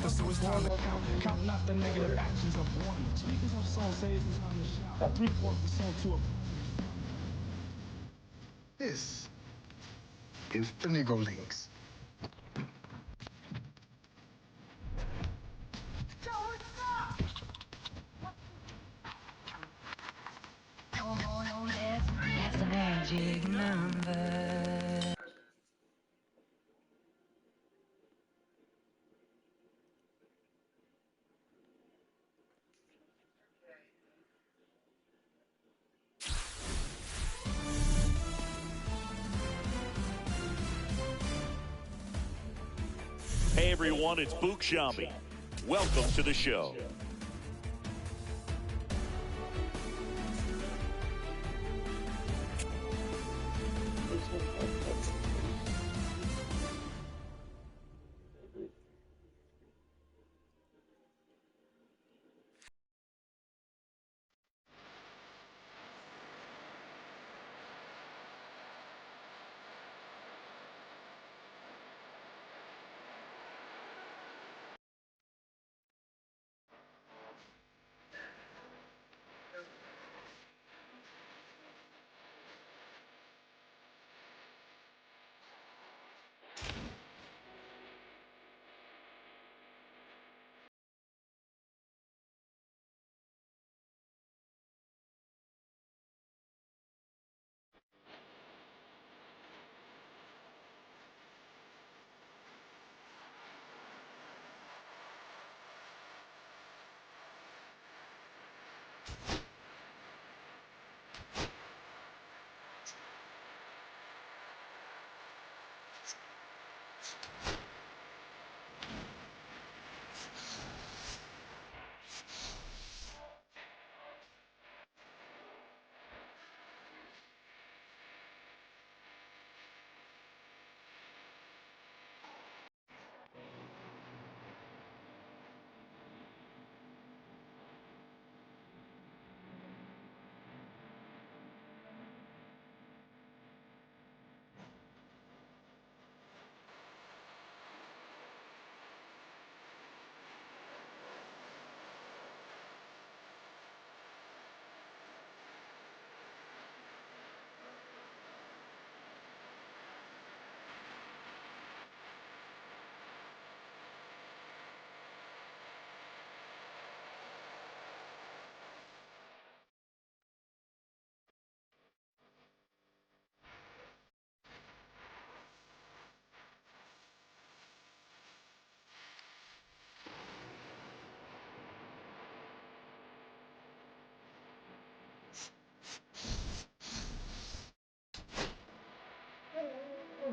So it's time to count not the negative actions of one. Speakers of song say it's time to shout. 3/4 the song to a. This is the Negro Links. That's the magic number. Hey everyone, it's Book Shambi. Welcome to the show.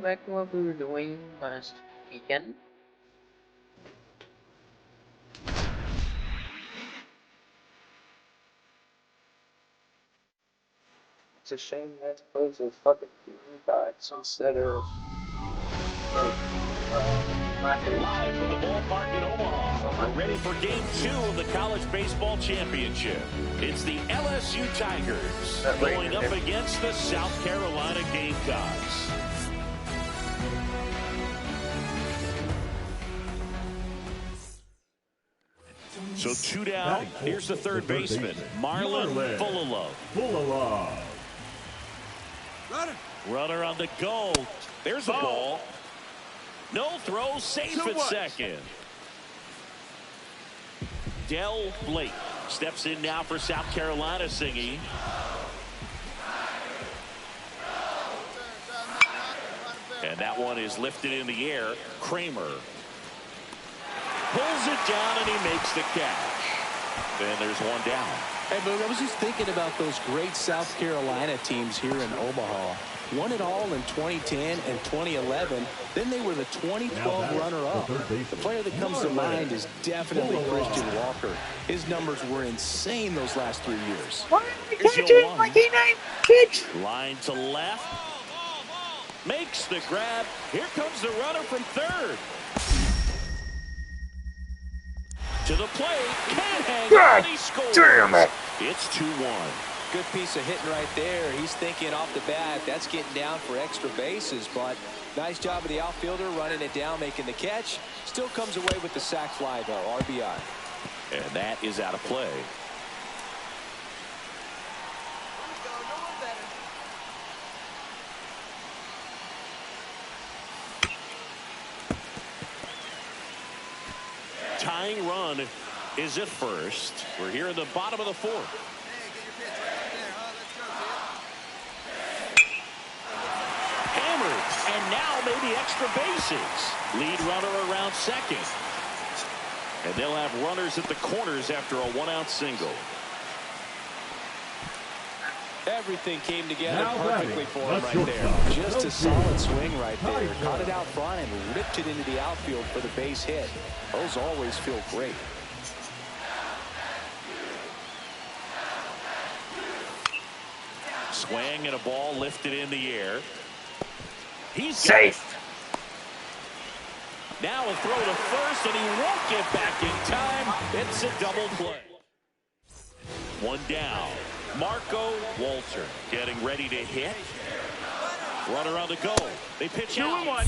Back to what we were doing last weekend. It's a shame that those are fucking guys instead of Live from the ballpark in Omaha, ready for Game 2 of the College Baseball Championship. It's the LSU Tigers going up against the South Carolina Gamecocks. So 2 down. Here's the third baseman, Marlon Full-of-Love. Runner on the go. There's a ball. No throw, safe at second. Del Blake steps in now for South Carolina singing. And that one is lifted in the air. Kramer pulls it down and he makes the catch. Then there's one down. Hey, Boog, I was just thinking about those great South Carolina teams here in Omaha. Won it all in 2010 and 2011. Then they were the 2012 runner-up. The player that comes to mind is definitely Christian Walker. His numbers were insane those last 3 years. Why are we catching like he named kids? Line to left. Makes the grab. Here comes the runner from third. To the plate. Can't hang on. He scores. Damn it. It's 2-1. Good piece of hitting right there. He's thinking off the bat, that's getting down for extra bases, but Nice job of the outfielder running it down, making the catch. Still comes away with the sac fly, though, RBI. And that is out of play. Tying run is at first. We're here in the bottom of the fourth. Hammered, and now maybe extra bases. Lead runner around second. And they'll have runners at the corners after a one-out single. Everything came together perfectly for him right there. Just a solid swing right there. Caught it out front and ripped it into the outfield for the base hit. Those always feel great. Swing and a ball lifted in the air. He's Safe. Now a throw to first, and he won't get back in time. It's a double play. One down. Marco Walter getting ready to hit. Runner on the go. They pitch out. 2-1.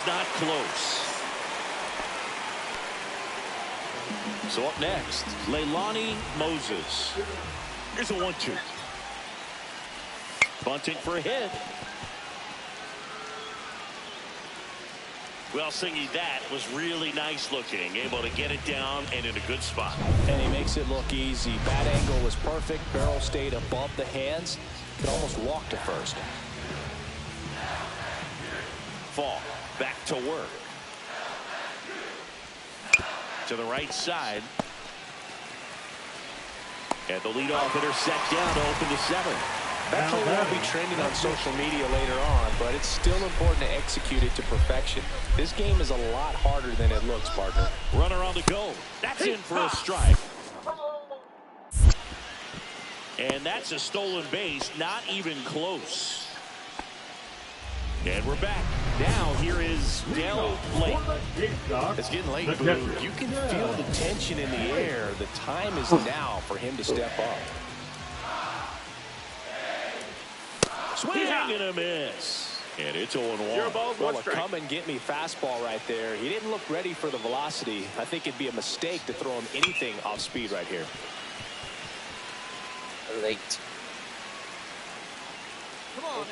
Not close. So up next, Leilani Moses. Here's a 1-2. Bunting for a hit. Well, Singy, that was really nice looking. Able to get it down and in a good spot. And he makes it look easy. Bat angle was perfect. Barrel stayed above the hands. Could almost walk to first. Fall back to work. To the right side. And the leadoff hitter set down to open the seventh. That play won't be trending on social media later on, but it's still important to execute it to perfection. This game is a lot harder than it looks, partner. Runner on the go. That's in for a strike. And that's a stolen base, not even close. And we're back. Now here is Dale Blake. It's getting late, Boo. You can feel the tension in the air. The time is now for him to step up. Swing and a miss. And it's 0-1. Well, a come-and-get-me fastball right there. He didn't look ready for the velocity. I think it'd be a mistake to throw him anything off speed right here. Late.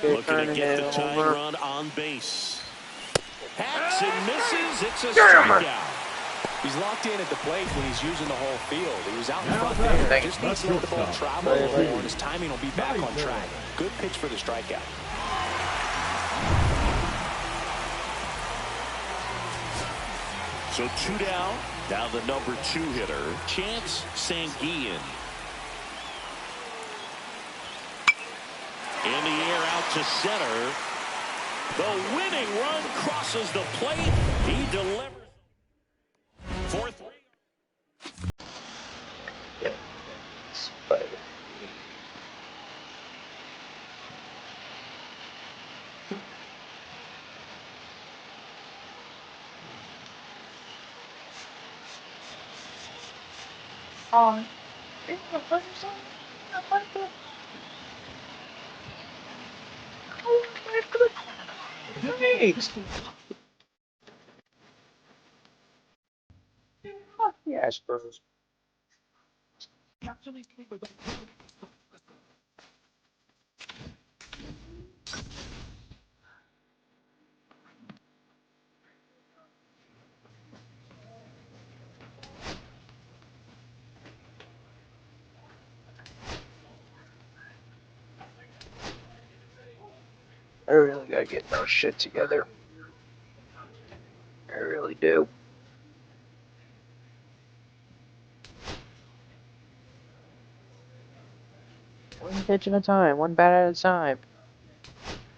Looking to get the tying run on base. Hacks and misses. It's a strikeout. He's locked in at the plate when he's using the whole field. He was out in front there. Just needs to let the ball travel a little more, and his timing will be back on track. Good pitch for the strikeout. So 2 down. Now the number 2 hitter, Chance Sanguillen. In the air out to center. The winning run crosses the plate. He delivers. 4-3. Yep. Spider. Oh, you want to play something? I like that. Oh, my good. Thanks. Fuck yeah, Spurs. I really gotta get my shit together. I really do. One pitch at a time, one bat at a time.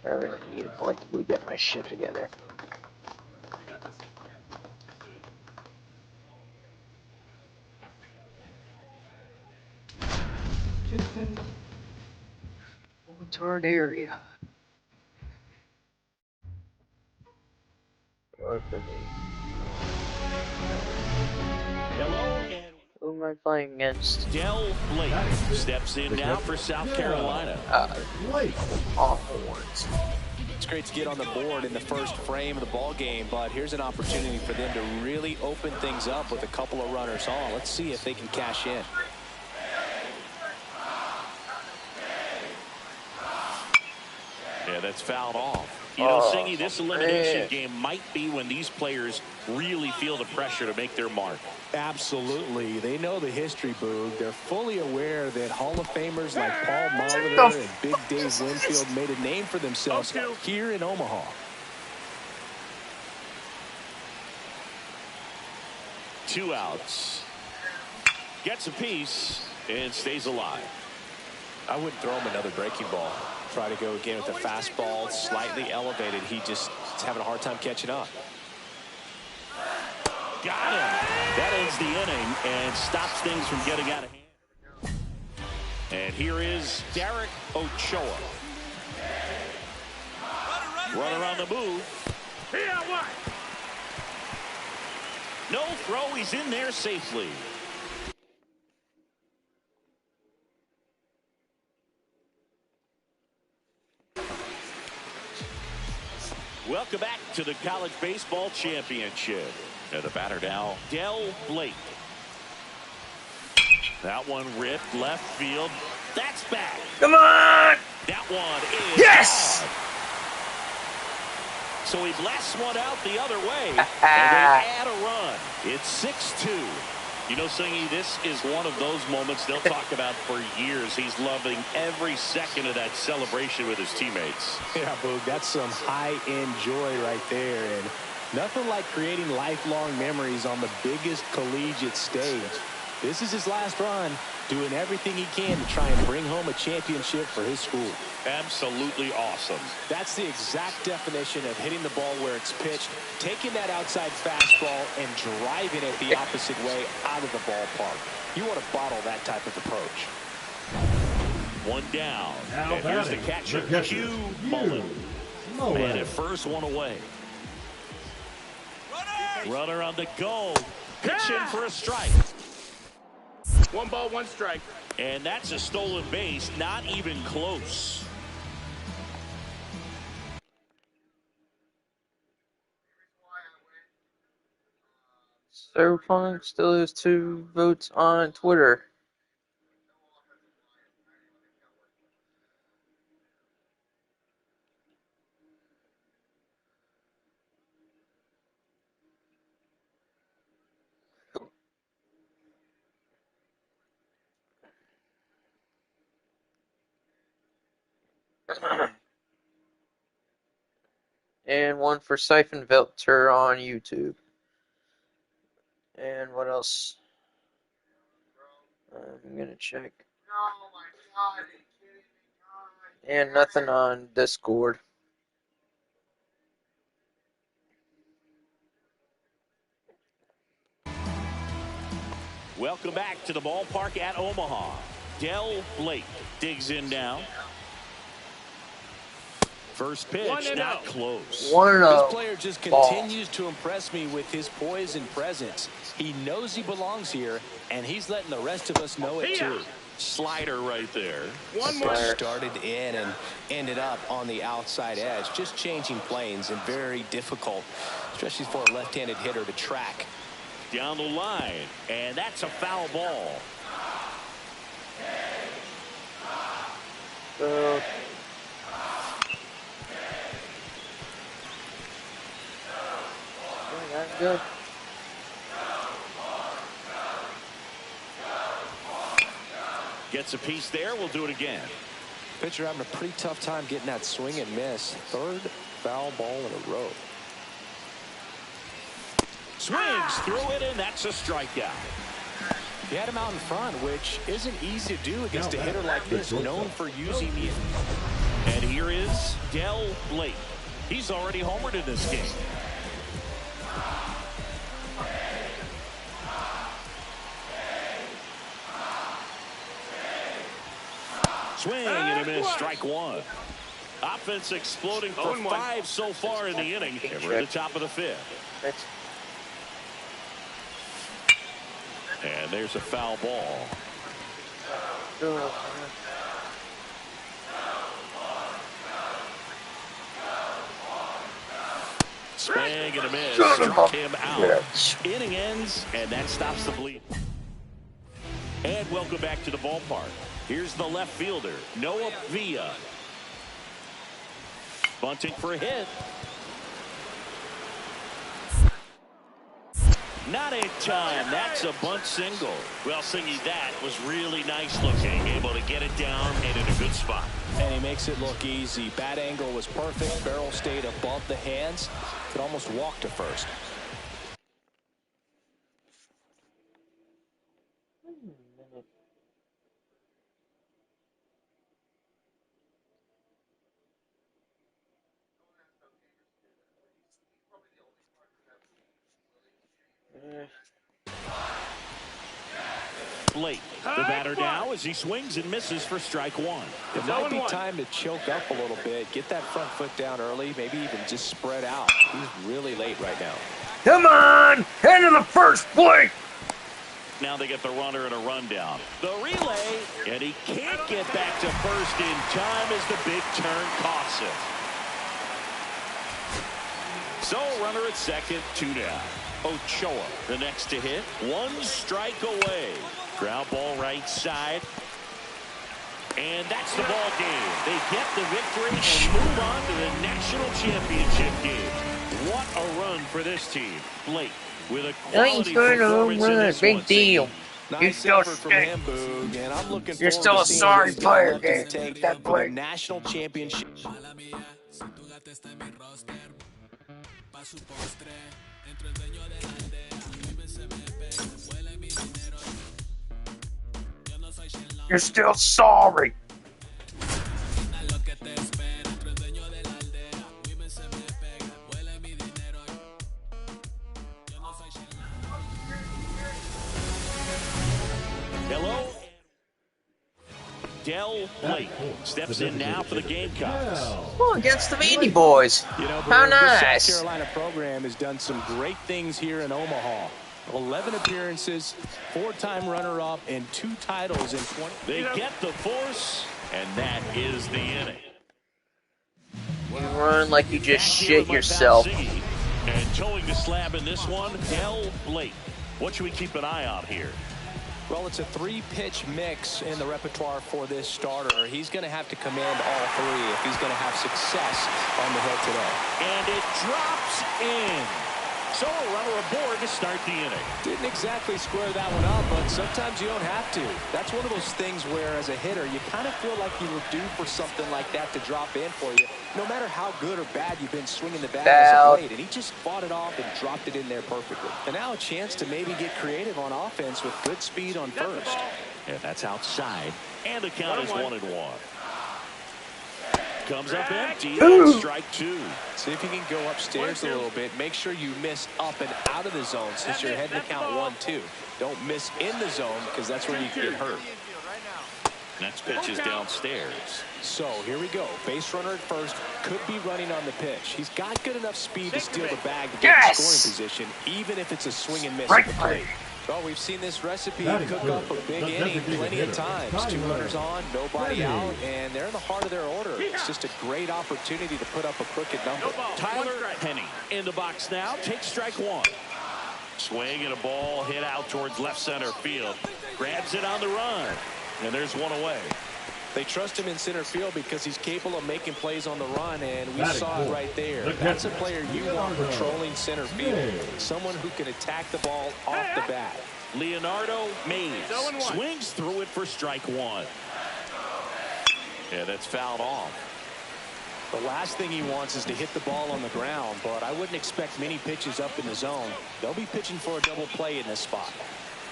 I really need to collectively get my shit together. Toward area. Or for me. Hello and Who am am I playing against? Del Blake steps in now for South Carolina. Longhorns. It's great to get on the board in the first frame of the ball game, but here's an opportunity for them to really open things up with a couple of runners on. Let's see if they can cash in. Yeah, that's fouled off. You know, Singy, this elimination game might be when these players really feel the pressure to make their mark. Absolutely. They know the history, Boog. They're fully aware that Hall of Famers like Paul Molitor and Big Dave Winfield made a name for themselves here in Omaha. Two outs. Gets a piece and stays alive. I wouldn't throw him another breaking ball. Try to go again with the fastball slightly elevated. He just is having a hard time catching up. Got him. That ends the inning and stops things from getting out of hand. And here is Derek Ochoa. Runner on the move. No throw. He's in there safely. Welcome back to the College Baseball Championship. And the batter now, Del Blake. That one ripped left field. That's back. Come on! That one is yes! gone. So he blasts one out the other way. And they add a run. It's 6-2. You know, Singy, this is one of those moments they'll talk about for years. He's loving every second of that celebration with his teammates. Yeah, Boog, that's some high-end joy right there. And nothing like creating lifelong memories on the biggest collegiate stage. This is his last run, doing everything he can to try and bring home a championship for his school. Absolutely awesome. That's the exact definition of hitting the ball where it's pitched, taking that outside fastball and driving it the opposite way out of the ballpark. You want to bottle that type of approach. One down. And here's the catcher, Q Mullen. Man at first, one away. Runner on the go. Pitching for a strike. 1 ball, 1 strike. And that's a stolen base, not even close. Cyberpunk still has 2 votes on Twitter. And 1 for Siphon Filter on YouTube. And what else? I'm gonna check. And nothing on Discord. Welcome back to the ballpark at Omaha. Del Blake digs in now. First pitch, not close. 1-0. This player just continues to impress me with his poise and presence. He knows he belongs here, and he's letting the rest of us know it too. Slider right there. One more. Started in and ended up on the outside edge. Just changing planes and very difficult, especially for a left-handed hitter to track. Down the line, and that's a foul ball. That's good. Gets a piece there. We'll do it again. Pitcher having a pretty tough time getting that swing and miss. 3rd foul ball in a row. Swings through it, and that's a strikeout. He had him out in front, which isn't easy to do against a hitter like this, known for using the... And here is Del Blake. He's already homered in this game. Swing and a miss, strike 1. Offense exploding for 5 so far in the inning. And we're at the top of the 5th. And there's a foul ball. Swing and a miss. Struck him out. Inning ends, and that stops the bleed. And welcome back to the ballpark. Here's the left fielder, Noah Villa. Bunting for a hit. Not in time. That's a bunt single. Well, Singy, that was really nice looking. Able to get it down and in a good spot. And he makes it look easy. Bat angle was perfect. Barrel stayed above the hands. Could almost walk to first. Blake, the batter now as he swings and misses for strike one. It might be time to choke up a little bit, get that front foot down early, maybe even just spread out. He's really late right now. Come on! Head of the first, Blake! Now they get the runner and a rundown. The relay, and he can't get back to first in time as the big turn costs it. So runner at second, 2 down. Ochoa, the next to hit, 1 strike away. Ground ball right side. And that's the ball game. They get the victory and move on to the national championship game. What a run for this team. Blake with a quality performance in this big one. deal. Nice effort from him, Boog, and I'm looking You're forward still to a seeing sorry what he's player, got left to Dave. take That for the Blake. national championship. You're still sorry. Hello. Del Blake steps in now for the Gamecocks. Oh, against the Vandy boys. You know, How Boog, nice. This South Carolina program has done some great things here in Omaha. 11 appearances, 4-time runner-up, and 2 titles in 20. They get the force, and that is the inning. You run like you just Back here shit with my yourself. pal Ziggy, and towing the slab in this one, Del Blake. What should we keep an eye on here? Well, it's a 3-pitch mix in the repertoire for this starter. He's going to have to command all 3 if he's going to have success on the hill today. And it drops in. So a runner aboard to start the inning. Didn't exactly square that one up, but sometimes you don't have to. That's one of those things where, as a hitter, you kind of feel like you were due for something like that to drop in for you, no matter how good or bad you've been swinging the bat as of late. And he just fought it off and dropped it in there perfectly. And now a chance to maybe get creative on offense with good speed on first. And that's outside. And the count is 1-1. Comes up empty. Strike 2. See if you can go upstairs a little bit. Make sure you miss up and out of the zone since you're heading to count 1-2. Don't miss in the zone because that's where you can get hurt. Next pitch is downstairs. So here we go. Base runner at first. Could be running on the pitch. He's got good enough speed to steal the bag to get in scoring position, even if it's a swing and miss at the plate. Well, we've seen this recipe cook up a big inning plenty of times. 2 runners on, nobody out, and they're in the heart of their order. It's just a great opportunity to put up a crooked number. Tyler Penny in the box now. Takes strike 1. Swing and a ball hit out towards left center field. Grabs it on the run. And there's one away. They trust him in center field because he's capable of making plays on the run, and we saw it right there. That's a player you want patrolling center field. Someone who can attack the ball off the bat. Leonardo Mays swings through it for strike 1. Yeah, that's fouled off. The last thing he wants is to hit the ball on the ground, but I wouldn't expect many pitches up in the zone. They'll be pitching for a double play in this spot.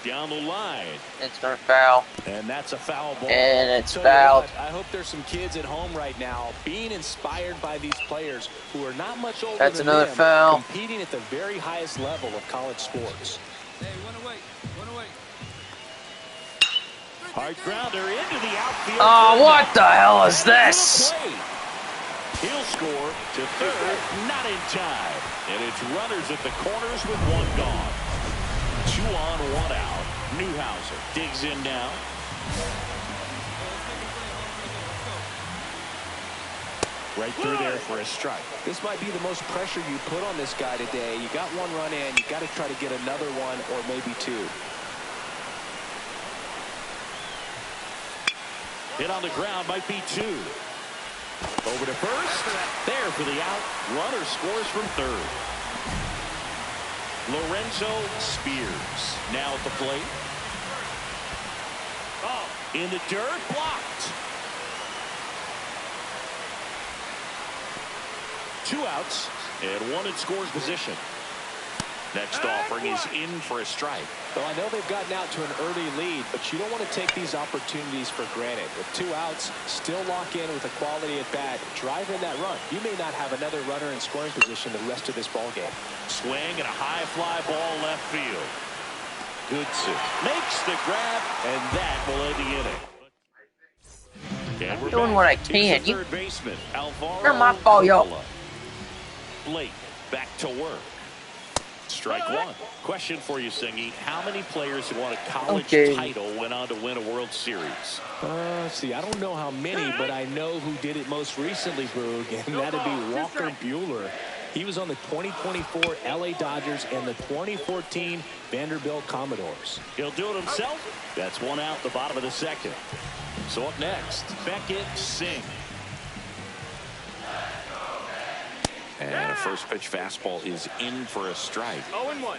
Down the line. It's gonna foul. And that's a foul ball. And it's So fouled. I hope there's some kids at home right now being inspired by these players who are not much older That's than another them, foul. competing at the very highest level of college sports. Hey, one away. Hard grounder into the outfield. Oh, what the hell is this? He'll score to third, not in time. And it's runners at the corners with 1 gone. 2 on, 1 out. Newhouser digs in now. Right through there for a strike. This might be the most pressure you put on this guy today. You got one run in. You got to try to get another one or maybe two. Hit on the ground might be two. Over to first. There for the out. Runner scores from third. Lorenzo Spears now at the plate. In the dirt, blocked. 2 outs and 1 in scores position. Next offering is in for a strike. Well, I know they've gotten out to an early lead, but you don't want to take these opportunities for granted. With 2 outs, still lock in with a quality at bat, drive in that run. You may not have another runner in scoring position the rest of this ball game. Swing and a high fly ball left field. Goodson makes the grab, and that will end the inning. I'm doing what I can. Third baseman, Alvaro. You're my fault, yo. Blake back to work. Strike 1. Question for you, Singy. How many players who won a college title went on to win a World Series? See, I don't know how many, but I know who did it most recently, Boog, and that'd be Walker Buehler. He was on the 2024 LA Dodgers and the 2014 Vanderbilt Commodores. He'll do it himself. That's 1 out, the bottom of the second. So up next, Beckett Singh. And a first pitch fastball is in for a strike. 0-1.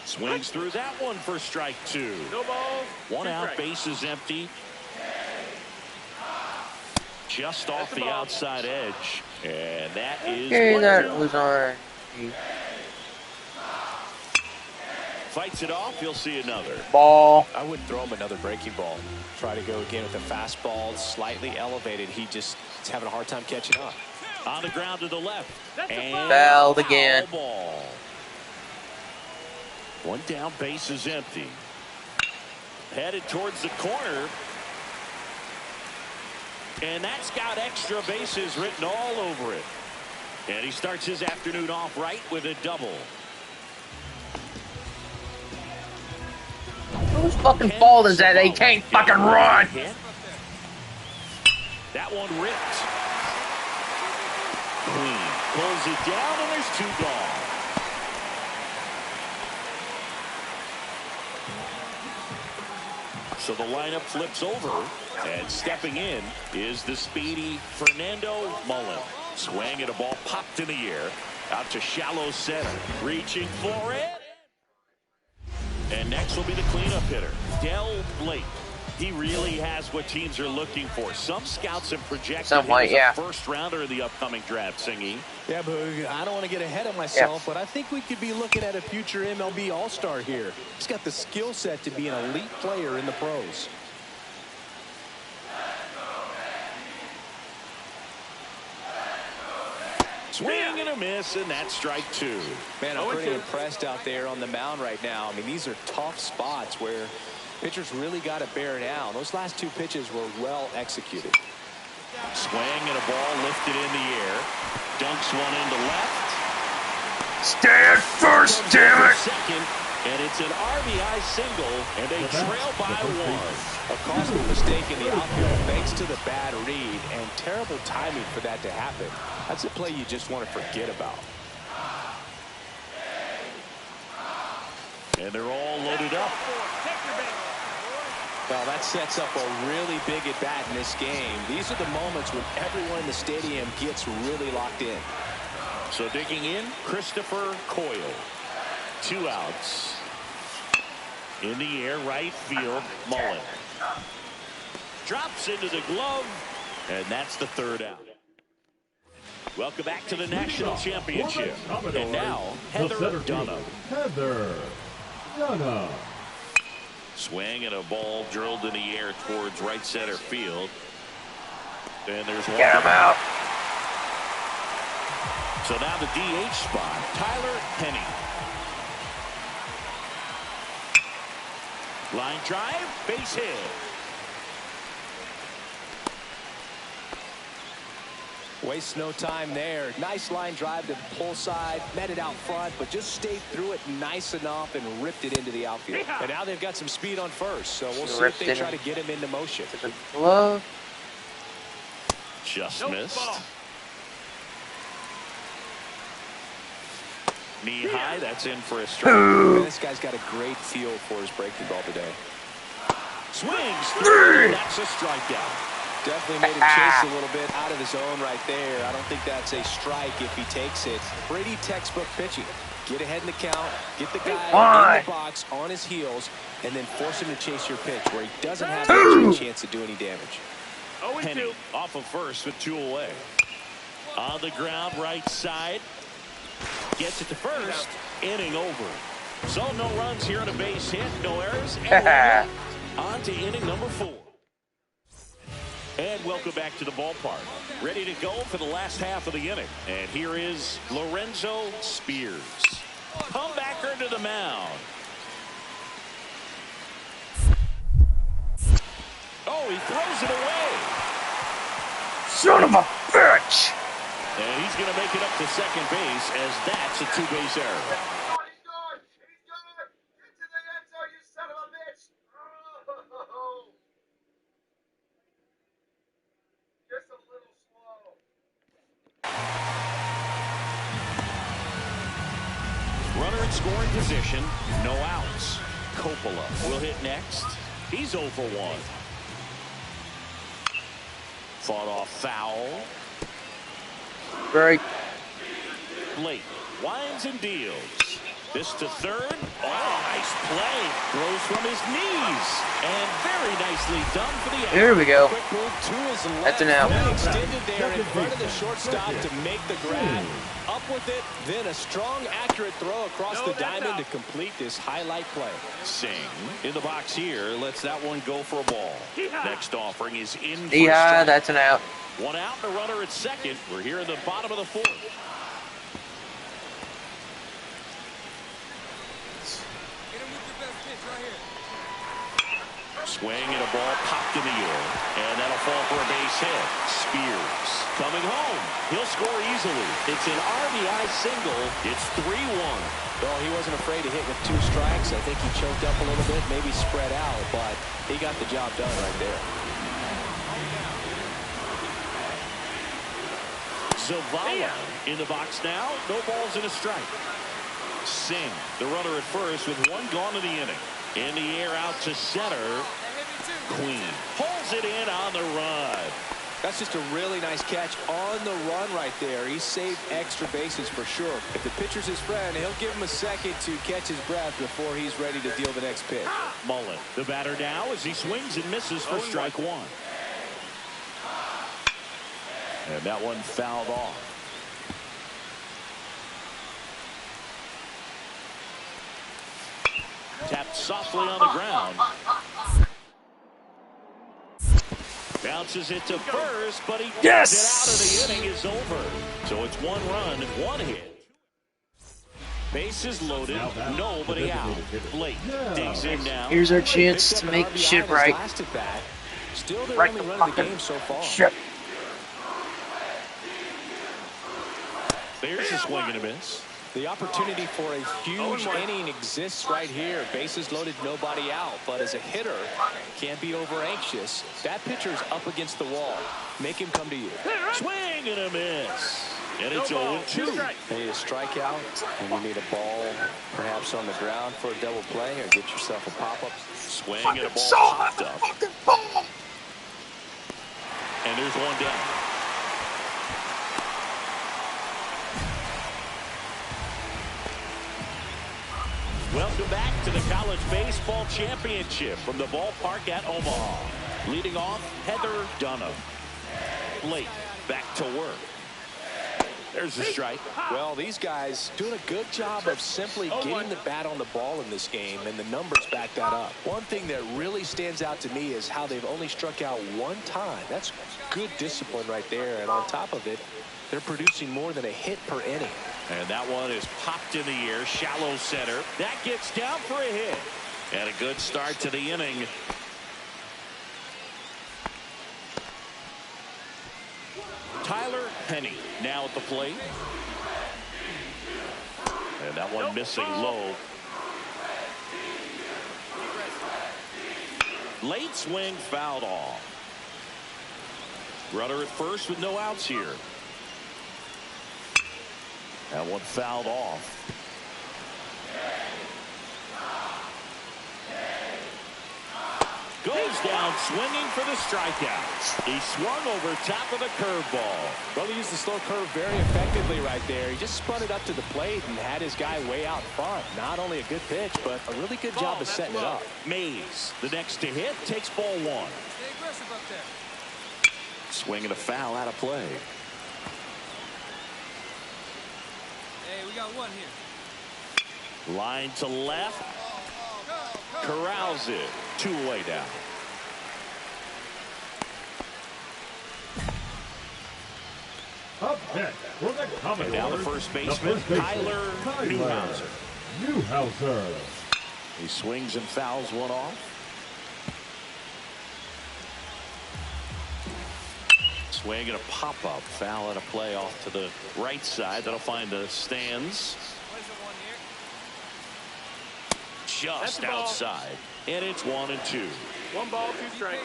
Swings through that one for strike 2. No balls. 1 out, base is empty. Just off the outside edge. And that is that was on. Fights it off. You'll see another Ball. I wouldn't throw him another breaking ball. Try to go again with a fastball slightly elevated. He's having a hard time catching up. On the ground to the left. And Fouled again. Ball. 1 down, base is empty. Headed towards the corner. And that's got extra bases written all over it. And he starts his afternoon off right with a double. Whose fucking fault is that they can't fucking run? That one ripped. Queen pulls it down, and there's 2 gone. So the lineup flips over, and stepping in is the speedy Fernando Mullen. Swing and a ball popped in the air, out to shallow center, reaching for it. And next will be the cleanup hitter, Del Blake. He really has what teams are looking for. Some scouts have projected him as a first rounder in the upcoming draft, Singy. Yeah, but I don't want to get ahead of myself, but I think we could be looking at a future MLB All-Star here. He's got the skill set to be an elite player in the pros. Swing and a miss, and that's strike 2. Man, I'm pretty impressed out there on the mound right now. I mean, these are tough spots where pitchers really got to bear down. Those last 2 pitches were well executed. Swing and a ball lifted in the air. Dunks one into left. Stay at first, damn it! Second, and it's an RBI single, and they trail by 1. A costly mistake in the outfield thanks to the bad read and terrible timing for that to happen. That's a play you just want to forget about. And they're all loaded up. Well, that sets up a really big at bat in this game. These are the moments when everyone in the stadium gets really locked in. So digging in, Christopher Coyle. 2 outs. In the air, right field, Mullen. Drops into the glove, and that's the 3rd out. Welcome back to the National Championship. And now, Heather Dunham. Heather Dunham. Swing and a ball drilled in the air towards right center field. And there's one. Get him out. So now the DH spot, Tyler Penny. Line drive, base hit. Waste no time there. Nice line drive to pull side, met it out front, but just stayed through it nice enough and ripped it into the outfield. And now they've got some speed on first, so we'll see if they try to get him into motion. Glove. Just missed. Knee high, that's in for a strike. This guy's got a great feel for his breaking ball today. Swings through, that's a strikeout. Definitely made him chase a little bit out of the zone right there. I don't think that's a strike if he takes it. Pretty textbook pitching. Get ahead in the count, get the guy in the box on his heels, and then force him to chase your pitch where he doesn't have much chance to do any damage. Penny off of first with 2 away. On the ground, right side. Gets it to first. Inning over. So no runs here on a base hit. No errors. And on to inning number 4. And welcome back to the ballpark. Ready to go for the last half of the inning. And here is Lorenzo Spears. Comebacker to the mound. Oh, he throws it away. Son of a bitch! And he's going to make it up to second base as that's a 2-base error. Runner in scoring position, no outs. Coppola will hit next. He's 0 for 1. Fought off foul. Right. Blake winds and deals. This to third. Oh, nice play. Throws from his knees. And very nicely done for the out. There we go. Quick move to his left. That's an out. Extended there in front of the shortstop to make the grab. Up with it, then a strong, accurate throw across the diamond to complete this highlight play. Singh in the box here. Lets that one go for a ball. Next offering is in for Yeah, that's an out. 1 out and a runner at second. We're here in the bottom of the 4th. Swing and a ball popped in the air. And that'll fall for a base hit. Spears coming home. He'll score easily. It's an RBI single. It's 3-1. Well, he wasn't afraid to hit with 2 strikes. I think he choked up a little bit, maybe spread out, but he got the job done right there. Zavala in the box now. No balls and a strike. Singh, the runner at first with 1 gone in the inning. In the air out to center. Queen pulls it in on the run. That's just a really nice catch on the run right there. He saved extra bases for sure. If the pitcher's his friend, he'll give him a second to catch his breath before he's ready to deal the next pitch. Mullen, the batter now as he swings and misses for strike 1. And that one fouled off. Tapped softly on the ground. Bounces it to first, but he gets it out of the inning. Is over. So it's 1 run, 1 hit. Bases loaded, nobody out. Blake digs in now. Here's our chance to make shit right. Still their Right only the run of the fucking game so far. shit. There's a swing and a miss. The opportunity for a huge inning exists right here. Bases loaded, nobody out. But as a hitter, can't be over anxious. That pitcher's up against the wall. Make him come to you. Swing and a miss. And it's 0-2. You need a strikeout, and you need a ball perhaps on the ground for a double play, or get yourself a pop-up. Swing and a ball popped up. And there's 1 down. Welcome back to the College Baseball Championship from the ballpark at Omaha. Leading off, Heather Dunham. Blake back to work. There's a strike. Well, these guys doing a good job of simply getting the bat on the ball in this game, and the numbers back that up. One thing that really stands out to me is how they've only struck out 1 time. That's good discipline right there, and on top of it, they're producing more than a hit per inning. And that one is popped in the air, shallow center. That gets down for a hit. And a good start to the inning. Tyler Penny now at the plate. And that one missing low. Late swing fouled off. Runner at first with no outs here. That one fouled off. Goes down swinging for the strikeout. He swung over top of the curveball. Well, he used the slow curve very effectively right there. He just spun it up to the plate and had his guy way out front. Not only a good pitch, but a really good job of setting it up. Mays, the next to hit, takes ball one. Stay aggressive up there. Swing and a foul out of play. Hey, we got one here. Line to left. Corrals it. 2 away down. Up next for the Commodores. Now the first baseman, Tyler Newhouser. Newhouser. He swings and fouls one off. Swing and a pop-up. Foul at a play off to the right side. That'll find the stands. Just outside. And it's 1-2. 1 ball, 2 strikes.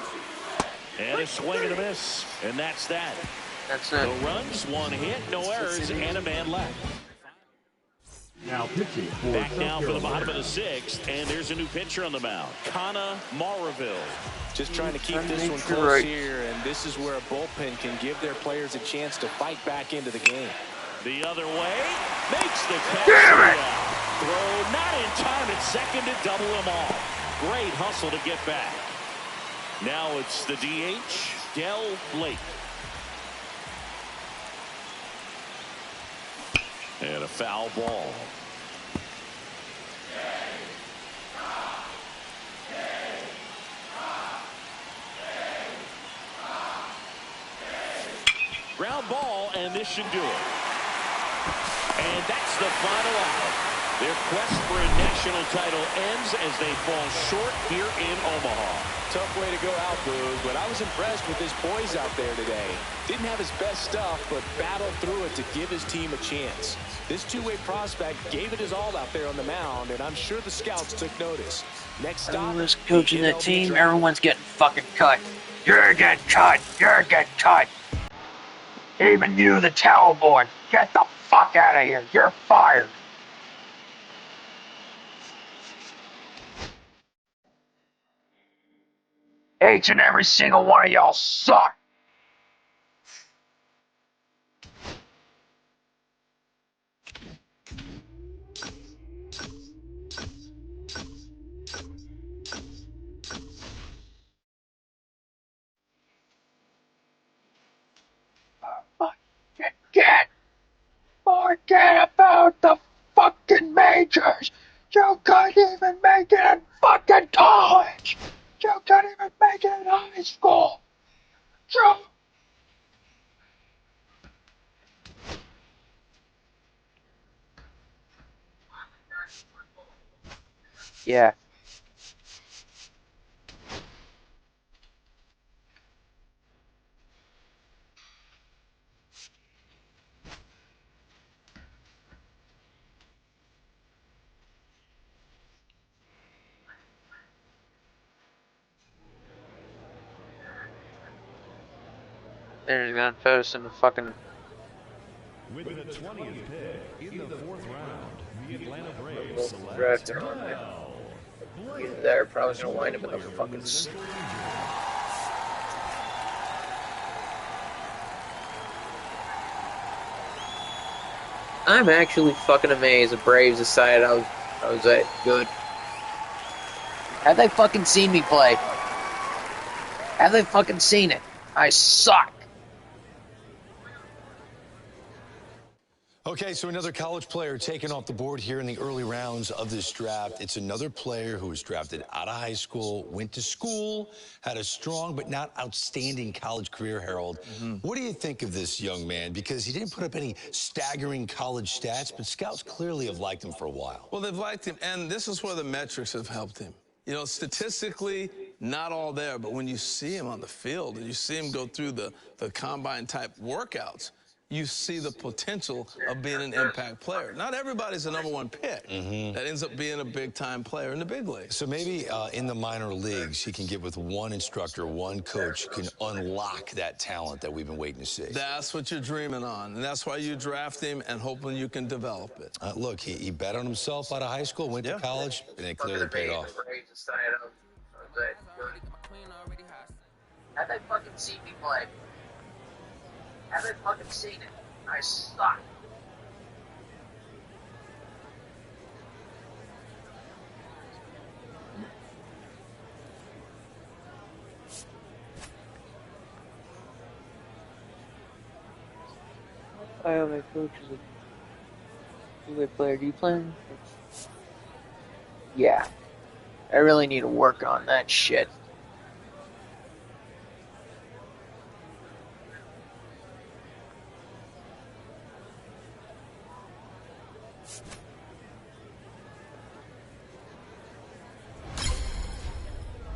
And a swing and a miss. And that's that. That's No it. runs, 1 hit, no errors, and a man left. Now pitching for Back South now for the Carolina. bottom of the 6th, and there's a new pitcher on the mound, Connor Maraville. Just trying to keep this one close here, and this is where a bullpen can give their players a chance to fight back into the game. The other way, makes the catch. Throw not in time at second to double him off. Great hustle to get back. Now it's the DH, Del Blake. And a foul ball. Ground ball, and this should do it. And that's the final out. Their quest for a national title ends as they fall short here in Omaha. Tough way to go out, Boog, but I was impressed with his boys out there today. Didn't have his best stuff, but battled through it to give his team a chance. This two-way prospect gave it his all out there on the mound, and I'm sure the scouts took notice. Next stop, Everyone's coaching the that MLB team. draft. Everyone's getting fucking cut. You're getting cut. You're getting cut. Even you, the towel boy. Get the fuck out of here. You're fired. Each and every single one of y'all suck. Forget about the fucking majors. You can't even make it in fucking college. You can't even make it in high school. You... Yeah. There's gonna post in the fucking. With the 20th pick in the 4th round, the Atlanta Braves Draft select her on it. Blake. They're probably gonna wind up in the fucking. I'm actually fucking amazed the Braves decided I was that good. Have they fucking seen me play? Have they fucking seen it? I suck. Okay, so another college player taken off the board here in the early rounds of this draft. It's another player who was drafted out of high school, went to school, had a strong but not outstanding college career, Harold. What do you think of this young man? Because he didn't put up any staggering college stats, but scouts clearly have liked him for a while. Well, they've liked him, and this is where the metrics have helped him. You know, statistically, not all there, but when you see him on the field and you see him go through the combine-type workouts, you see the potential of being an impact player. Not everybody's a #1 pick that ends up being a big-time player in the big leagues. So maybe in the minor leagues, he can get with one instructor, one coach, who can unlock that talent that we've been waiting to see. That's what you're dreaming on, and that's why you draft him and hoping you can develop it. Look, he bet on himself out of high school, went to college, and it clearly paid off. Have they fucking seen me play? Have they fucking seen it? I suck. I have my coach is a good player. Do you play? Yeah. I really need to work on that shit.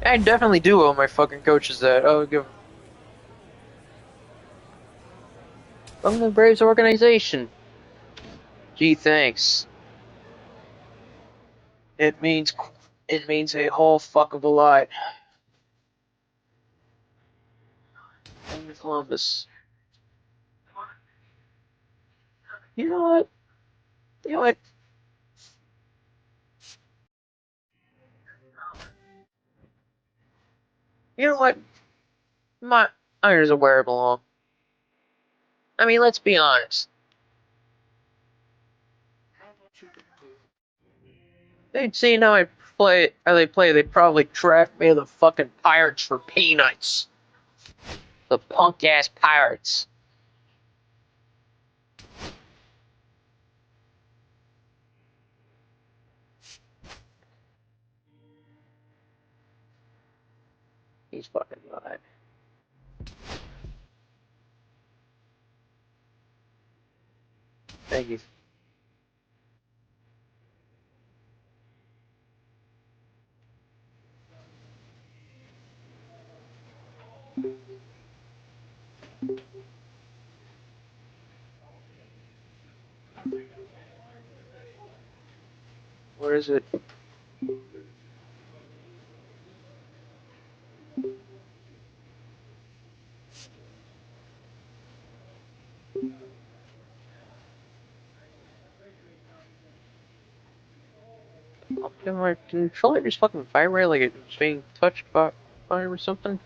I definitely do owe my fucking coaches that. Oh, give. From the Braves organization. Gee, thanks. It means a whole fuck of a lot. I'm in Columbus. You know what? You know what? You know what? My irons are where it belong. I mean, let's be honest. They'd seen how I play, how they play. They'd probably draft me to the fucking Pirates for peanuts. The punk ass Pirates. He's fucking alive. Thank you. Where is it? Can my controller just fucking vibrate like it's being touched by fire or something?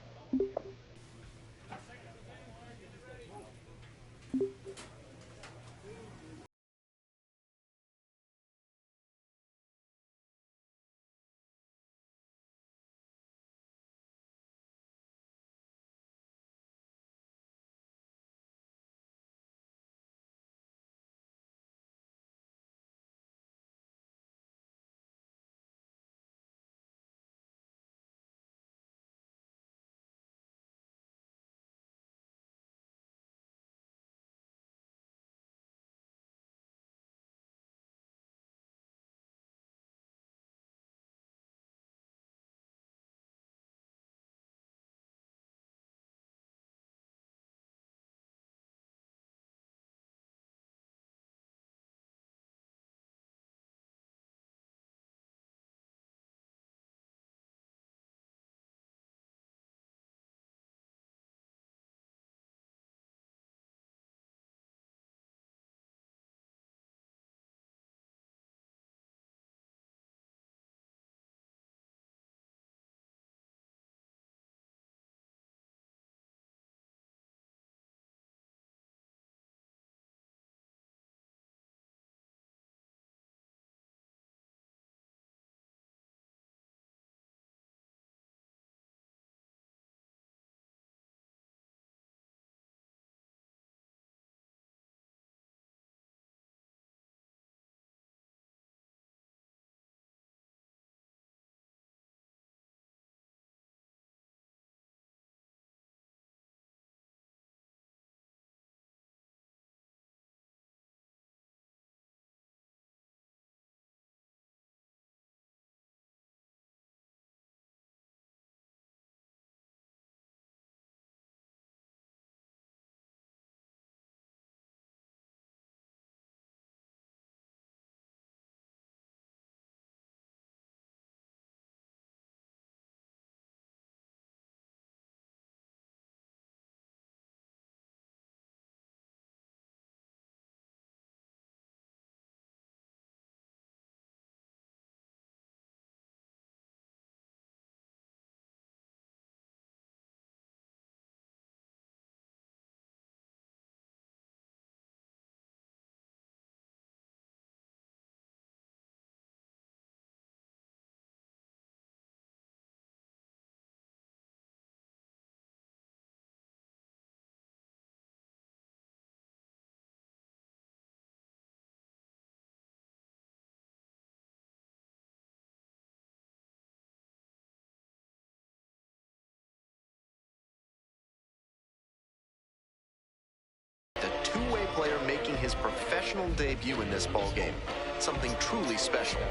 his professional debut in this ballgame. Something truly special.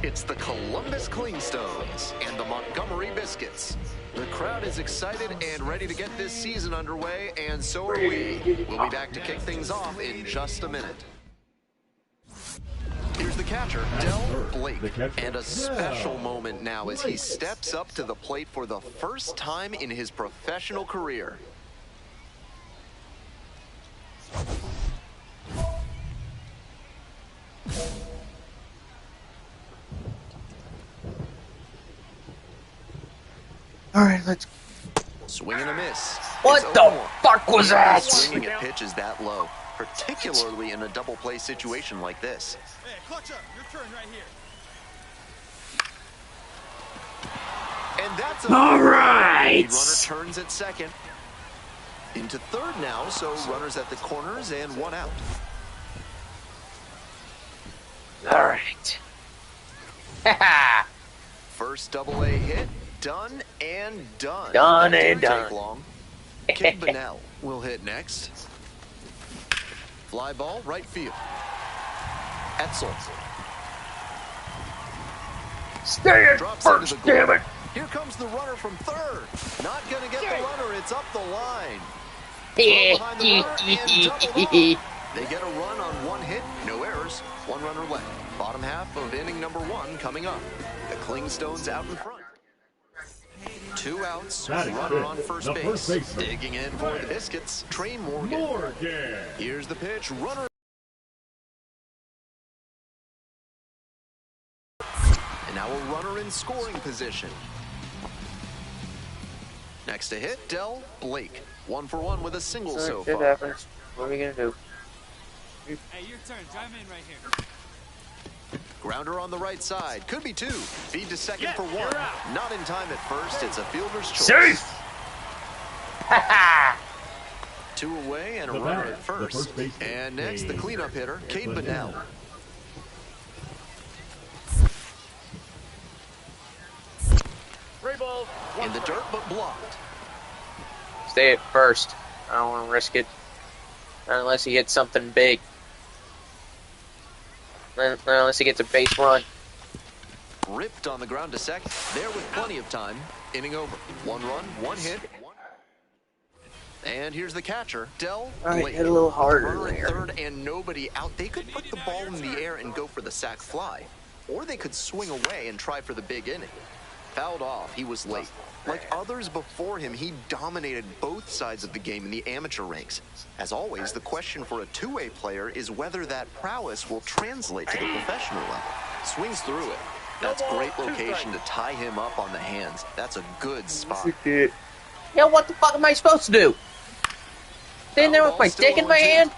It's the Columbus Clingstones and the Montgomery Biscuits. The crowd is excited and ready to get this season underway, and so are we. We'll be back to kick things off in just a minute. Here's the catcher, Del Blake, and a special moment now as he steps up to the plate for the first time in his professional career. All right, let's. Swing and a miss. What the fuck was that? Swinging a pitch is that low, particularly in a double play situation like this. Hey, clutch up. Your turn right here. And that's a all right. Runner turns at second. Into third now, so runners at the corners and one out. All right. First double-A hit, done and done. Done That and didn't done. take long. Kid Bunnell will hit next. Fly ball, right field. Etzel. Stay at Drops first, into the damn glove. it. Here comes the runner from third. Not going to get the runner. It's up the line. Behind the runner and doubled off. They get a run on one hit, no errors, one runner left. Bottom half of inning number one coming up. The Clingstones out in front. Two outs, runner on first base. Digging in for the Biscuits, Trey Morgan. Here's the pitch, runner. And now a runner in scoring position. Next to hit, Del Blake. 1 for 1 with a single so Shit far. happens. What are we gonna do? Hey, your turn. Drive in right here. Grounder on the right side. Could be two. Feed to second for one. Not in time at first. It's a fielder's choice. Safe! Two away and a runner at first. And next, the cleanup hitter, Kid Bunnell. In the dirt, but blocked. Stay at first. I don't want to risk it. Not unless he hits something big. Not unless he gets a base run. Ripped on the ground to second. There with plenty of time. Inning over. One run, one hit. And here's the catcher, Del All right, Blake. hit a little harder Runner in there. third and nobody out. They could put the ball in the air and go for the sac fly. Or they could swing away and try for the big inning. Fouled off. He was late. Like others before him, he dominated both sides of the game in the amateur ranks. As always, the question for a two-way player is whether that prowess will translate to the professional level. Swings through it. That's great location to tie him up on the hands. That's a good spot. Yeah, what the fuck am I supposed to do? Sitting there with my dick in my hand?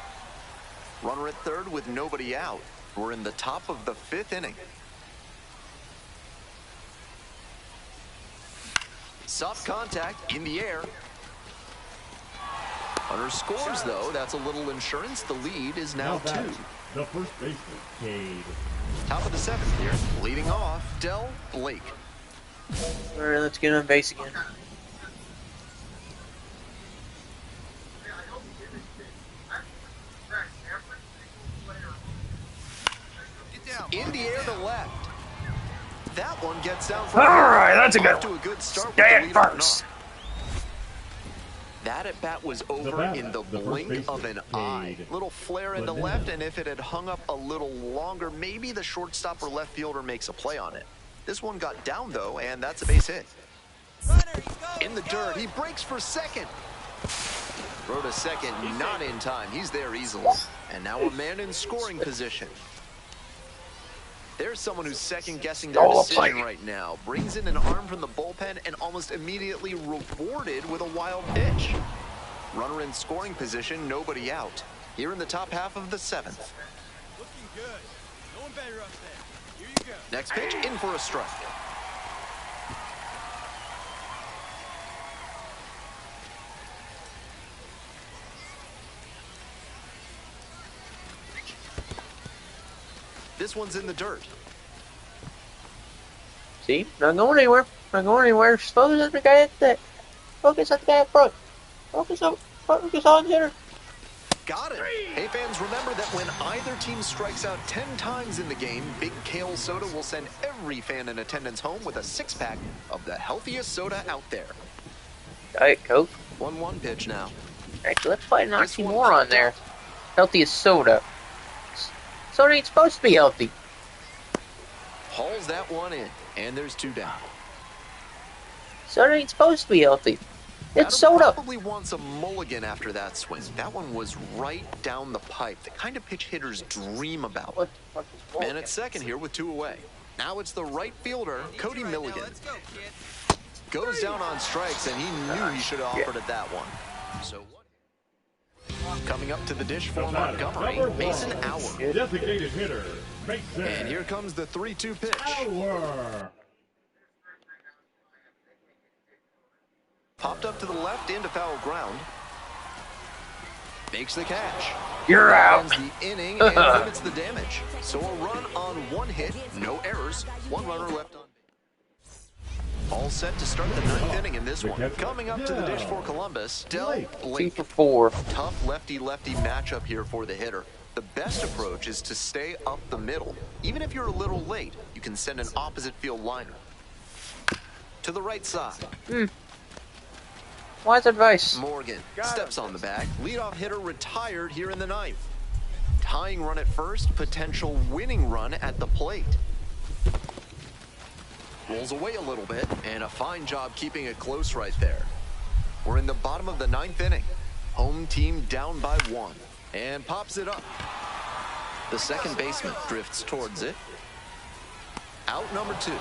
Runner at third with nobody out. We're in the top of the fifth inning. Soft contact in the air. Runner scores, though. That's a little insurance. The lead is now 2. The first baseman, Cade. Top of the 7th here. Leading off, Del Blake. All right, let's get on base again. In the air to left. That one gets down for All right, that's a good off to a good start. Stay with at the lead first. That at bat was over in the blink of an eye. Little flare into left, and if it had hung up a little longer, maybe the shortstop or left fielder makes a play on it. This one got down, though, and that's a base hit. In the dirt, he breaks for second. Throw to second, not in time. He's there easily. And now a man in scoring position. There's someone who's second-guessing their decision right now. Brings in an arm from the bullpen and almost immediately rewarded with a wild pitch. Runner in scoring position, nobody out. Here in the top half of the 7th. Looking good. No one better up there. Here you go. Next pitch, in for a strike. This one's in the dirt. See? Not going anywhere. Not going anywhere. Focus on the guy at the front. Focus on hitter. Got it. Hey, fans, remember that when either team strikes out 10 times in the game, Big Kale Soda will send every fan in attendance home with a 6-pack of the healthiest soda out there. Diet Coke. 1-1 pitch now. Actually, let's find an oxymoron there. Healthiest soda. Soda ain't supposed to be healthy. Hauls that one in, and there's 2 down. Soda ain't supposed to be healthy. It's soda. Probably wants a mulligan after that swing. That one was right down the pipe. The kind of pitch hitters dream about. What the fuck is mulligan? Man at second here with 2 away. Now it's the right fielder, Cody Milligan. Goes down on strikes, and he knew he should have offered it that one. So coming up to the dish for Montgomery, Mason Hour. Designated hitter, Mason. And here comes the 3-2 pitch. Hour. Popped up to the left into foul ground. Makes the catch. You're out. Ends the inning and limits the damage. So a run on 1 hit, no errors, 1 runner left on base. All set to start the 9th inning in this one. Coming up to the dish for Columbus, Del Blake. 2 for 4. Tough lefty-lefty matchup here for the hitter. The best approach is to stay up the middle. Even if you're a little late, you can send an opposite field liner. To the right side. Wise advice. Morgan steps on the bag. Leadoff hitter retired here in the 9th. Tying run at first, potential winning run at the plate. Rolls away a little bit, and a fine job keeping it close right there. We're in the bottom of the 9th inning. Home team down by 1, and pops it up. The second baseman drifts towards it. Out number 2.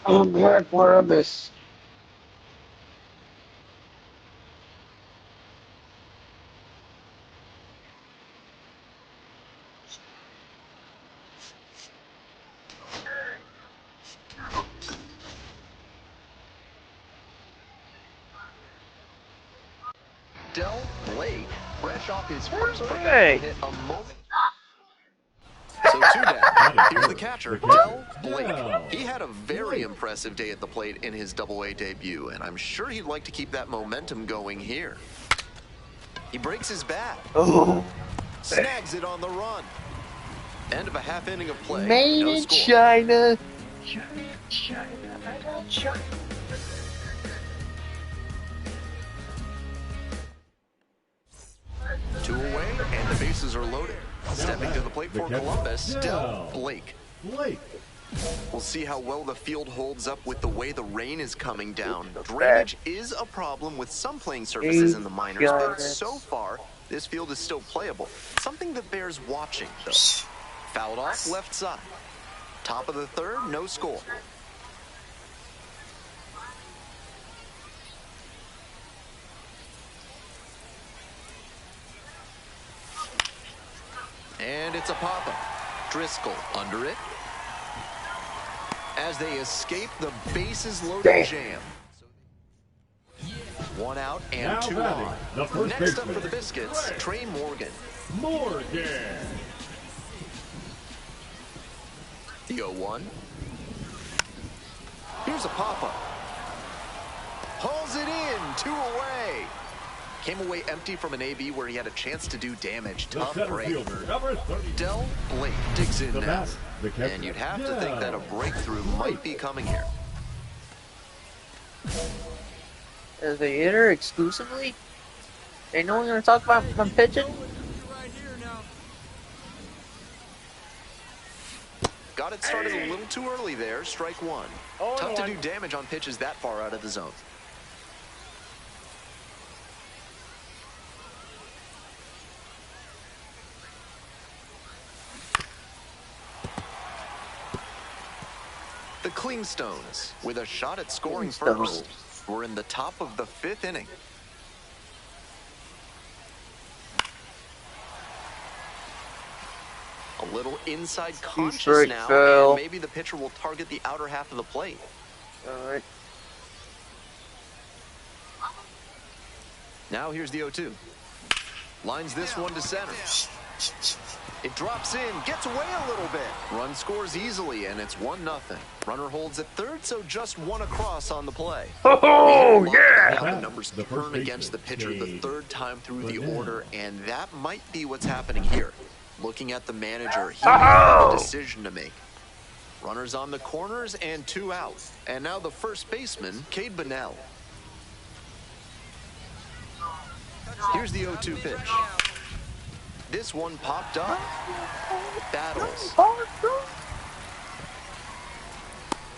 I'm back. Where are this? Del Blake, fresh off his first Hey. hit a moment. So 2 down. Here's the catcher, Del Blake. He had a very impressive day at the plate in his Double-A debut, and I'm sure he'd like to keep that momentum going here. He breaks his bat. Oh. Snags it on the run. End of a half inning of play. Made No in score. China. China. 2 away, and the bases are loaded. Stepping to the plate for Columbus, Del Blake. We'll see how well the field holds up with the way the rain is coming down. Drainage is a problem with some playing surfaces in the minors, but so far, this field is still playable. Something that bears watching, though. Fouled off left side. Top of the 3rd, no score. It's a pop-up. Driscoll under it. As they escape the bases-loaded jam. One out and Now two batting, on. the first Next up baseman. for the Biscuits, Trey Morgan. Morgan. The 0-1. Here's a pop-up. Hauls it in, 2 away. Came away empty from an AB where he had a chance to do damage. The Tough center break. fielder, number 30. Del Blake digs in The now. batter, the catcher. And you'd have to think that a breakthrough might be coming here. As a hitter exclusively? Ain't no one gonna talk about my pitching? Got it started a little too early there. Strike one. Tough to do damage on pitches that far out of the zone. The Clingstones, with a shot at scoring first, we're in the top of the 5th inning. A little inside conscious now, and maybe the pitcher will target the outer half of the plate. All right. Now here's the 0-2. Lines this one to center. It drops in, gets away a little bit. Run scores easily, and it's 1-0. Runner holds at third, so just one across on the play. Oh, yeah! Now the numbers turn against the pitcher the 3rd time through the order, and that might be what's happening here. Looking at the manager, he may have a decision to make. Runners on the corners and 2 out. And now the first baseman, Cade Bunnell. Here's the 0-2 pitch. This one popped up. Battles.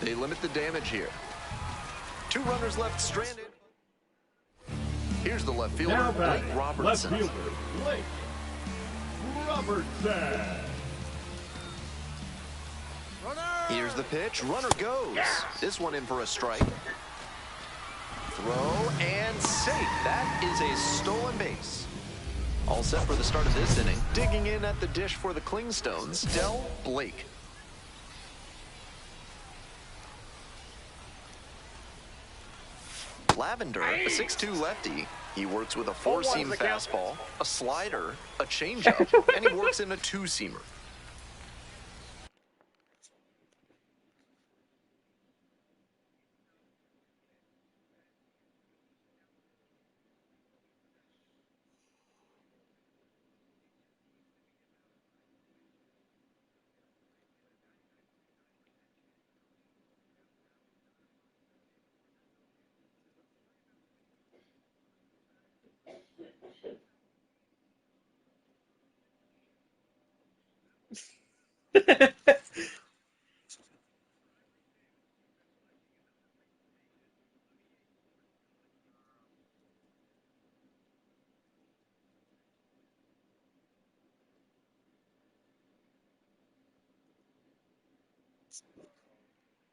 They limit the damage here. 2 runners left stranded. Here's the left fielder, Blake Robertson. Left fielder, Blake Robertson. Here's the pitch. Runner goes. This one in for a strike. Throw and safe. That is a stolen base. All set for the start of this inning. Digging in at the dish for the Clingstones, Del Blake. Lavender, a 6'2 lefty. He works with a 4-seam fastball, a slider, a changeup, and he works in a 2-seamer.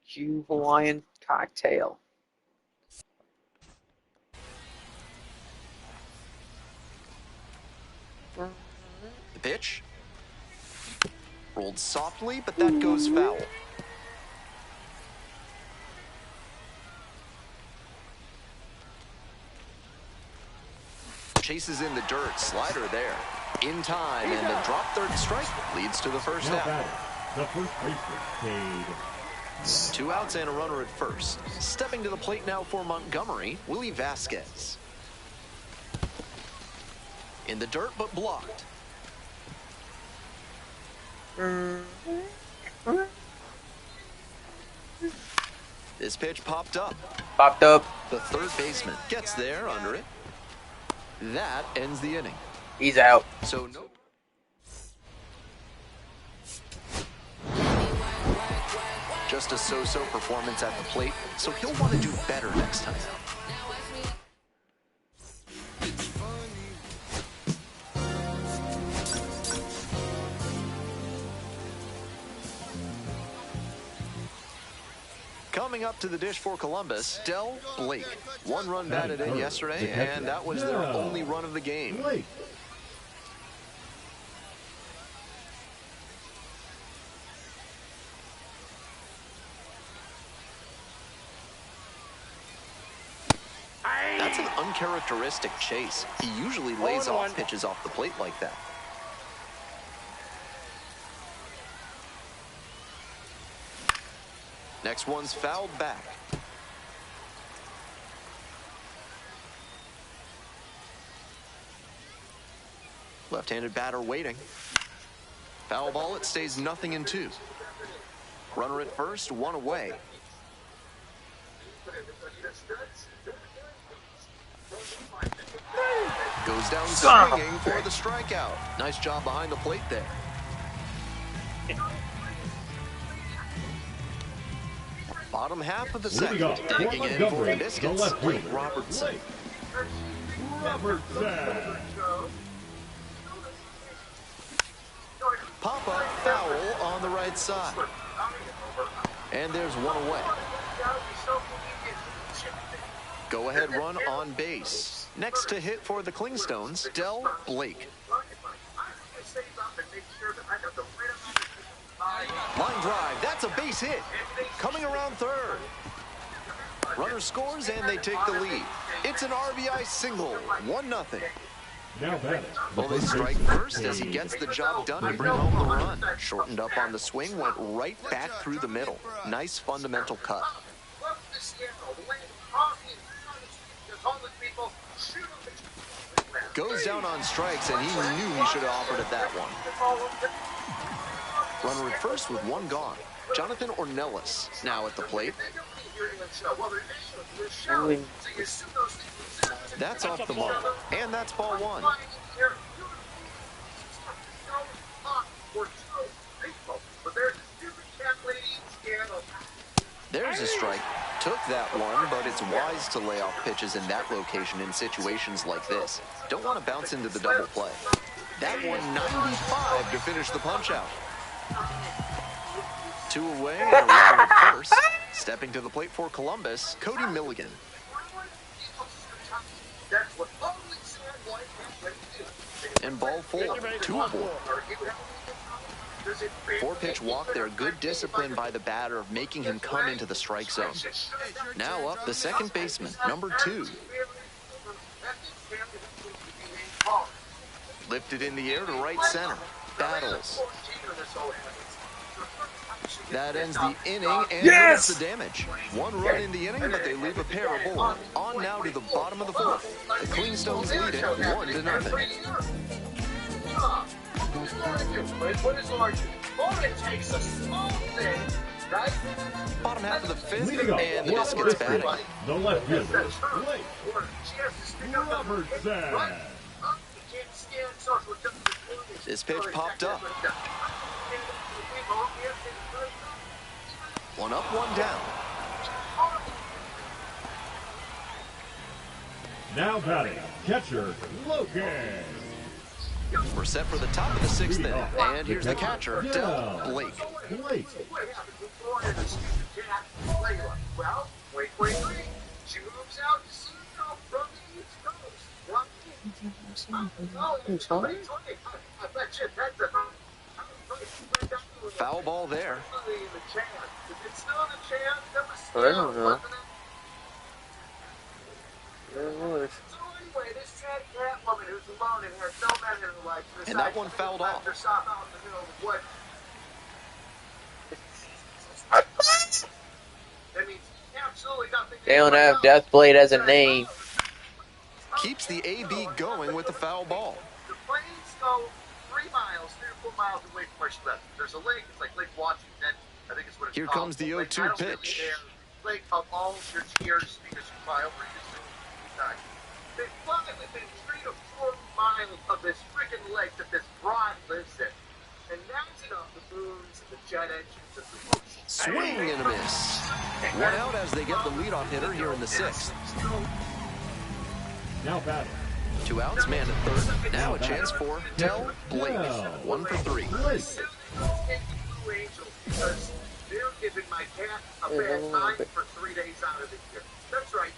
Jew Hawaiian cocktail. The pitch. Rolled softly, but that goes foul. Chases in the dirt, slider there. In time, and a drop third strike leads to the first out. The first baseman, Cade. 2 outs and a runner at first. Stepping to the plate now for Montgomery, Willie Vasquez. In the dirt, but blocked. This pitch popped up. Popped up. The third baseman gets there under it. That ends the inning. He's out. So no. Just a so-so performance at the plate, so he'll want to do better next time. Coming up to the dish for Columbus, Del Blake. 1 run batted in yesterday, and that was their only run of the game. That's an uncharacteristic chase. He usually lays off pitches off the plate like that. Next one's fouled back. Left-handed batter waiting. Foul ball, it stays 0-2. Runner at first, one away. Goes down swinging for the strikeout. Nice job behind the plate there. Bottom half of the second. Digging in for the biscuits, Blake Robertson. Pop-up foul on the right side. And there's one away. Go-ahead run on base. Next to hit for the Clingstones, Del Blake. Line drive, that's a base hit. Coming around third. Runner scores and they take the lead. It's an RBI single, 1-0. Well, they strike first as he gets the job done to bring home the run. Shortened up on the swing, went right back through the middle. Nice fundamental cut. Goes down on strikes, and he knew he should have offered at that one. Runner at first with one gone. Jonathan Ornelas now at the plate. That's off the mark, and that's ball one. There's a strike. Took that one, but it's wise to lay off pitches in that location in situations like this. Don't want to bounce into the double play. That one 95 to finish the punch-out. Two away and a runner at first. Stepping to the plate for Columbus, Cody Milligan. And ball four, 2 aboard. 4-pitch walk there. Good discipline by the batter of making him come into the strike zone. Now up the second baseman, number 2. Lifted in the air to right center. Battles. That ends the inning and limits the damage. 1 run in the inning, but they leave a pair aboard. On now to the bottom of the 4th. The Clingstones lead it 1-0. Bottom half of the 5th, and the Biscuits batting. The left fielder, Blake Robertson. This pitch popped up. 1 up, 1 down. Now batting, catcher Logan. We're set for the top of the 6th inning, and here's the catcher, Del Blake. Well, wait. She moves out to see from the East Coast. Foul ball there. I don't know. And that one fouled off. They don't have Deathblade as a name. Keeps the AB going with the foul ball. The planes go 3 miles, 3 or 4 miles away from where she left. There's a lake, it's like Lake Washington, I think it's what it's Here called. comes the 0-2 pitch. Lake of all your tears because you fly over your time. They fly within 3 to 4 miles of this freaking lake that this broad lives in. And that's enough the moons and the jet engines and the boats. Swing and a miss. 1 out as they get the leadoff hitter here in the 6th. Now batting. 2 outs, man at third. Now a chance for Del Blake. 1 for 3. Because they're giving my cat a bad time for 3 days out of the year. That's right.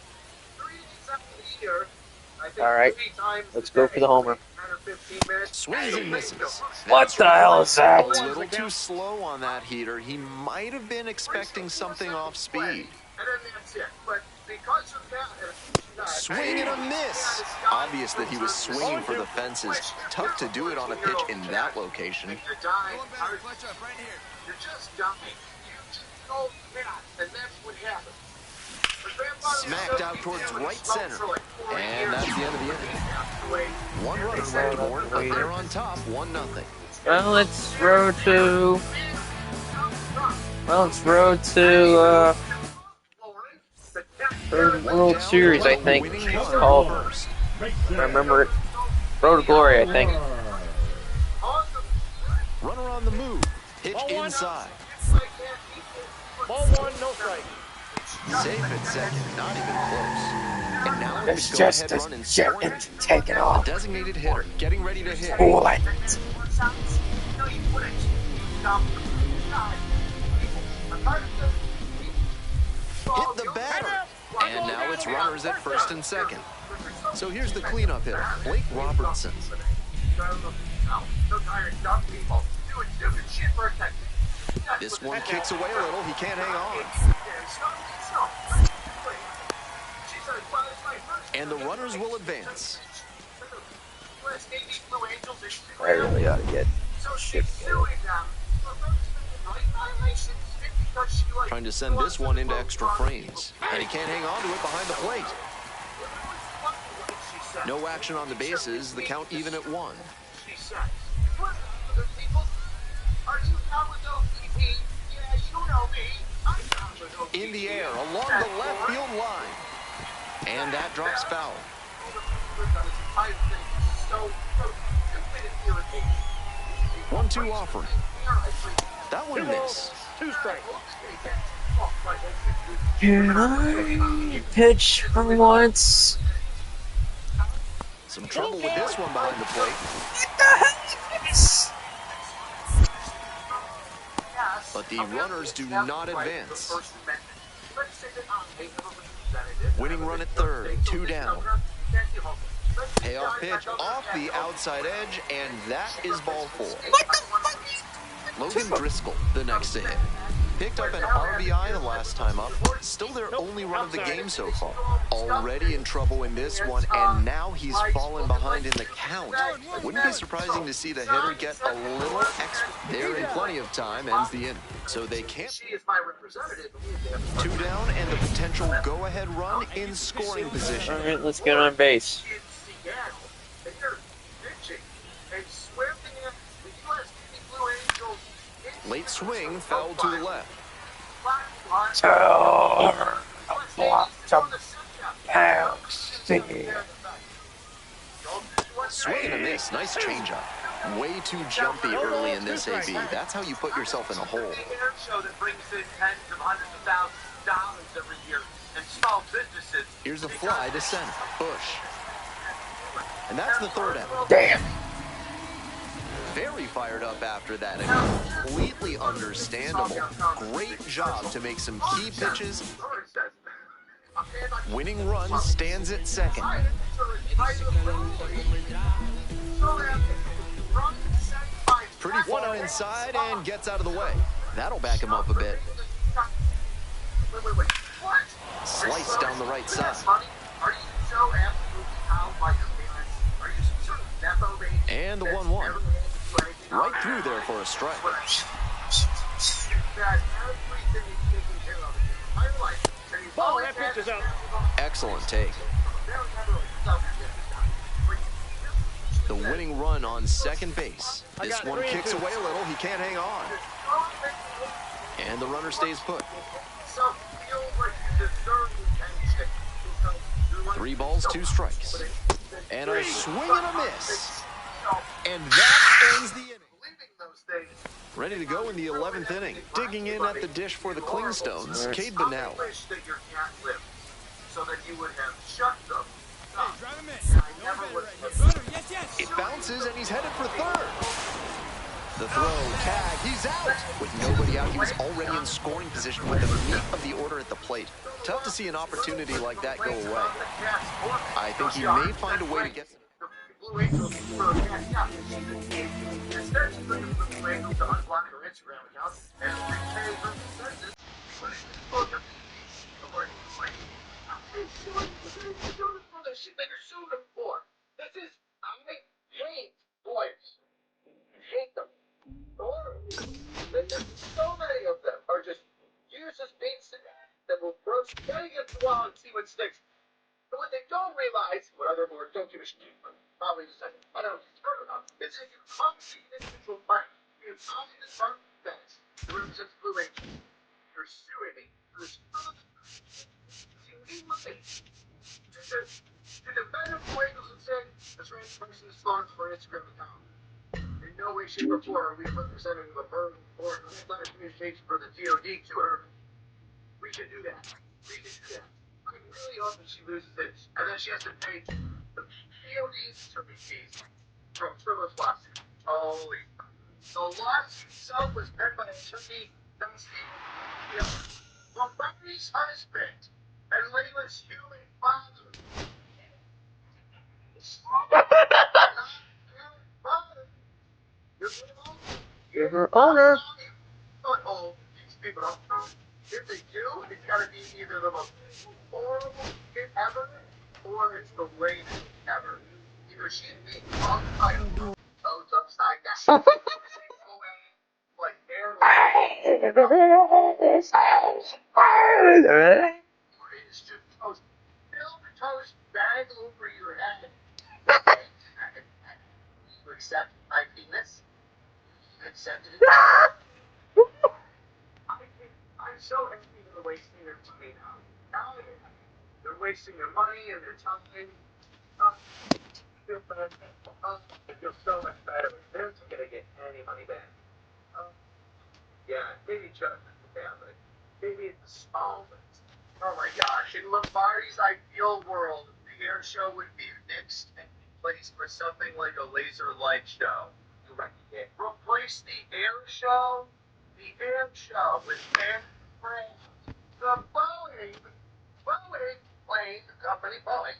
3 days out of the year. All right, let's go for the homer. Swings and misses. What the hell is that? A little too slow on that heater. He might have been expecting something off speed. And then that's it. But because of that, Swing and a miss. Obvious that he was swinging for the fences. Tough to do it on a pitch in that location. You're dying. You're just dying. You just go fast, and that's what happens. Smacked out towards right center. And that's the end of the inning. One runner left aboard, but they're on top, 1-0. Well, it's road to... Well, it's road to, World Series, I think. It's called. I remember it. Road to Glory, I think. Runner on the move. Pitch inside. Ball one, no strike. Safe at second, not even close. And now It's it's just go-ahead run a in jet scoring. engine taking The off. designated hitter getting ready to hit. Cool it. Hit the batter. And now it's runners at first and second. So here's the cleanup hitter, Blake Robertson. This one kicks away a little. He can't hang on. And the runners will advance. I really ought to get shit together. Trying to send this one into extra frames. And he can't hang on to it behind the plate. No action on the bases. The count even at 1. In the air, along the left field line. And that drops foul. 1-2 offering. That one missed. 2 strikes. Can I pitch for once? Some trouble with this one behind the plate. What the hell is this? But the runners do not advance. Winning run at third, 2 down. Payoff pitch off the outside edge, and that is ball 4. What the fuck? Logan Driscoll, the next to hit. Picked up an RBI the last time up. Still their only run of the game so far. Already in trouble in this one, and now he's fallen behind in the count. Wouldn't be surprising to see the hitter get a little extra. They're in plenty of time, ends the inning. So they can't. 2 down and the potential go-ahead run in scoring position. All right, let's get on base. Late swing, foul to the left. Swing and a miss, nice changeup. Way too jumpy early in this AB. That's how you put yourself in a hole. Here's a fly to center. Bush. And that's the third out. Damn. Very fired up after that, and completely understandable. Great job to make some key pitches. Winning run stands at second. Pretty far inside and gets out of the way. That'll back him up a bit. Slice down the right side. And the 1-1. Right through there for a strike. Ball, that pitch is out. Excellent take. The winning run on second base. This one kicks away a little. He can't hang on. And the runner stays put. 3 balls, 2 strikes. And a swing and a miss. And that ends the inning. Ready to go in the 11th inning. Digging in at the dish for the Clingstones, Cade Bunnell. It bounces and he's headed for third. The throw, tag, he's out. With nobody out, he was already in scoring position with the meat of the order at the plate. Tough to see an opportunity like that go away. I think he may find a way to get... Blue Angels for a cash out. Instead, she's looking for the Blue Angels to unblock her Instagram account and repay her expenses. don't realize what other boards don't give a shit, but probably the second. I don't know. It's if you come to the individual part, you come to the part that's the represents Blue Ranger. You're suing me for this. See, we look at to defend employees and say this random person is funds for an Instagram account. In no way, shape, or form are we representing the burden or letter communication for the DOD to her. We can do that. We can do that. I really hope that she loses this, and then she has to pay the DOD's attorney fees from frivolous lawsuit. Holy. The lawsuit itself was penned by attorney Dusty, from Barney's husband and Layla's human father. You're her owner. Oh, these people don't. If they do, it's gotta be either the most horrible shit ever, or it's the latest ever. Either she's being fucked by toes upside down. Like air. Or it's just toast. Build the toast bag over your head. You accept my penis? You accepted it? I'm so angry they're wasting their money now. They're wasting their money and their time. I feel bad. I feel so much better. They're not gonna get any money back. Yeah, maybe just the family. Maybe it's the small ones. Oh my gosh, in Lombardi's ideal world, the air show would be nixed and replaced with something like a laser light show. Replace the air show with air friends. The Boeing plane, the company Boeing,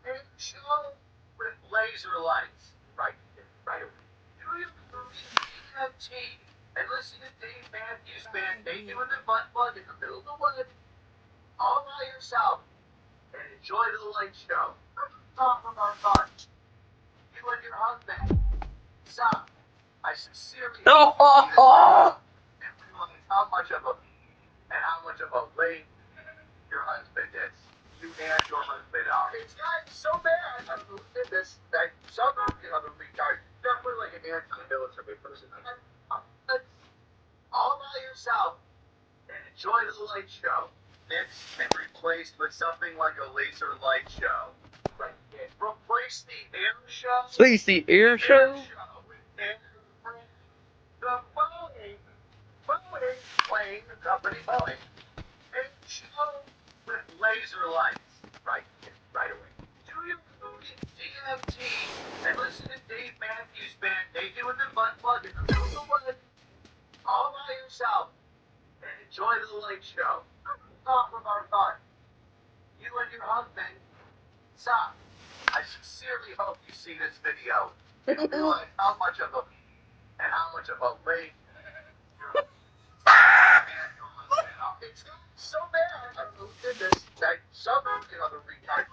air show with laser lights. Right away. Do you DMT and listen to Dave Matthews Band naked with a butt plug in the middle of the woods, all by yourself, and enjoy the light show. Talk from our thoughts. You and your husband. Stop. I sincerely hope and realize how much of a lady your husband is. You and your husband are. It's gotten so bad. I've looked at this. That some other retard, definitely like an anti-military person. All by yourself and enjoy the light show. Mixed and replaced with something like a laser light show. Replace the air show. Please, the air show? The Boeing plane, the company Boeing, and show with laser lights. Right away. Do you DMT and listen to Dave Matthews Band naked with a butt plug in the middle of the woods, all by yourself, and enjoy the light show. Talk from our thoughts. You and your husband. Stop. I sincerely hope you see this video. You realize how much of a lady it's so bad. I looked at this. That some other retard.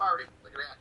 party. Look at that.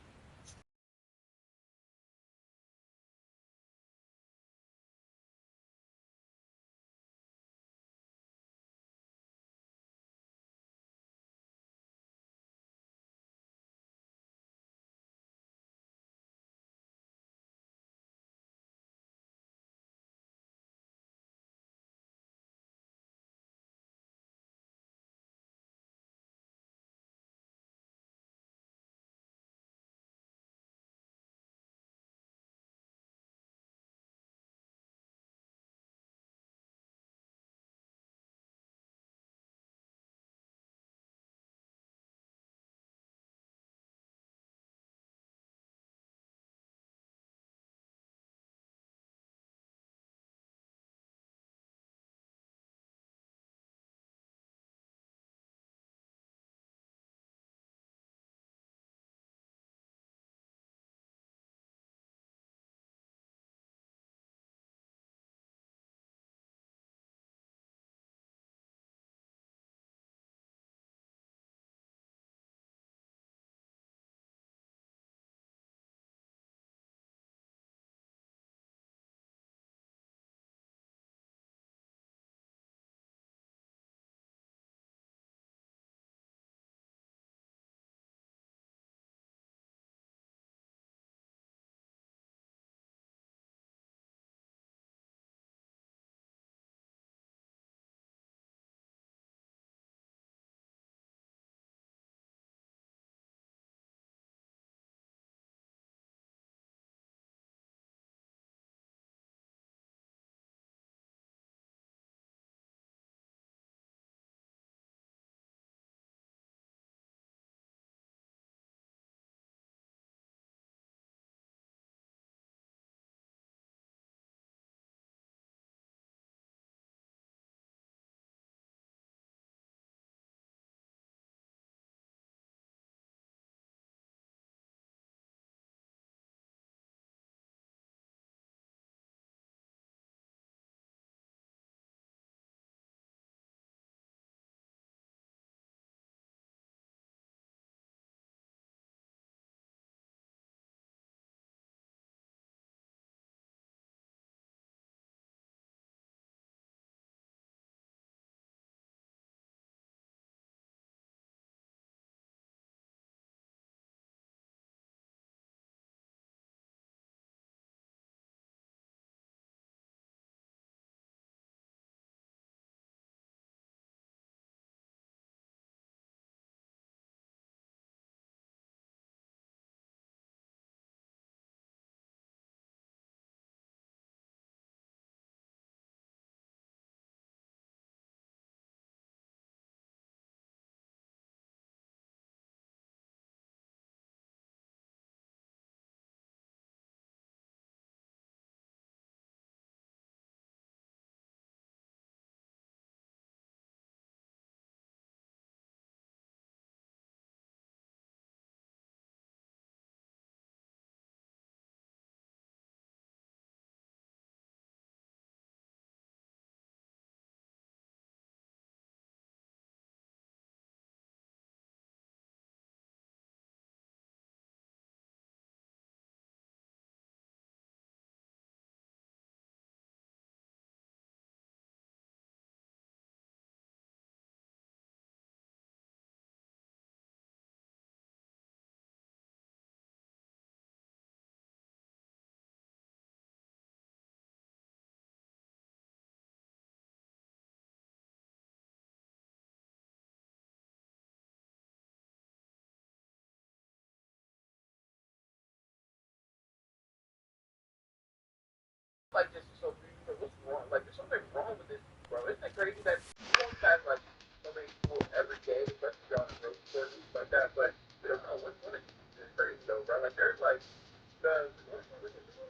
Like, this is so beautiful. What's wrong? Like, there's something wrong with this, bro. Isn't it crazy that you don't have, like, so many people every day, especially on the road courses like that, but we don't know which one is crazy, though, bro. Like, there's, like,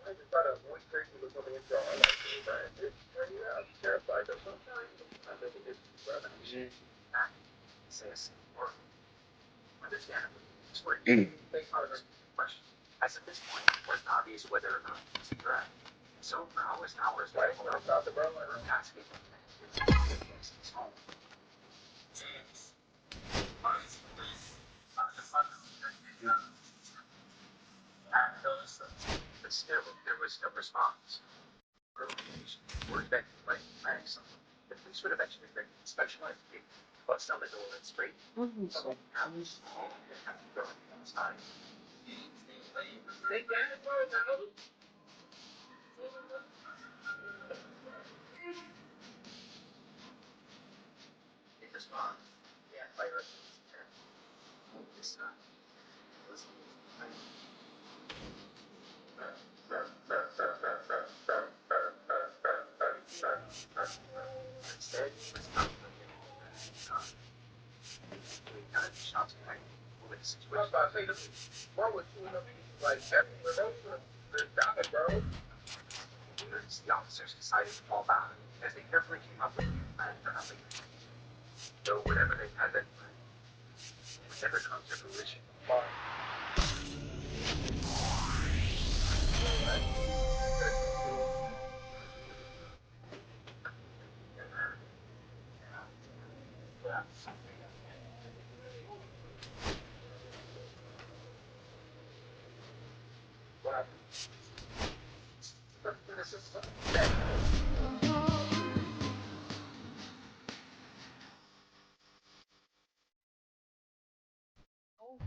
I just try to avoid crazy people coming into our life, bro. It's crazy. I'm terrified of sometimes. I think it is, bro. Says, or understandably, it's where you think out of the question. As at this point, it wasn't obvious whether or not it's a draft. So for hours and hours, like, when I was out the bro, I was asking his home. was no response. We're expecting like excellent. The police would eventually bring specialized team, bust down the door and straight. So how was have to go inside? They get it, bro. It responds. Yeah, fire. This time. The officers decided to fall back as they carefully came up with a new plan for how they could do whatever they had in mind. Whichever comes to fruition.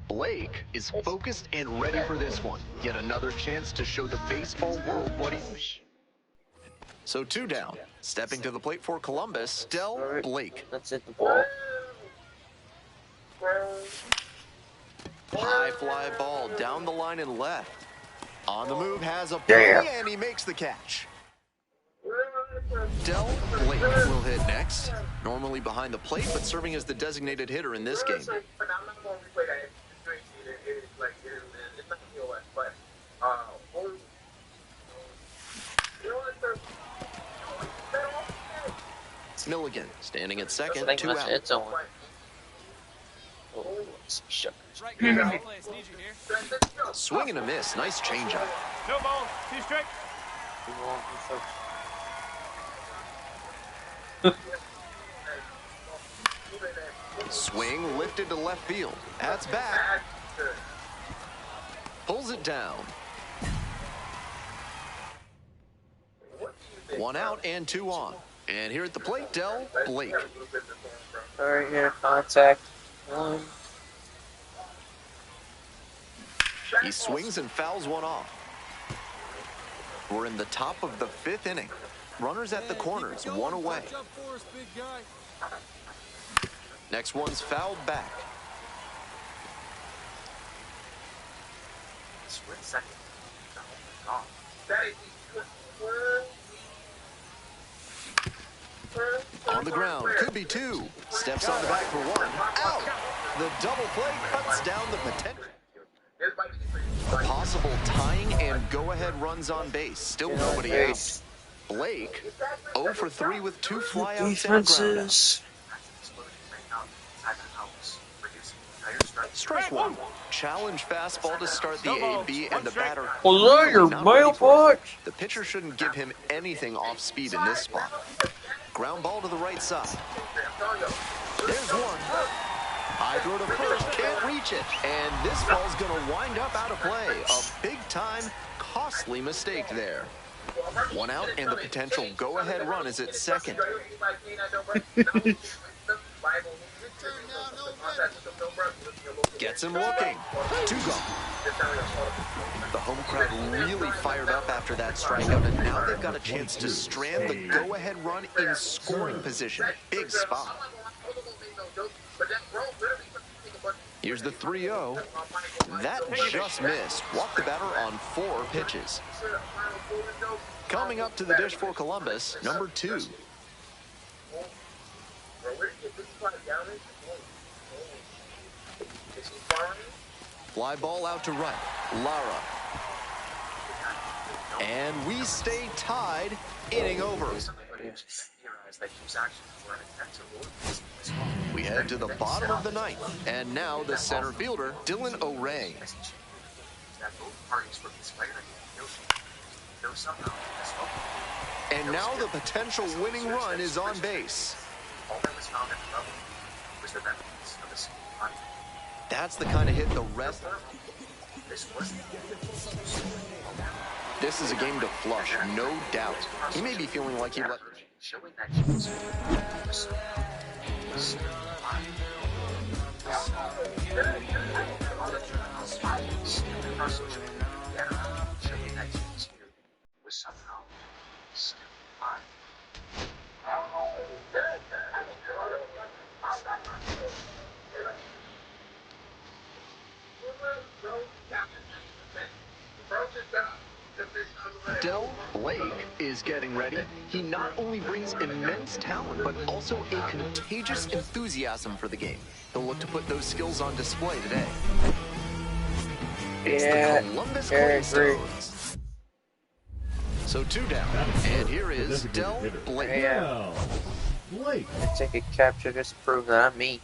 Blake is focused and ready for this one. Yet another chance to show the baseball world what he's. So 2 down. Stepping to the plate for Columbus, Del Blake. Let's hit the ball. High fly ball down the line and left. On the move has a play, and he makes the catch. Del Blake will hit next. Normally behind the plate, but serving as the designated hitter in this game. Milligan standing at second, 2 out. It's on. Swing and a miss. Nice changeup. No ball. 2 strike. Swing lifted to left field. That's back. Pulls it down. 1 out and 2 on. And here at the plate, Del Blake. All right, here, contact. 1. He swings and fouls one off. We're in the top of the 5th inning. Runners at the corners, 1 away. Next one's fouled back. On the ground, could be 2. Steps on the back for 1. Out! The double play cuts down the potential. Possible tying and go-ahead runs on base. Still nobody out. Blake, 0 for 3 with 2 flyouts and a groundout. Strike 1. Challenge fastball to start the AB, and the batter. Hello, your mailbox. The pitcher shouldn't give him anything off speed in this spot. Ground ball to the right side. There's 1. High throw to first, can't reach it. And this ball's going to wind up out of play. A big-time, costly mistake there. 1 out, and the potential go-ahead run is at second. Gets him looking. 2 gone. The home crowd really fired up after that strikeout, and now they've got a chance to strand the go-ahead run in scoring position. Big spot. Here's the 3-0. That just missed. Walked the batter on 4 pitches. Coming up to the dish for Columbus, number 2. Fly ball out to right. Lara. And we stay tied. Inning over. We head to the bottom of the 9th. And now the center fielder, Dylan O'Ray. And now the potential winning run is on base. That's the kind of hit the rest. This is a game to flush, no doubt. He may be feeling like he let... Del Blake is getting ready. He not only brings immense talent, but also a contagious enthusiasm for the game. He'll look to put those skills on display today. It's the Columbus Stones. So 2 down, and here is Del Blake. Yeah. I take a capture just to prove that I'm me.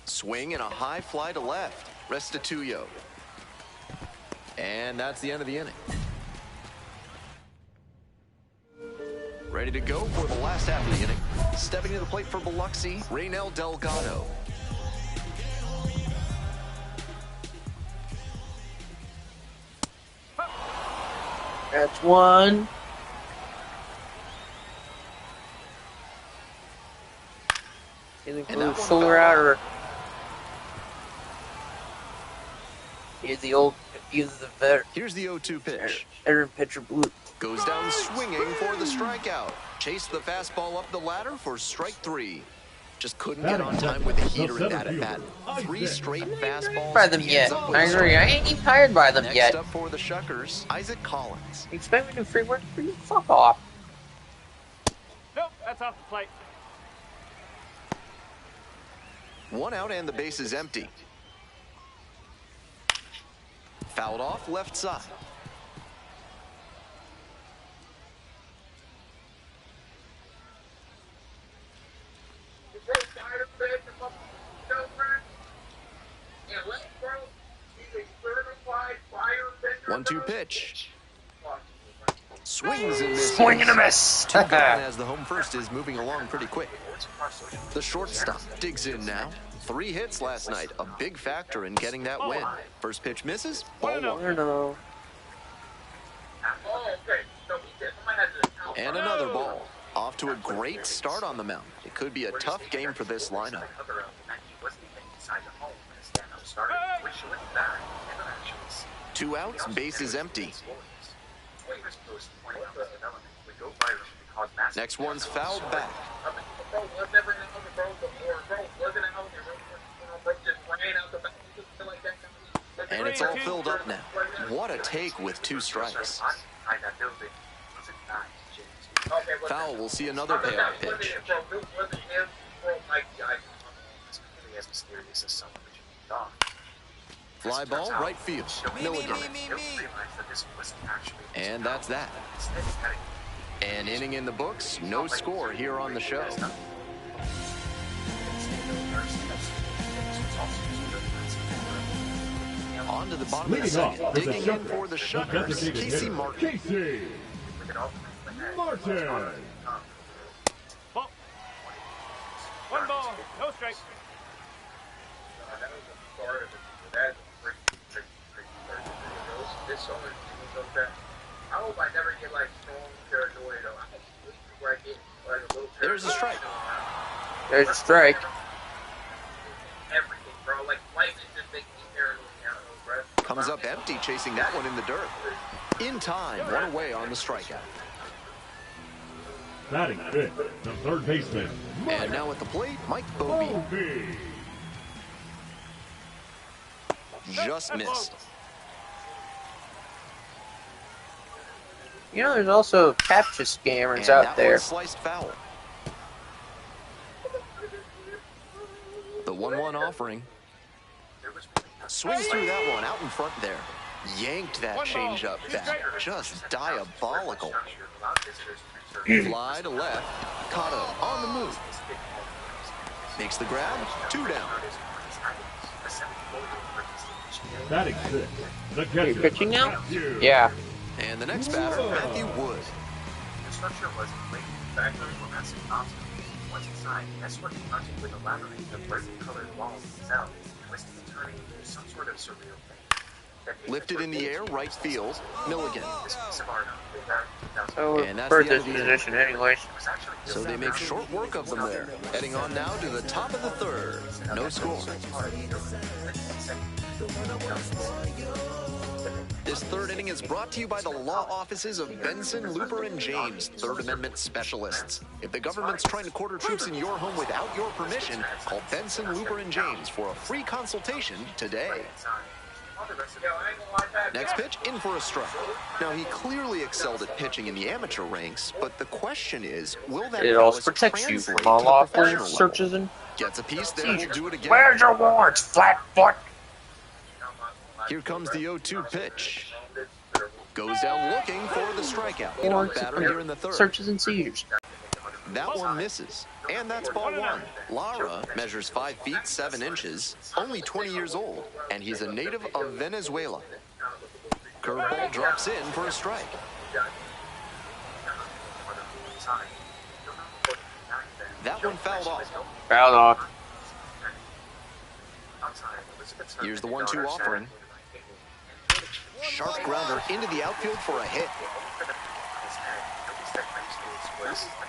Swing and a high fly to left. Restituyo. And that's the end of the inning. Ready to go for the last half of the inning. Stepping to the plate for Biloxi, Raynel Delgado. That's one. Either blue shoulder out or either the veteran. Here's the 0-2 pitch. Veteran pitcher blue. Goes down swinging for the strikeout. Chased the fastball up the ladder for strike 3. Just couldn't get on time with the heater in that at bat. 3 straight fastballs. By them yet. I agree. I ain't even hired by them yet. Next up for the Shuckers, Isaac Collins. You expect me to do free work for you? Fuck off. Nope, that's off the plate. 1 out and the base is empty. Fouled off left side. One-two pitch. Swings and misses. Swing and a miss. 2 down as the home first is moving along pretty quick. The shortstop digs in now. 3 hits last night, a big factor in getting that win. First pitch misses. Ball 1. No. And another ball. Off to a great start on the mound. It could be a tough game for this lineup. 2 outs, base is empty. Next one's fouled back. And it's all filled up now. What a take with 2 strikes. Foul will see another payoff pitch. Fly ball, right field. Milligan. And that's that. An inning in the books, no score here on the show. On to the bottom of the second. Digging in for the Shuckers, Casey Martin. Ball. 1 ball, no strike. There's a strike. There's a strike. Comes up empty, chasing that one in the dirt. In time, 1 away on the strikeout. Batting fifth, the third baseman. And now at the plate, Mike Bobby. Just missed. You know, there's also capture scammers And out there. Sliced foul. The 1-1 offering. Swings through that one out in front there. Yanked that changeup back. Just diabolical. Fly to left. Cotto on the move. Makes the grab. 2 down. Batting sixth, the Are you catcher. pitching now? Yeah. And the next batter, Matthew Wood. Once inside, escort confronted with a labyrinth of brightly-colored walls themselves, twisting and turning into some sort of surreal thing. Lifted in the air, right field, Milligan. So And that's for the end this of the position, inning. anyways. So they make short work of them there. Heading on now to the top of the third. No score. This third inning is brought to you by the law offices of Benson, Looper, and James, Third Amendment specialists. If the government's trying to quarter troops in your home without your permission, call Benson, Looper, and James for a free consultation today. Next pitch, in for a strike. Now, he clearly excelled at pitching in the amateur ranks, but the question is, will that It also prowess protects you translate from to the unlawful professional level? searches and Gets a piece there, we'll do it again. Where's your warrants, Flatfoot? Here comes the 0-2 pitch. Goes down looking for the strikeout. Leadoff batter here in the third. Searches and seizures. That one misses. And that's ball one. Lara measures 5 feet 7 inches, only 20 years old, and he's a native of Venezuela. Curveball drops in for a strike. That one fouled off. Fouled off. Here's the 1-2 offering. Sharp grounder into the outfield for a hit.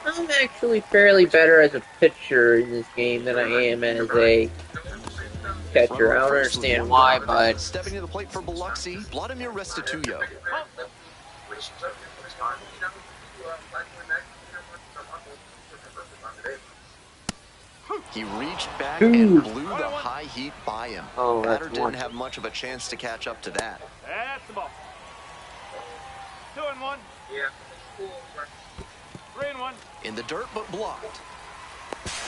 I'm actually fairly better as a pitcher in this game than I am as a catcher. I don't understand why, but Stepping to the plate for Biloxi, Vladimir Restituyo. He reached back and blew the high heat by him. Oh, Batter that's didn't one. have much of a chance to catch up to that. That's the ball. 2-1. Yeah. 3-1. In the dirt, but blocked.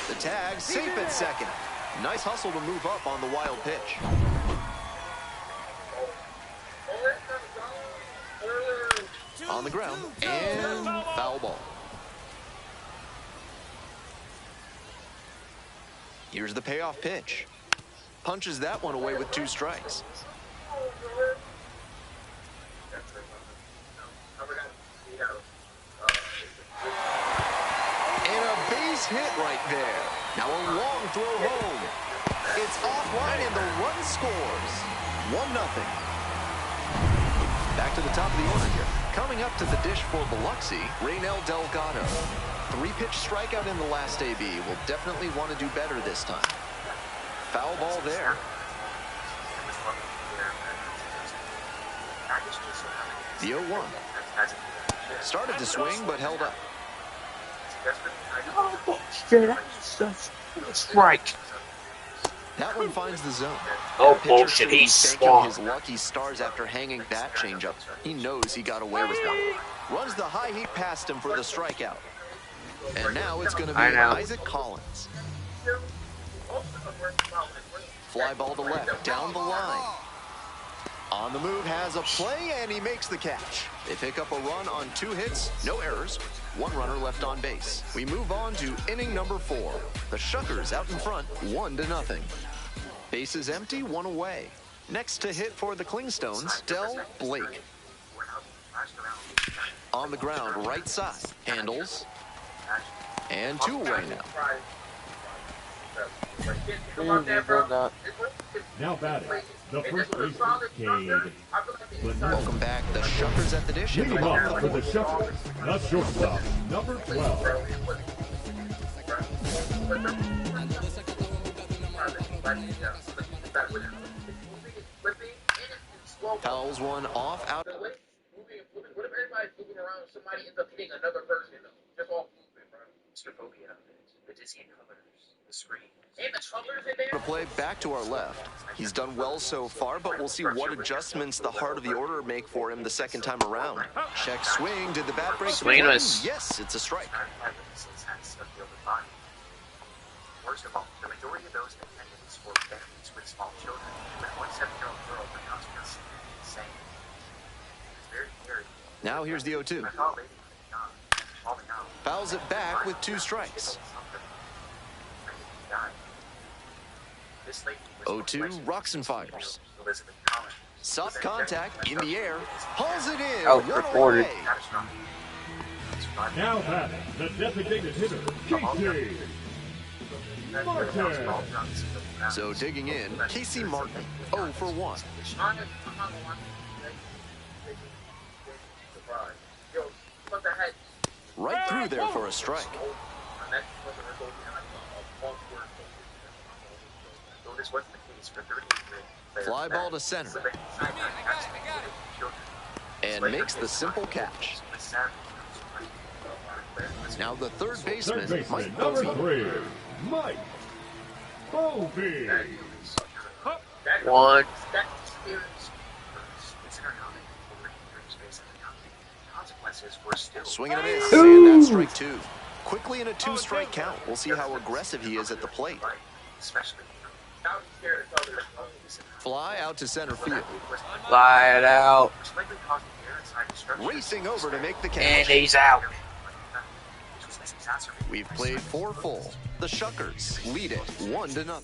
The tag, safe at second. Nice hustle to move up on the wild pitch. On the ground, and foul ball. Here's the payoff pitch. Punches that one away with 2 strikes. And a base hit right there. Now a long throw home. It's offline and the run scores. 1-0. Back to the top of the order here. Coming up to the dish for Biloxi, Raynel Delgado. 3-pitch strikeout in the last AB. Will definitely want to do better this time. Foul ball there. The 0-1. Started to swing, but held up. oh shit, that's strike. That one finds the zone. Oh, Pitcher bullshit, should be he's thanking swung. his lucky stars after hanging that changeup. He knows he got away with one. Runs the high heat past him for the strikeout. And now it's going to be Isaac Collins. Fly ball to left, down the line. On the move, has a play, and he makes the catch. They pick up a run on 2 hits, no errors, 1 runner left on base. We move on to inning number 4. The Shuckers out in front, 1-0. Bases empty, 1 away. Next to hit for the Clingstones, Del Blake. On the ground, right side, handles, and 2 away now. Now batting, the first baseman, Cade. Welcome back, the Shuckers at the dish. Leading off for the Shuckers, the shortstop, number 12. Fouls one off, out. What if everybody's moving around and somebody ends up hitting another person? Just all movement, bro. Strafobia, the dizzying colors, the screen. And the colors in there? To play back to our left. He's done well so far, but we'll see what adjustments the heart of the order make for him the second time around. Check swing. Did the bat break? Swing was- Yes, it's a strike. Worst of all, the majority of those attendants were families with small children, with 1 7-year-old girl pronounced her insane. It's very scary. Now here's the 0-2. I saw a lady falling out. Fouls it back with 2 strikes. This lady was 0-2, rocks and fires. Elizabeth Collins. Soft contact in the air. Pulls it in. Oh, 1 recorded. away. Now batting, the designated hitter, KT. So digging in, Casey Martin, 0 for 1. Right through there for a strike. Fly ball to center. And makes the simple catch. Now the third baseman, Mike number Bovee. 3, Mike Bovee. One. Swing and a miss, and that's strike 2. Quickly in a 2-strike count. We'll see how aggressive he is at the plate. Fly out to center field. Fly it out. Racing over to make the catch. And he's out. We've played 4 full. The Shuckers lead it 1-0.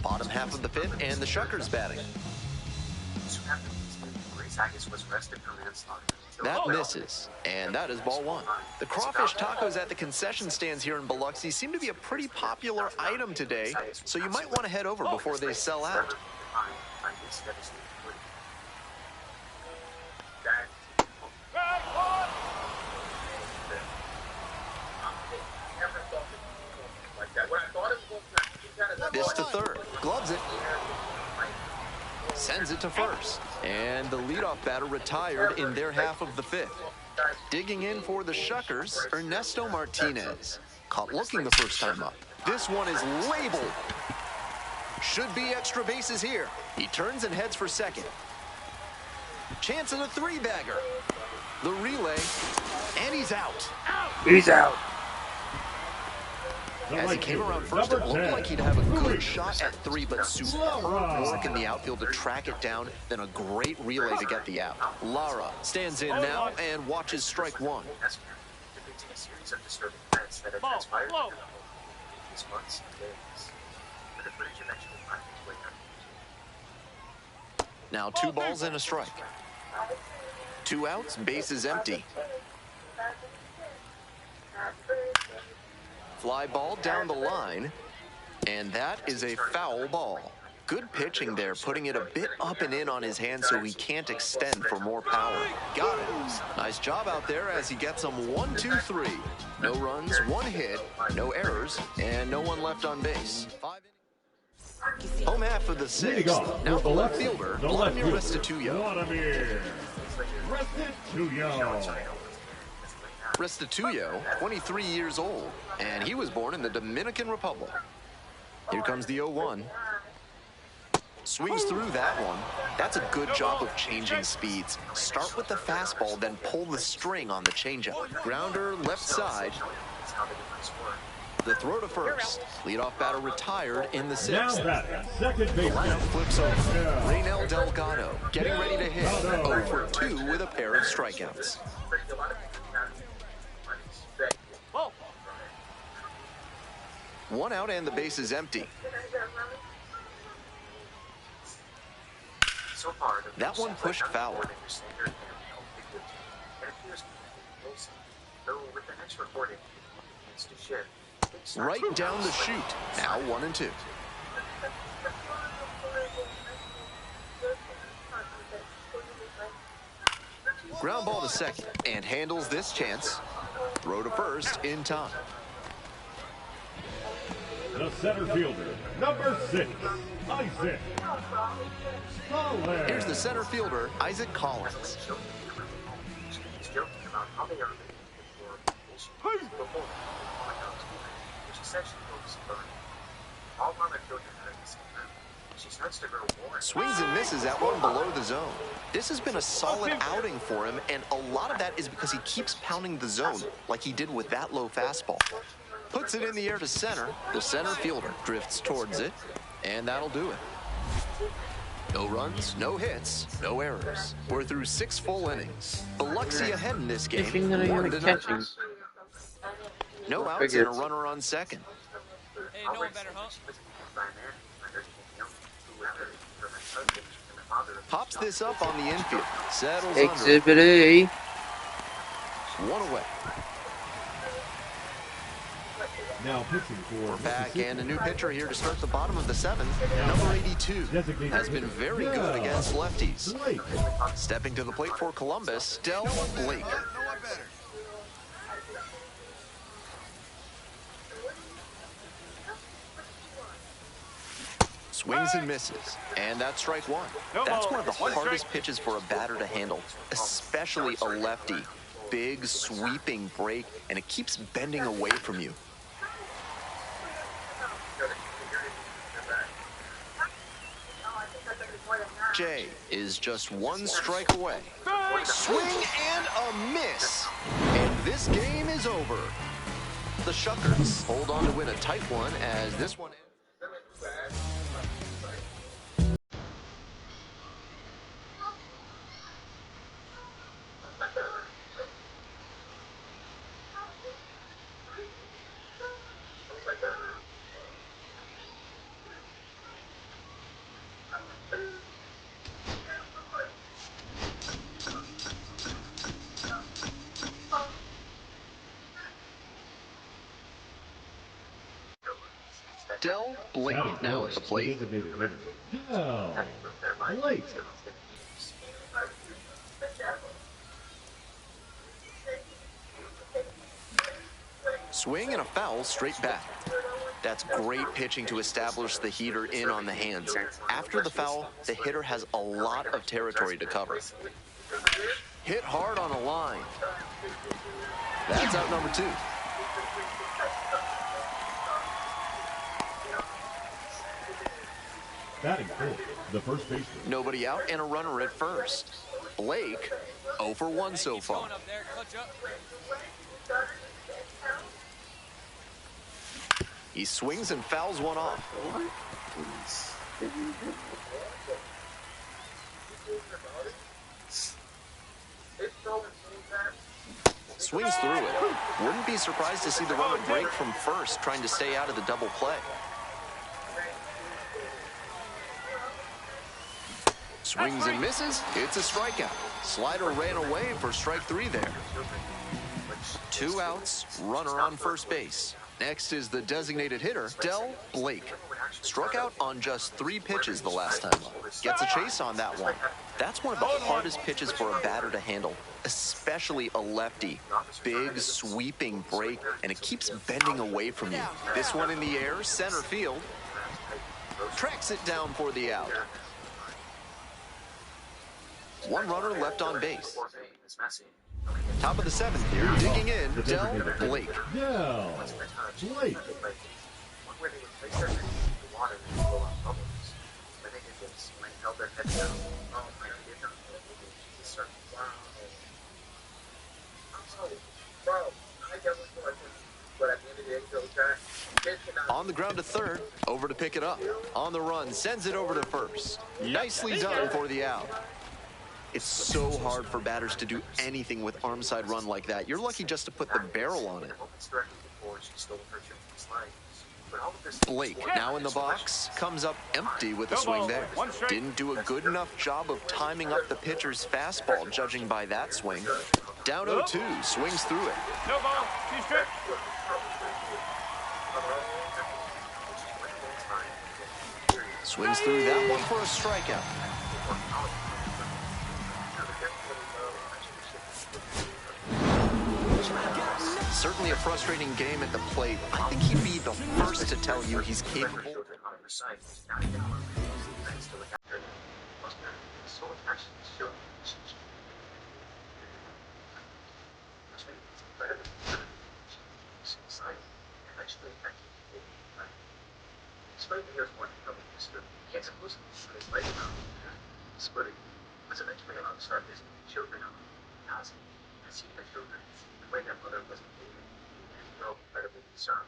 Bottom half of the 5th, and the Shuckers batting. That misses, and that is ball 1. The crawfish tacos at the concession stands here in Biloxi seem to be a pretty popular item today, so you might want to head over before they sell out. This to third, gloves it. Sends it to first. And the leadoff batter retired in their half of the 5th. Digging in for the Shuckers, Ernesto Martinez. Caught looking the first time up. This one is labeled. Should be extra bases here. He turns and heads for second. Chance at a 3-bagger. The relay, and he's out. He's out. As he came around first, it looked like he'd have a good shot at 3, but superb work in the outfield to track it down, then a great relay to get the out. Lara stands in now and watches strike 1. Now 2 balls and a strike. 2 outs, bases empty. Fly ball down the line, and that is a foul ball. Good pitching there, putting it a bit up and in on his hand so he can't extend for more power. Got it. Nice job out there as he gets him 1, 2, 3. No runs, 1 hit, no errors, and no one left on base. Home half of the 6th. Now the left fielder, Vladimir Restituyo. Restituyo, 23 years old, and he was born in the Dominican Republic. Here comes the 0-1. Swings through that one. That's a good job of changing speeds. Start with the fastball, then pull the string on the changeup. Grounder left side. The throw to first. Leadoff batter retired in the 6th. Second base. The lineup flips over. Raynel Delgado getting ready to hit. 0 for 2 with a pair of strikeouts. 1 out and the base is empty. That one pushed foul. Right down the chute. Now 1 and 2. Ground ball to second and handles this chance. Throw to first in time. The center fielder, number 6, Isaac Collins. Here's the center fielder, Isaac Collins. Swings and misses at one below the zone. This has been a solid outing for him, and a lot of that is because he keeps pounding the zone like he did with that low fastball. Puts it in the air to center. The center fielder drifts towards it, and that'll do it. No runs, no hits, no errors. We're through 6 full innings. Biloxi ahead in this game. 1-0. No outs and a runner on second. Hey, no one better, huh? Pops this up on the infield. Settles Exhibit A. 1 away. Now pitching for We're back, and a new pitcher here to start the bottom of the seventh. Number 82 has been very good against lefties. Stepping to the plate for Columbus, Del Blake. Swings and misses, and that's strike one. That's one of the hardest pitches for a batter to handle, especially a lefty. Big, sweeping break, and it keeps bending away from you. Jay is just one strike away. Swing and a miss, and this game is over. The Shuckers hold on to win a tight one as this one ends. Del Blake now at the plate. Blake. Swing and a foul straight back. That's great pitching to establish the heater in on the hands. After the foul, the hitter has a lot of territory to cover. Hit hard on a line. That's out number two. Batting fourth, the first baseman. Nobody out and a runner at first. Blake, 0 for 1 so far. He swings and fouls one off. Swings through it. Wouldn't be surprised to see the runner break from first, trying to stay out of the double play. Swings and misses. It's a strikeout. Slider ran away for strike three there. 2 outs, runner on first base. Next is the designated hitter, Del Blake. Struck out on just 3 pitches the last time up. Gets a chase on that one. That's one of the hardest pitches for a batter to handle, especially a lefty. Big, sweeping break, and it keeps bending away from you. This one in the air, center field. Tracks it down for the out. 1 runner left on base. Top of the 7th here, digging in, Del Blake. Del Blake. On the ground to third, over to pick it up. On the run, sends it over to first. Nicely done for the out. It's so hard for batters to do anything with arm side run like that. You're lucky just to put the barrel on it. Blake, now in the box, comes up empty with a swing there. Didn't do a good enough job of timing up the pitcher's fastball, judging by that swing. Down 0-2, swings through it. No ball, 2 strikes. Swings through that one for a strikeout. Certainly a frustrating game at the plate. I think he'd be the first to tell you he's capable.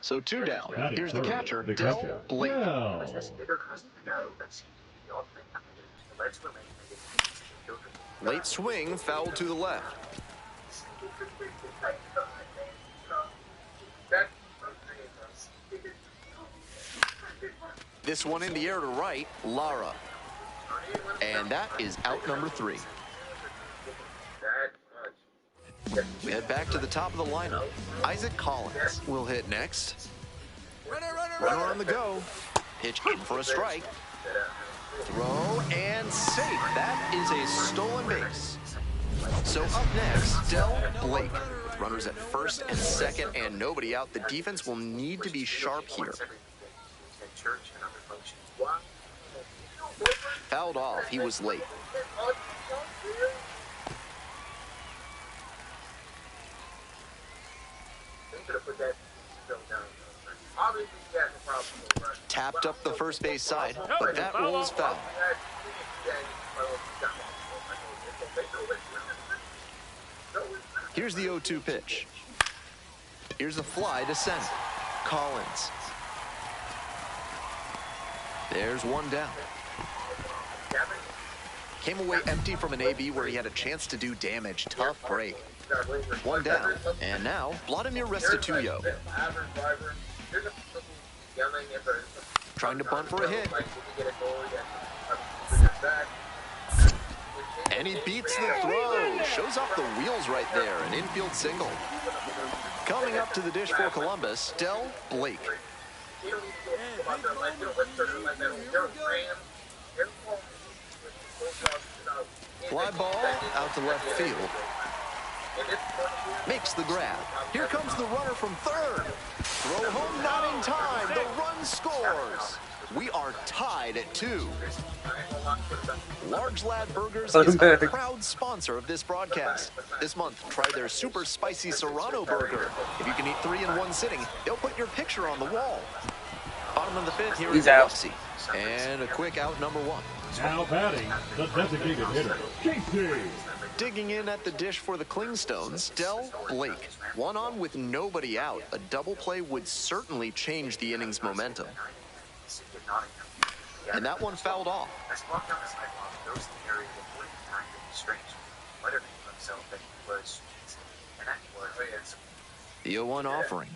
So 2 down. Here's the catcher, Del Blake. Late swing, foul to the left. This one in the air to right, Lara. And that is out number 3. We head back to the top of the lineup. Isaac Collins will hit next. Runner on the go. Pitch in for a strike. Throw and safe. That is a stolen base. So up next, Del Blake. With runners at first and second and nobody out, the defense will need to be sharp here. Fouled off. He was late. Tapped up the first base side, but that rolls foul. Here's the 0-2 pitch. Here's a fly to center. Collins. There's one down. Came away empty from an AB where he had a chance to do damage. Tough break. One down. And now, Vladimir Restituyo. Trying to bunt for a hit. And he beats the throw. Shows off the wheels right there. An infield single. Coming up to the dish for Columbus, Del Blake. Fly ball out to left field. Makes the grab. Here comes the runner from third. Throw home, not in time. The run scores. We are tied at 2. Large Lad Burgers is a proud sponsor of this broadcast. This month, try their super spicy Serrano burger. If you can eat 3 in one sitting, they'll put your picture on the wall. Bottom of the 5th, here is Lufsey. And a quick out, number 1. Now batting, the designated hitter, Casey. Digging in at the dish for the Klingstones, Del Blake. One on with nobody out. A double play would certainly change the inning's momentum. And that one fouled off. The 0-1 offering.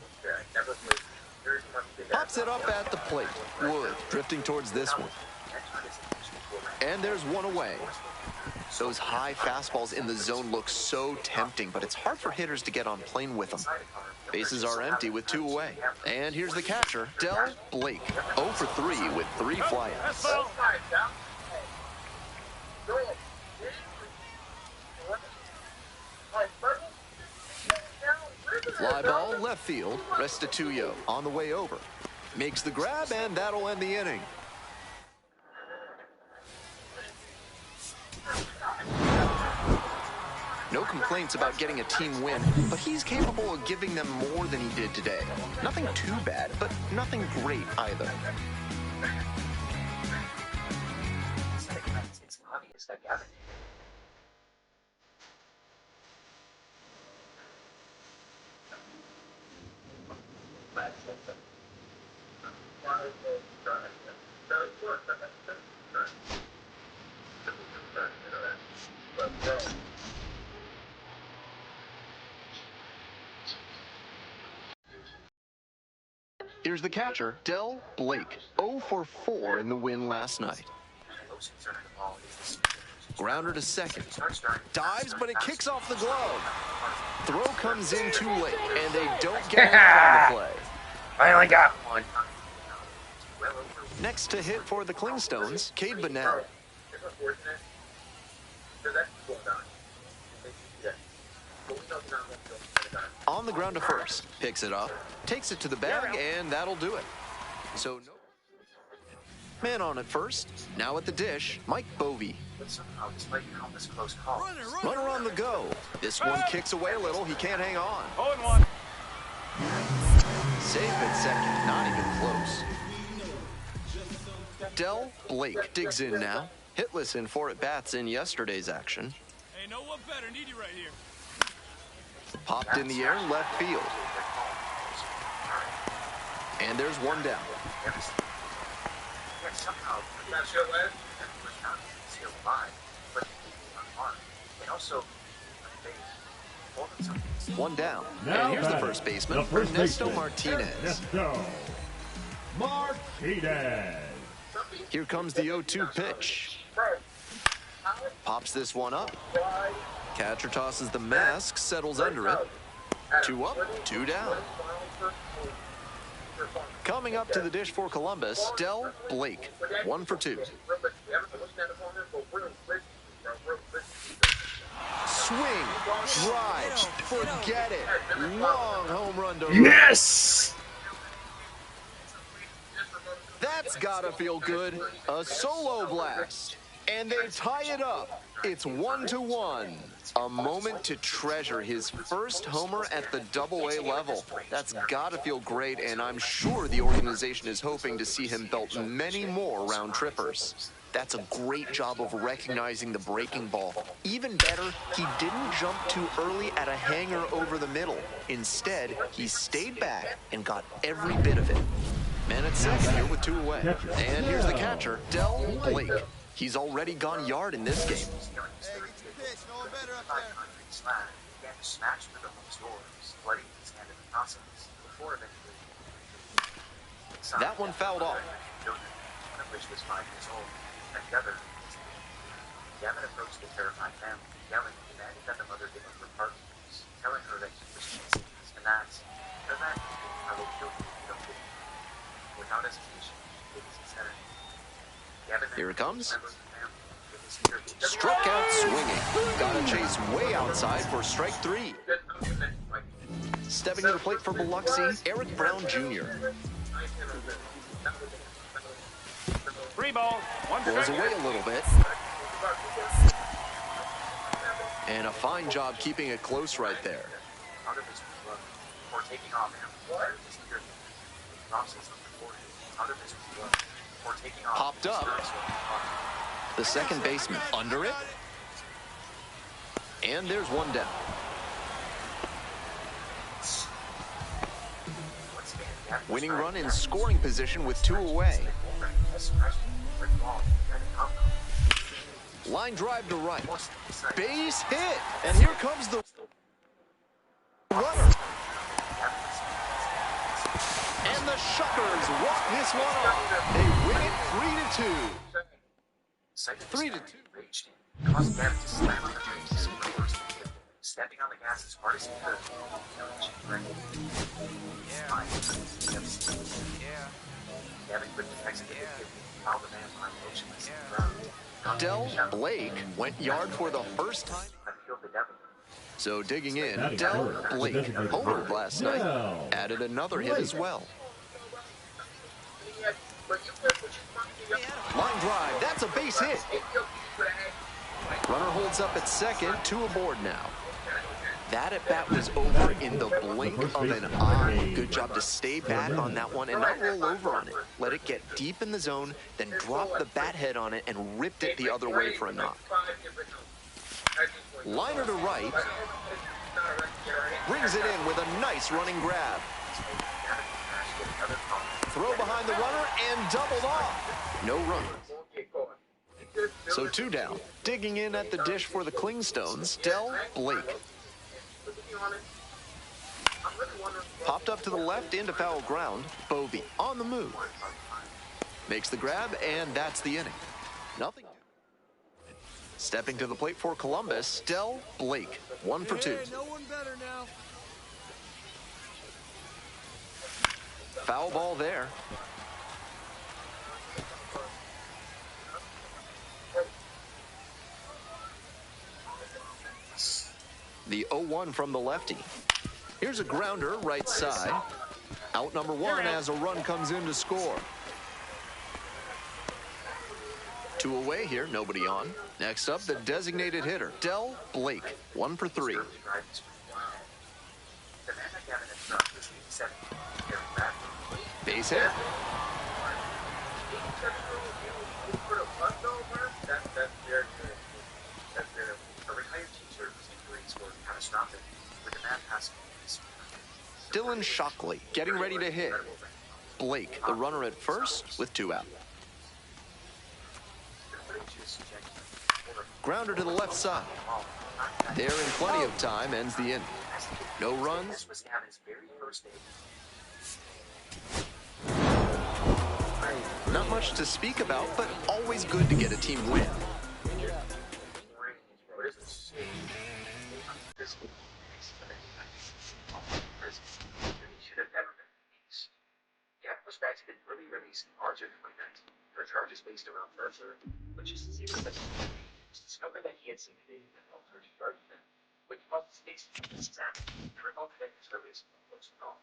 Pops it up at the plate. Wood drifting towards this one. And there's one away. Those high fastballs in the zone look so tempting, but it's hard for hitters to get on plane with them. Bases are empty with 2 away. And here's the catcher, Del Blake. 0 for 3 with 3 flyouts. Fly ball left field. Restituyo on the way over. Makes the grab, and that'll end the inning. No complaints about getting a team win, but he's capable of giving them more than he did today. Nothing too bad, but nothing great either. It's obvious that Gavin. Here's the catcher, Del Blake. 0 for 4 in the win last night. Grounder to second. Dives, but it kicks off the glove. Throw comes in too late, and they don't get it on the play. Finally got one. Next to hit for the Klingstones, Cade Bunnell. On the ground to first, picks it up, takes it to the bag, and that'll do it. So no man on at first. Now at the dish, Mike Bovee. Runner on the go. This one kicks away a little. He can't hang on. 0-1. Safe at second, not even close. Del Blake digs in now. Hitless in 4 at-bats in yesterday's action. Hey, no one better. Need you right here. Popped in the air, left field. And there's one down. One down. Now And here's the first baseman, Ernesto Martinez. Ernesto Martinez. Here comes the 0-2 pitch. Pops this one up. Catcher tosses the mask, settles under it. 2 up, 2 down. Coming up to the dish for Columbus, Del Blake, 1 for 2. Swing, drive, forget it. Long home run to right. Yes! That's gotta feel good. A solo blast. And they tie it up. It's 1-1. A moment to treasure, his first homer at the Double-A level. That's gotta feel great, and I'm sure the organization is hoping to see him belt many more round trippers. That's a great job of recognizing the breaking ball. Even better, he didn't jump too early at a hanger over the middle. Instead, he stayed back and got every bit of it. Man at second here with 2 away. And here's the catcher, Del Blake. He's already gone yard in this game. That one fouled off. Gavin approached the terrified family, yelling and demanding that the mother give up her partners, telling her that he was innocent, and that, for that, I will kill you if you don't get me. Without hesitation, it was his head. Here it comes. Struck out swinging. Got a chase way outside for strike 3. Stepping to the plate for Biloxi, Eric Brown Jr. 3 balls, 1 Pulls away a little bit. And a fine job keeping it close right there. Popped up. The second baseman under it. And there's one down. Winning run in scoring position with 2 away. Line drive to right. Base hit. And here comes the runner. And the Shuckers walk this one off. They win it 3-2. 3-2. Stepping on the gas as hard as he could. Gavin quickly exited the field, while the man lying motionless on the ground. Del Blake went yard for the first time. So digging in, Del Blake homered last night. Added another hit as well. Line drive, that's a base hit. Runner holds up at second, 2 aboard now. That at-bat was over in the blink of an eye. Good job to stay back on that one and not roll over on it. Let it get deep in the zone, then drop the bat head on it and ripped it the other way for a knock. Liner to right. Brings it in with a nice running grab. Throw behind the runner and doubled off. No run. So 2 down. Digging in at the dish for the Clingstones, Del Blake. Popped up to the left into foul ground. Bovee on the move. Makes the grab, and that's the inning. Nothing. Stepping to the plate for Columbus, Del Blake. 1 for 2. No one better now. Foul ball there. The 0-1 from the lefty. Here's a grounder right side. Out number 1 as a run comes in to score. 2 away here, nobody on. Next up, the designated hitter, Del Blake, 1 for 3. Base hit. Dylan Shockley getting ready to hit. Blake, the runner at first, with 2 out. Grounder to the left side. There in plenty of time, ends the inning. No runs. Not much to speak about, but always good to get a team win. to 2019. Her charges based around Mercer, which is seriously discovered that he had submitted an alternative charges, which was states exact criminal convictions for his call.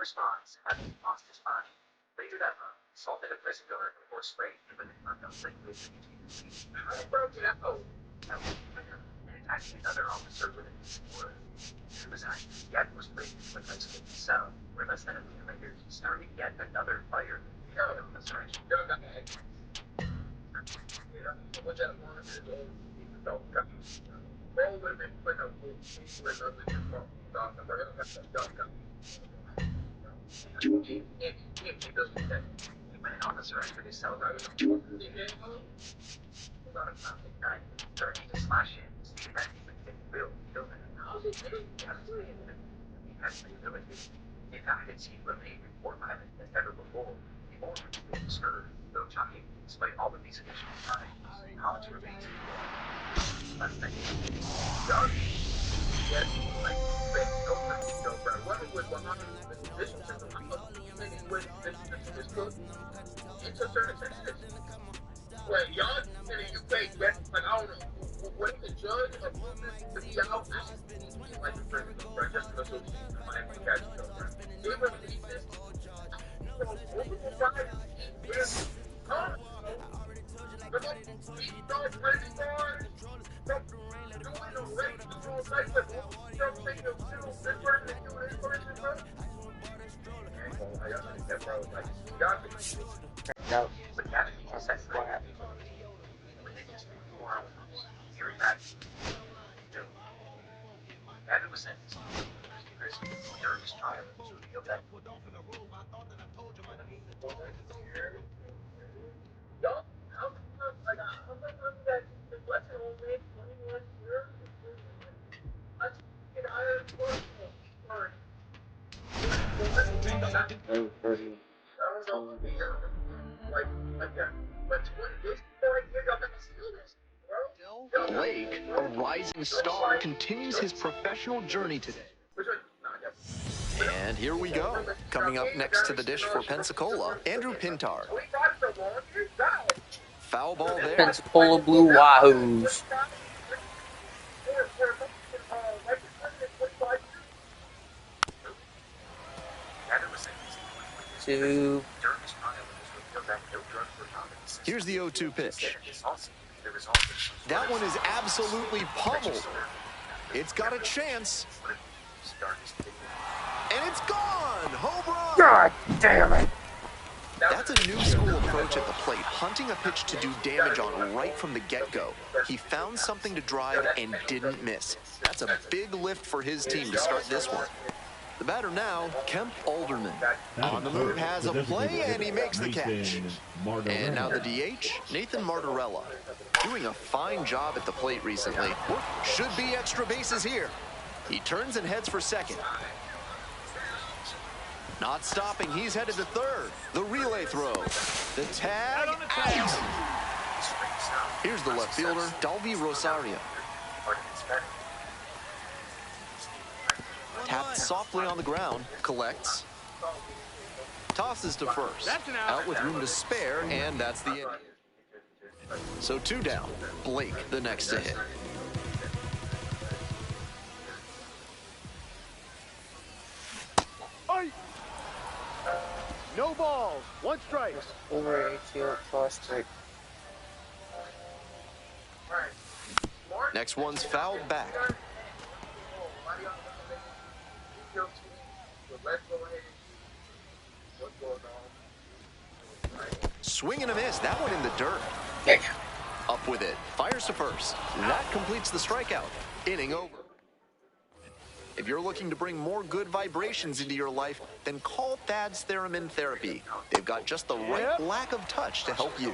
Response, having lost his mind, later that month, assaulted a prison guard before spraying him with a condom liquid between his teeth. I broke it out. And attacking another officer with a sword. He was actually yet was placed in a high school cell, where less than a week later he started yet another fire. Officer entered his cell right about a traffic guy, threatening to slash him, stating that he would get killed in a house. He has rehabilitated. In fact, it seemed remained more violent than ever before. The order to be disturbed, though shocking, despite all of these additional crimes, college remains Wait, y'all in the UK get, like, I don't know, when the judge approves to be out, like, the prison, right, just because of the Miami catch, they release this, multiple times, with, No. but that is that's what happened. Within just 4 hours, hearing that, Gavin was sentenced to prison during his trial. It was revealed that Blake, a rising star, continues his professional journey today. And here we go. Coming up next to the dish for Pensacola, Andrew Pintar. Foul ball there. Pensacola Blue Wahoos. Two. Here's the 0-2 pitch. That one is absolutely pummeled. It's got a chance. And it's gone! Home run! God damn it! That's a new school approach at the plate, hunting a pitch to do damage on right from the get-go. He found something to drive and didn't miss. That's a big lift for his team to start this one. The batter now, Kemp Alderman. On the move, has a play, and he makes the catch. And now the DH, Nathan Martorella. Doing a fine job at the plate recently. Should be extra bases here. He turns and heads for second. Not stopping, he's headed to third. The relay throw. The tag out. Here's the left fielder, Dalvi Rosario. Tapped softly on the ground, collects. Tosses to first. Out with room to spare, and that's the inning. So 2 down. Blake, the next to hit. No balls, 1 strike. Over 8 plus 3. Next one's fouled back. Swing and a miss. That one in the dirt. Up with it. Fires to first. That completes the strikeout. Inning over. If you're looking to bring more good vibrations into your life, then call Thad's Theremin Therapy. They've got just the right lack of touch to help you.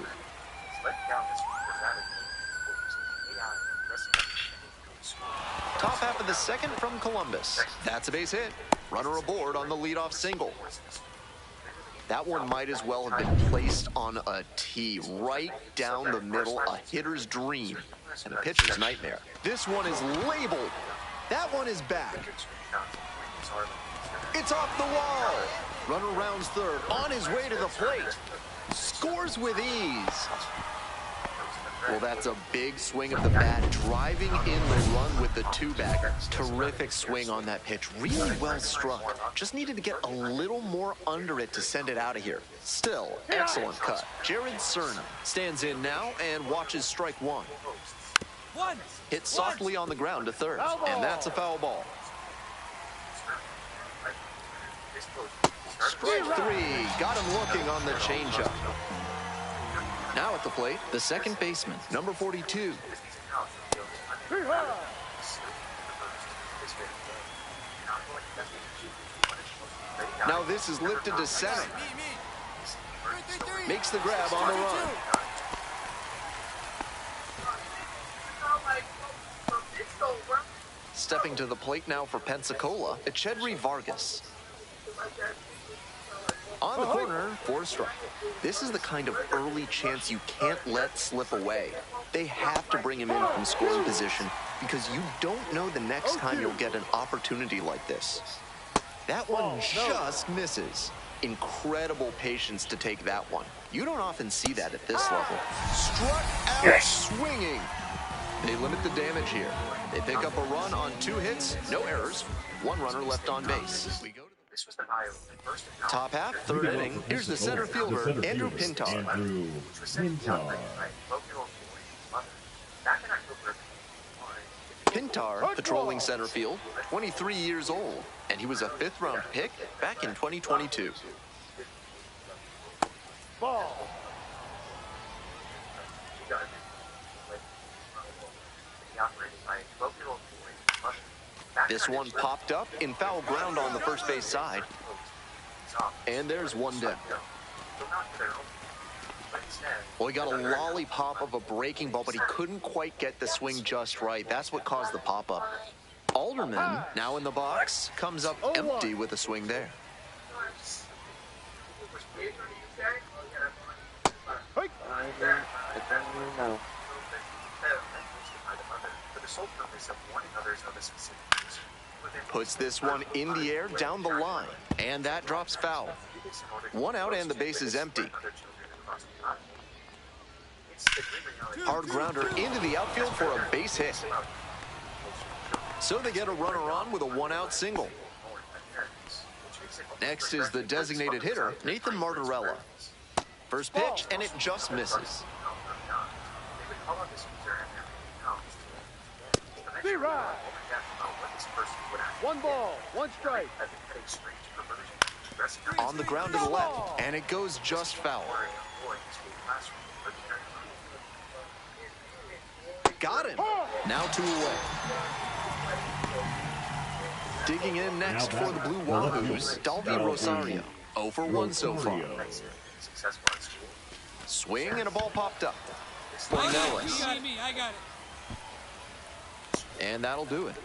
Top half of the second from Columbus. That's a base hit. Runner aboard on the leadoff single. That one might as well have been placed on a tee, right down the middle, a hitter's dream and a pitcher's nightmare. This one is labeled. That one is back. It's off the wall. Runner rounds third, on his way to the plate. scores with ease. Well, that's a big swing of the bat, driving in the run with the two-bagger. Terrific swing on that pitch, really well struck. Just needed to get a little more under it to send it out of here. Still, excellent cut. Jared Cerna stands in now and watches strike one. Hit softly on the ground to third, and that's a foul ball. Strike three, got him looking on the changeup. Now at the plate, the second baseman, number 42. Now this is lifted to center. Makes the grab on the run. Stepping to the plate now for Pensacola, Echedri Vargas. On the corner for a strike. This is the kind of early chance you can't let slip away. They have to bring him in from scoring position because you don't know the next time you'll get an opportunity like this. That one just misses. Incredible patience to take that one. You don't often see that at this level. Struck out swinging. They limit the damage here. They pick up a run on 2 hits, no errors, 1 runner left on base. We go to top half, third inning. Here's the center fielder, Andrew Pintar. Pintar, patrolling center field, 23 years old, and he was a 5th-round pick back in 2022. Ball. This one popped up in foul ground on the first base side. And there's one down. Well, he got a lollipop of a breaking ball, but he couldn't quite get the swing just right. That's what caused the pop-up. Alderman, now in the box, comes up empty with a swing there. Puts this one in the air down the line, and that drops foul. 1 out and the base is empty. Hard grounder into the outfield for a base hit. So they get a runner on with a 1-out single. Next is the designated hitter, Nathan Martorella. First pitch, and it just misses. B-Ride. 1 ball, 1 strike. On the ground to the left, and it goes just foul. Got him. Now 2 away. Digging in next for the Blue Wahoos, Dalby Rosario. 0 for 1 so far. Swing and a ball popped up. Nellis. I got it. And that'll do it.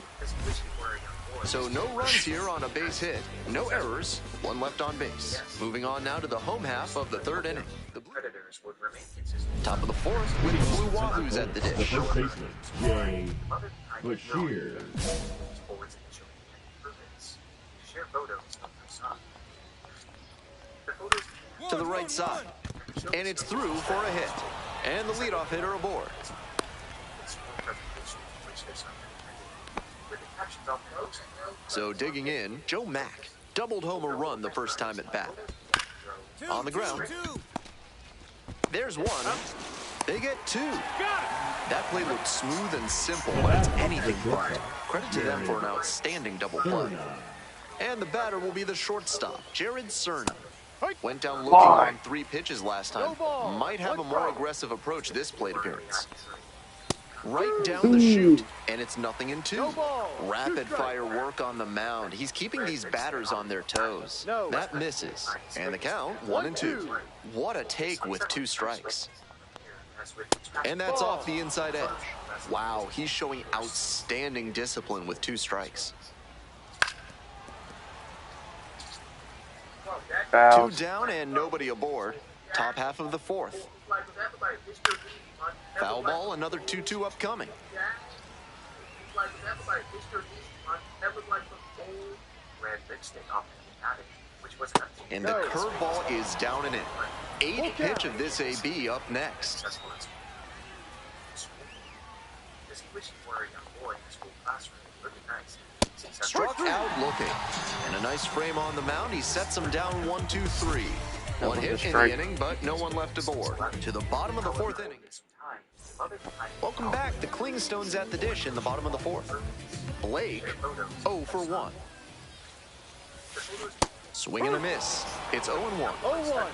So no runs here on a base hit. No errors. 1 left on base. Moving on now to the home half of the 3rd inning. The top of the 4th with the Blue Wahoos at the dish. The first baseman, Jay Bashir. To the right side. And it's through for a hit. And the leadoff hitter aboard. So digging in, Joe Mack doubled home a run the first time at bat. On the ground. There's 1. They get 2. That play looked smooth and simple, but it's anything but. Credit to them for an outstanding double play. And the batter will be the shortstop, Jared Cerna. Went down looking on 3 pitches last time. Might have a more aggressive approach this plate appearance. Right down the chute, and it's 0-2. Rapid fire work on the mound. He's keeping these batters on their toes. That misses, and the count 1-2. What a take with 2 strikes. And that's off the inside edge. Wow, he's showing outstanding discipline with 2 strikes. 2 down and nobody aboard. Top half of the 4th. Foul ball, another 2-2 upcoming. red lipstick off the attic, which was and the curveball is down and in. 8th pitch of this AB up next. Does he wish he were a young boy in the school classroom? Really nice. Struck out looking. And a nice frame on the mound. He sets him down 1-2-3. One hit in the inning, but no one left aboard. To the bottom of the 4th inning. Welcome back. The Klingstones at the dish in the bottom of the 4th. Blake, 0 for 1. Swing and a miss. It's 0-1. 0-1.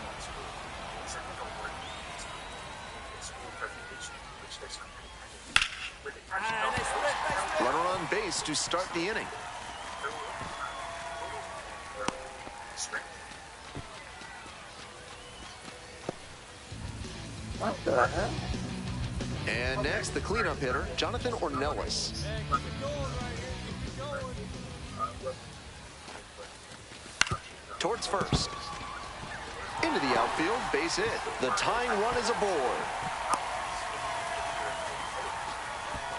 Runner on base to start the inning. What the hell? And next, the cleanup hitter, Jonathan Ornelas. Towards first. Into the outfield, base hit. The tying run is aboard.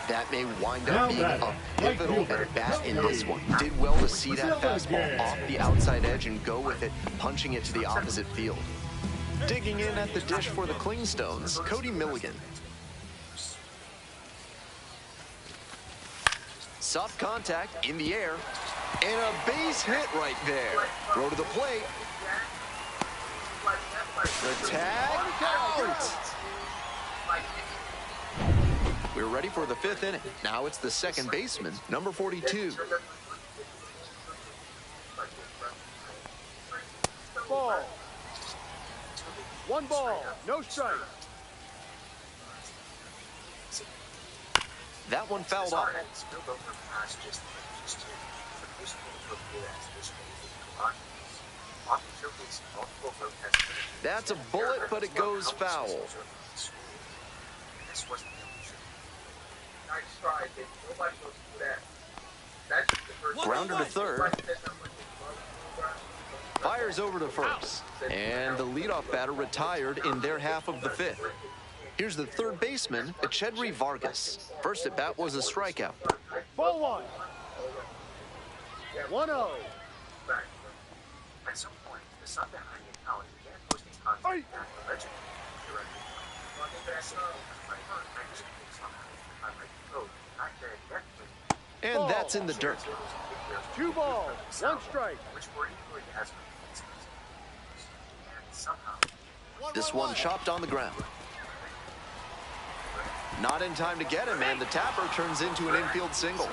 That may wind up being a pivotal at bat in this one. Did well to see that fastball off the outside edge and go with it, punching it to the opposite field. Digging in at the dish for the Klingstones, Cody Milligan. Soft contact in the air, and a base hit right there. Throw to the plate. The tag out. We're ready for the 5th inning. Now it's the second baseman, number 42. Ball. 1 ball, no strike. That one fouled off. That's a bullet, but it goes foul. Grounder to third. Fires over to first. And the leadoff batter retired in their half of the 5th. Here's the third baseman, Echedri Vargas. First at bat was a strikeout. Ball 1. 1-0. At some point, the son behind the account began posting content that allegedly and that's in the dirt. 2 balls, 1 strike. This one chopped on the ground. Not in time to get him, and the tapper turns into an infield single.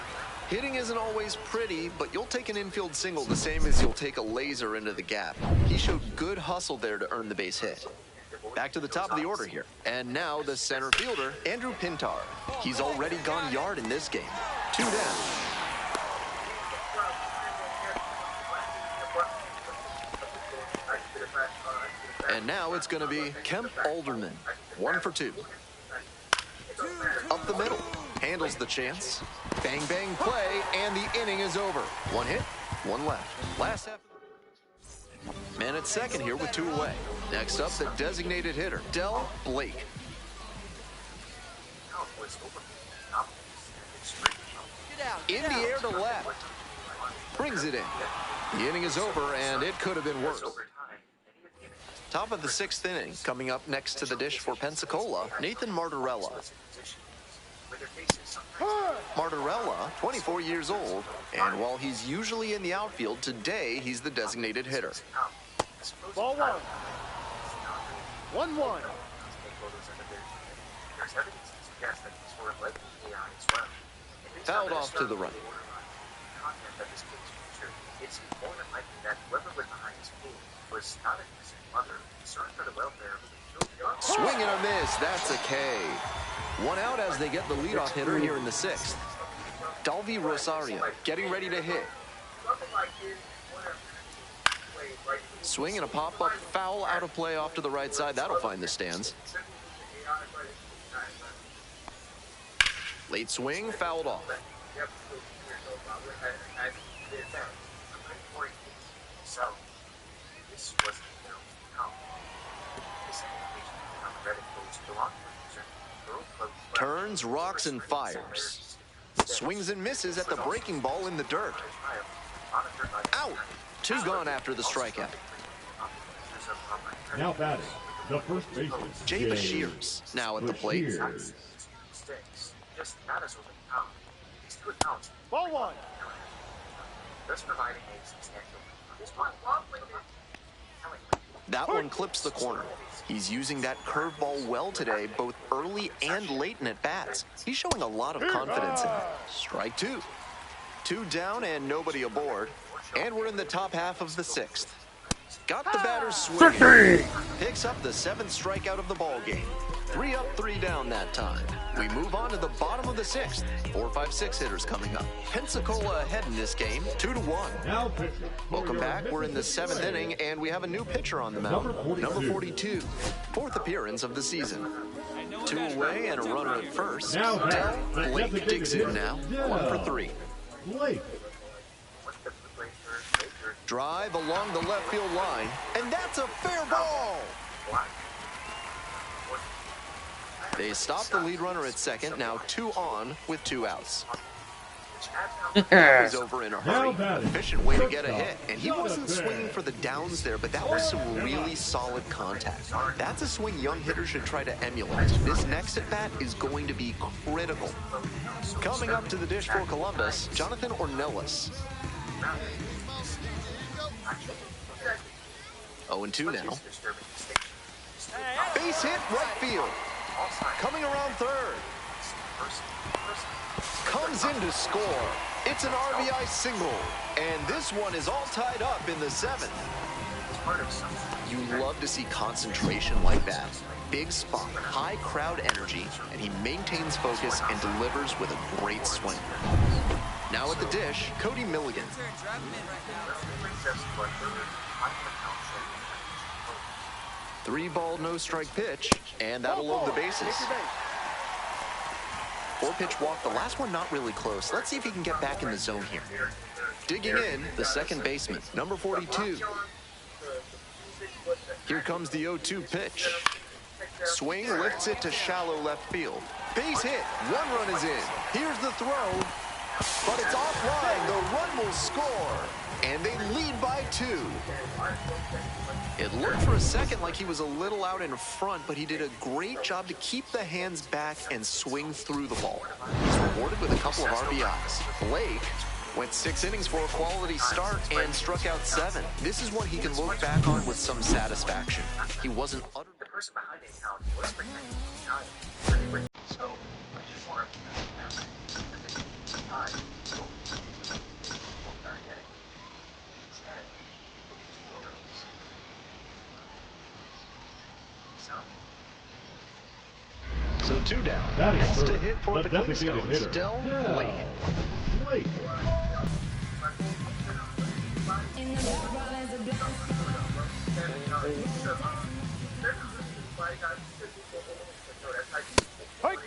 Hitting isn't always pretty, but you'll take an infield single the same as you'll take a laser into the gap. He showed good hustle there to earn the base hit. Back to the top of the order here. And now the center fielder, Andrew Pintar. He's already gone yard in this game. 2 down. And now it's going to be Kemp Alderman. 1 for 2. Up the middle. Handles the chance. Bang, bang play, and the inning is over. 1 hit, 1 left. Last half. Man at second here with 2 away. Next up, the designated hitter, Del Blake. In the air to left. Brings it in. The inning is over, and it could have been worse. Top of the 6th inning, coming up next to the dish for Pensacola, Nathan Martorella. Martorella, 24 years old, and while he's usually in the outfield, today he's the designated hitter. Ball 1. 1-1. Fouled off to the right. It's more than likely that whoever was behind his pool was not a decent mother, concerned for the welfare of the children. Swing and a miss, that's a K. 1 out as they get the leadoff hitter here in the 6th. Dalvi Rosario getting ready to hit. Swing and a pop-up foul out of play off to the right side. That'll find the stands. Late swing, fouled off. Turns, rocks, and fires. Swings and misses at the breaking ball in the dirt. Out. 2 gone after the strikeout. Now batting, the first baseman, Jay Bashir's now at the plate. Ball 1. That one clips the corner. He's using that curveball well today, both early and late in at-bats. He's showing a lot of confidence in it. Strike 2. 2 down and nobody aboard. And we're in the top half of the 6th. Got the batter swinging. Picks up the 7th strikeout of the ball game. 3 up, 3 down that time. We move on to the bottom of the 6th. 4, 5, 6 hitters coming up. Pensacola ahead in this game, 2-1. Welcome back. We're in the 7th inning, and we have a new pitcher on the mound. Number 42. 4th appearance of the season. 2 away and a runner at first. Del Blake digs in now. 1 for 3. Drive along the left field line, and that's a fair ball. They stop the lead runner at second, now 2 on with 2 outs. He's over in a hurry. Efficient way to get a hit. And he wasn't swinging for the downs there, but that was some really solid contact. That's a swing young hitters should try to emulate. This next at-bat is going to be critical. Coming up to the dish for Columbus, Jonathan Ornelas. 0-2 now. Base hit right field. Coming around third. Comes in to score. It's an RBI single. And this one is all tied up in the 7th. You love to see concentration like that. Big spot, high crowd energy, and he maintains focus and delivers with a great swing. Now at the dish, Cody Milligan. 3-ball, no-strike pitch, and that'll load the bases. 4-pitch walk, the last one not really close. Let's see if he can get back in the zone here. Digging in, the second baseman, number 42. Here comes the 0-2 pitch. Swing lifts it to shallow left field. Base hit, 1 run is in. Here's the throw, but it's offline. The run will score, and they lead by 2. It looked for a second like he was a little out in front, but he did a great job to keep the hands back and swing through the ball. He's rewarded with a couple of RBIs. Blake went 6 innings for a quality start and struck out 7. This is what he can look back on with some satisfaction. He wasn't utterly... The person behind the account was protecting the time. So, I just want So 2 down. Next to hit for the Flintstones, Del Blake.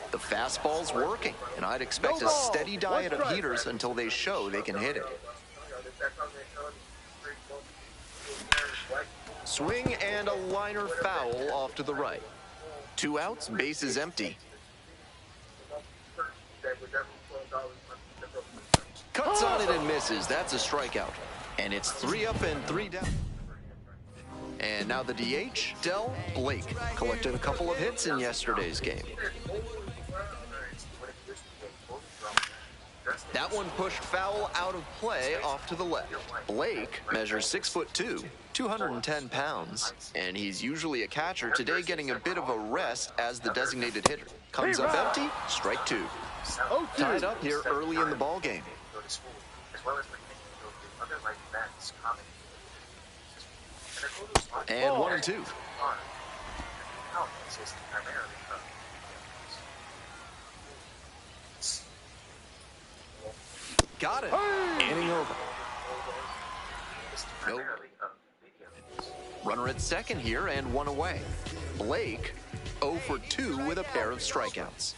The fastball's working, and I'd expect a steady diet of heaters until they show they can hit it. Swing and a liner foul off to the right. 2 outs, bases empty. Cuts on it and misses. That's a strikeout. And it's 3 up and 3 down. And now the DH, Del Blake, collected a couple of hits in yesterday's game. That one pushed foul out of play off to the left. Blake measures 6'2", 210 pounds, and he's usually a catcher, today getting a bit of a rest as the designated hitter. Comes up empty, strike 2. Tied up here early in the ball game. And 1-2. Got it. Inning over. Nope. Runner at second here and 1 away. Blake 0 for 2 with a pair of strikeouts.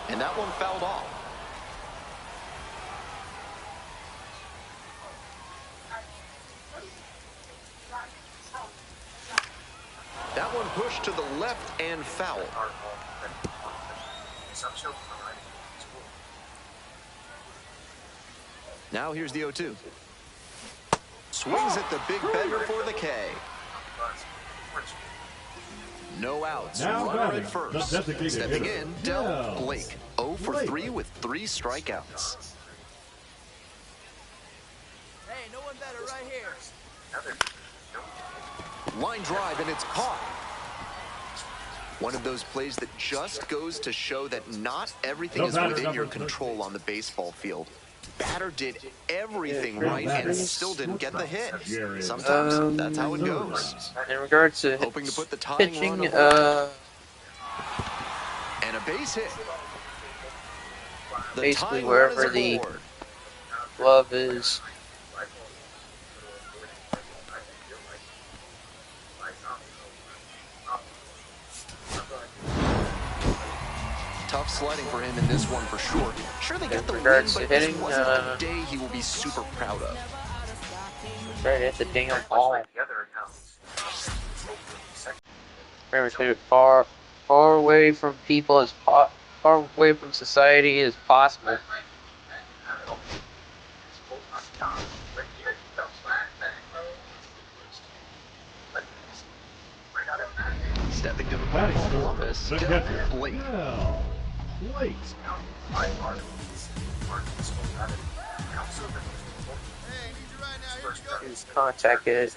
And that one fouled off. That one pushed to the left and foul. Now here's the 0-2. Swings at the big bender for the K. No outs. Runner at first. Stepping in, Del Blake. 0 for 3 with 3 strikeouts. Hey, no one better right here. Line drive, and it's caught. One of those plays that just goes to show that not everything is within your control on the baseball field. Batter did everything right and still didn't get the hit. Sometimes that's how it goes. In regards to hoping to put the tying pitching, run and a base hit. The basically tying wherever run is the aboard. glove is. Tough sledding for him in this one for sure. Sure, they got the win, regards to but hitting, this wasn't a day he will be super proud of. Right at the damn ball. Very far away from people as far away from society as possible. Stepping to the plate, Columbus, Del Blake. He's contacted.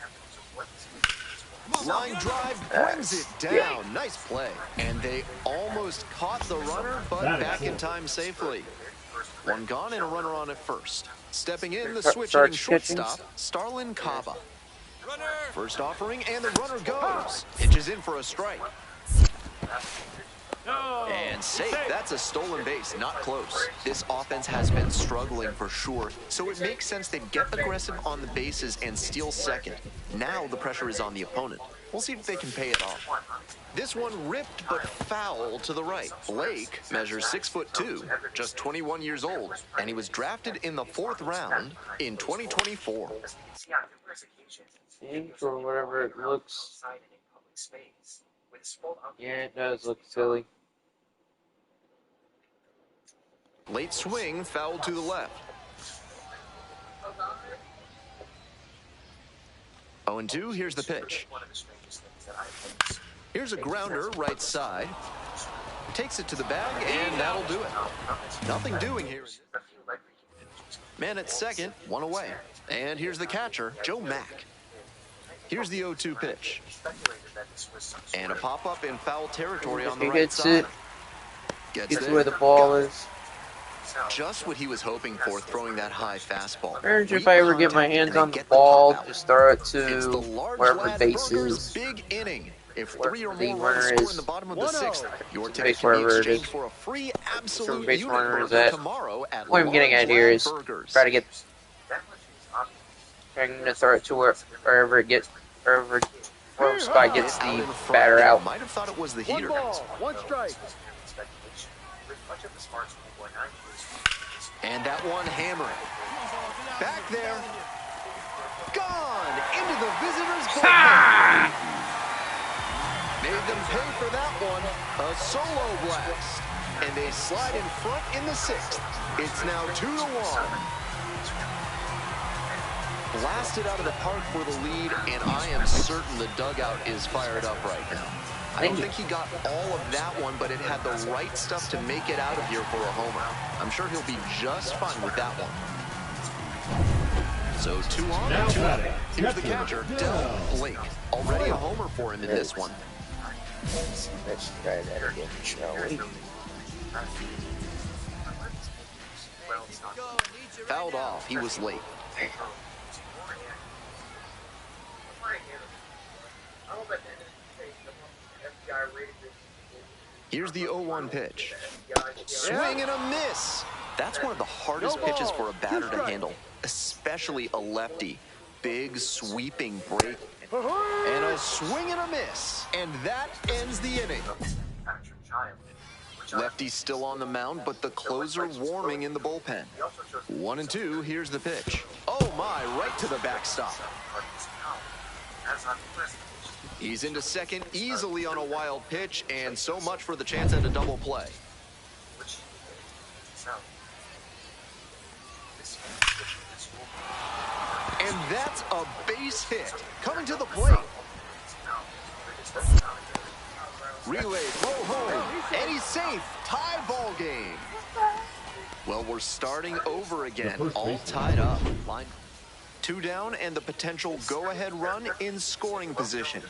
Line drive brings it down. Nice play. And they almost caught the runner, but back in time safely. One gone and a runner on at first. Stepping in, the switch-hitting shortstop, Starlin Cava. First offering, and the runner goes. Pitches in for a strike. And safe. That's a stolen base, not close. This offense has been struggling for sure, so it makes sense they'd get aggressive on the bases and steal second. Now the pressure is on the opponent. We'll see if they can pay it off. This one ripped but foul to the right. Blake measures 6'2", just 21 years old, and he was drafted in the 4th round in 2024. Or whatever it looks. Yeah, it does look silly. Late swing, foul to the left. 0-2, here's the pitch. Here's a grounder, right side. Takes it to the bag, and that'll do it. Nothing doing here. Man at second, one away. And here's the catcher, Joe Mack. Here's the 0-2 pitch. And a pop-up in foul territory on the right side. Gets where the ball is. Just what he was hoping for, throwing that high fastball. Urge if I ever get my hands on the ball, just throw it to wherever the base is. Big inning. If Where 3 or the more runs runner score is. in the bottom of the 6th, your ticket Base can be wherever it exchanged is. for a free Where absolute the base unit runner is burger at. tomorrow at What I'm getting at here is try to get. I'm gonna throw it to wherever it gets, wherever spot gets the batter out. Might have thought it was the heater. 1 ball, 1 strike. And that one hammering. Back there. Gone into the visitors' bullpen. Made them pay for that one. A solo blast. And they slide in front in the 6th. It's now 2-1. Blasted out of the park for the lead, and I am certain the dugout is fired up right now. I don't think he got all of that one, but it had the right stuff to make it out of here for a homer. I'm sure he'll be just fine with that one. So 2 on and 2 out. Here's the catcher, Del Blake. Already a homer for him in this one. Let's try that again, shall we? Fouled off. He was late. Here's the 0-1 pitch. Swing and a miss. That's one of the hardest pitches for a batter to handle, especially a lefty. Big sweeping break. And a swing and a miss. And that ends the inning. Lefty still on the mound, but the closer warming in the bullpen. 1-2, here's the pitch. Oh my, right to the backstop. He's into second easily on a wild pitch, and so much for the chance at a double play. And that's a base hit. Coming to the plate. Relay, throw home, and he's safe. Tie ball game. Well, we're starting over again, all tied up. Line 2 down and the potential go-ahead run in scoring position.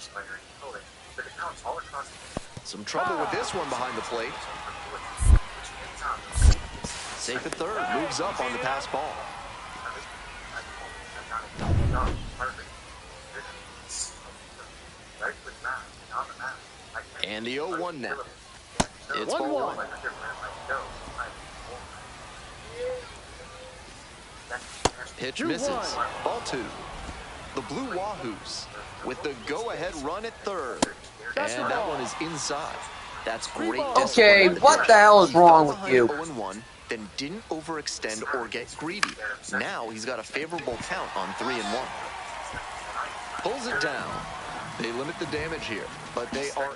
Some trouble with this one behind the plate. Safe at third, moves up on the pass ball. And the 0-1 now. It's ball 1. Pitch misses. Ball 2. The Blue Wahoos with the go-ahead run at third. And that one is inside. That's great discipline. Okay, what the hell is wrong with you? 0-1, then didn't overextend or get greedy. Now he's got a favorable count on 3-1. Pulls it down. They limit the damage here, but they are...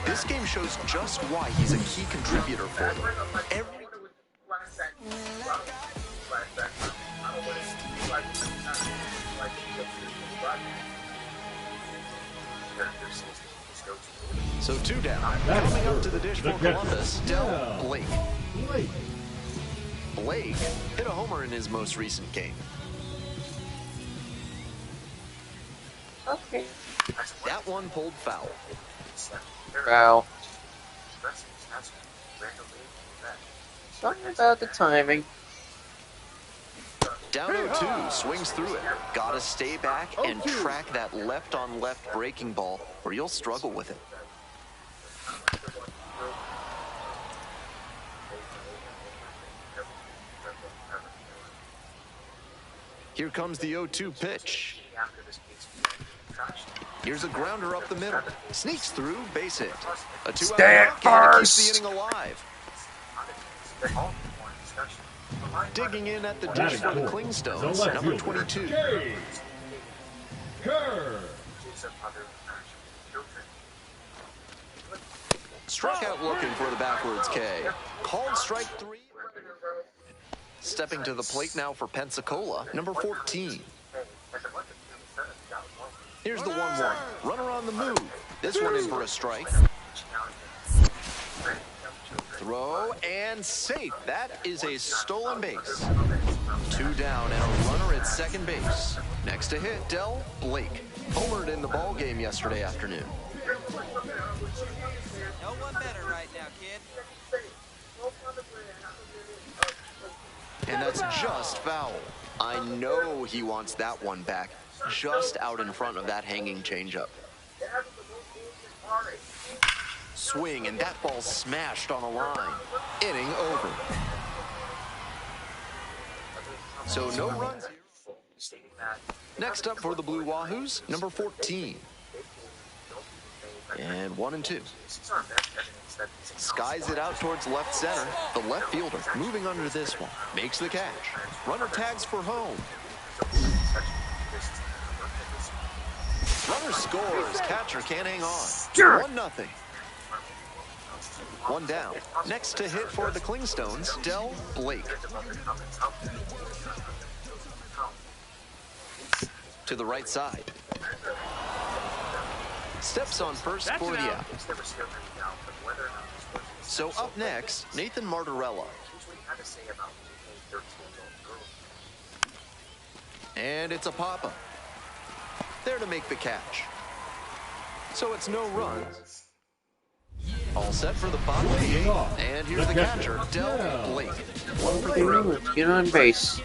This game shows just why he's a key contributor for them. So 2 down. Coming up to the dish for Columbus, Del Blake. Blake hit a homer in his most recent game. Okay. That one pulled foul. Foul. Something about the timing. Down 0-2, swings through it. Gotta stay back and track that left-on-left breaking ball, or you'll struggle with it. Here comes the 0-2 pitch. Here's a grounder up the middle. Sneaks through, base hit. A 2-out walk and keeps the inning alive. Digging in at the dish for the Clingstones, number 22. Struck out looking for the backwards K. Called strike 3. Stepping to the plate now for Pensacola, number 14. Here's the 1-1. Runner on the move. This one in for a strike. Throw and safe. That is a stolen base. 2 down and a runner at second base. Next to hit, Del Blake. Homered in the ball game yesterday afternoon. No one better right now, kid. And that's just foul. I know he wants that one back. Just out in front of that hanging changeup. Swing, and that ball smashed on a line. Inning over. So no runs here. Next up for the Blue Wahoos, number 14. And 1-2. Skies it out towards left center. The left fielder moving under this one. Makes the catch. Runner tags for home. Runner scores. Catcher can't hang on. 1-0. 1 down. Next to hit for the Clingstones, Del Blake. To the right side. Steps on first for the out. So up next, Nathan Martorella. And it's a pop-up. There to make the catch. So it's no runs. All set for the bottom of the 8th. And here's the catcher, Del Blake. 1 for 3. Let's get on base.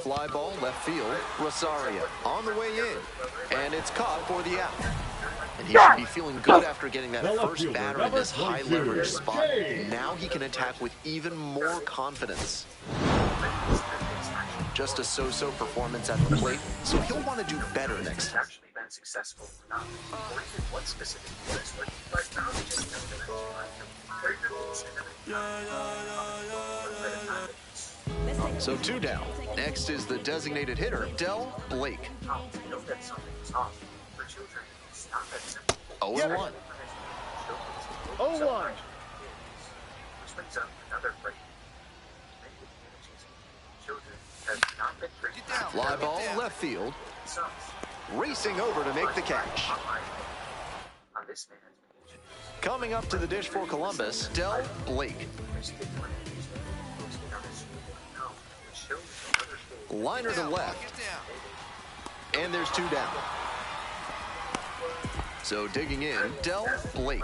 Fly ball left field, Rosario on the way in. And it's caught for the out. And he should be feeling good after getting that first batter in this high leverage spot. Now he can attack with even more confidence. Just a so-so performance at the plate, so he'll want to do better next time. So 2 down. Next is the designated hitter, Del Blake. something is off. For children, it's not that simple. 0-1. 0-1. Which brings up another break. Many communities, children have not been trained. Fly ball left field. Racing over to make the catch. On this man's page, Coming up to the dish for Columbus, Del Blake. Liner to left. And there's 2 down. So digging in, Del Blake.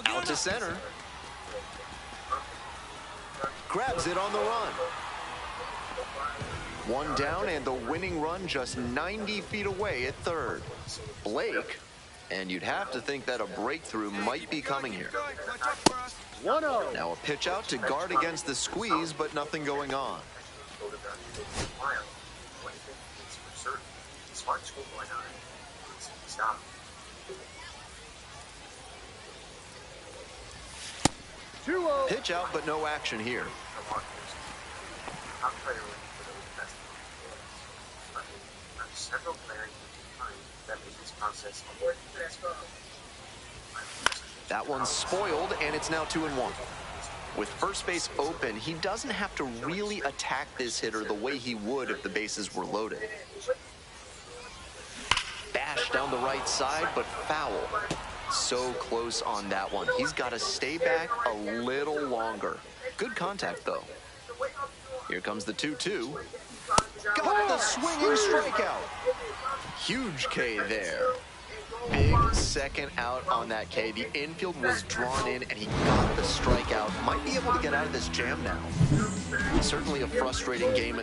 Out to center. Grabs it on the run. 1 down and the winning run just 90 feet away at third. Blake, and you'd have to think that a breakthrough might be coming here. 1-0. Now a pitch out to guard against the squeeze, but nothing going on. Smart school going on. Stop. Pitch out, but no action here. Several glaring that make this process That one's spoiled, and it's now 2-1. With first base open, he doesn't have to really attack this hitter the way he would if the bases were loaded. Bash down the right side, but foul. So close on that one. He's got to stay back a little longer. Good contact, though. Here comes the 2-2. Got the swinging strikeout. Huge K there. Big second out on that K. The infield was drawn in, and he got the strikeout. Might be able to get out of this jam now. Certainly a frustrating game.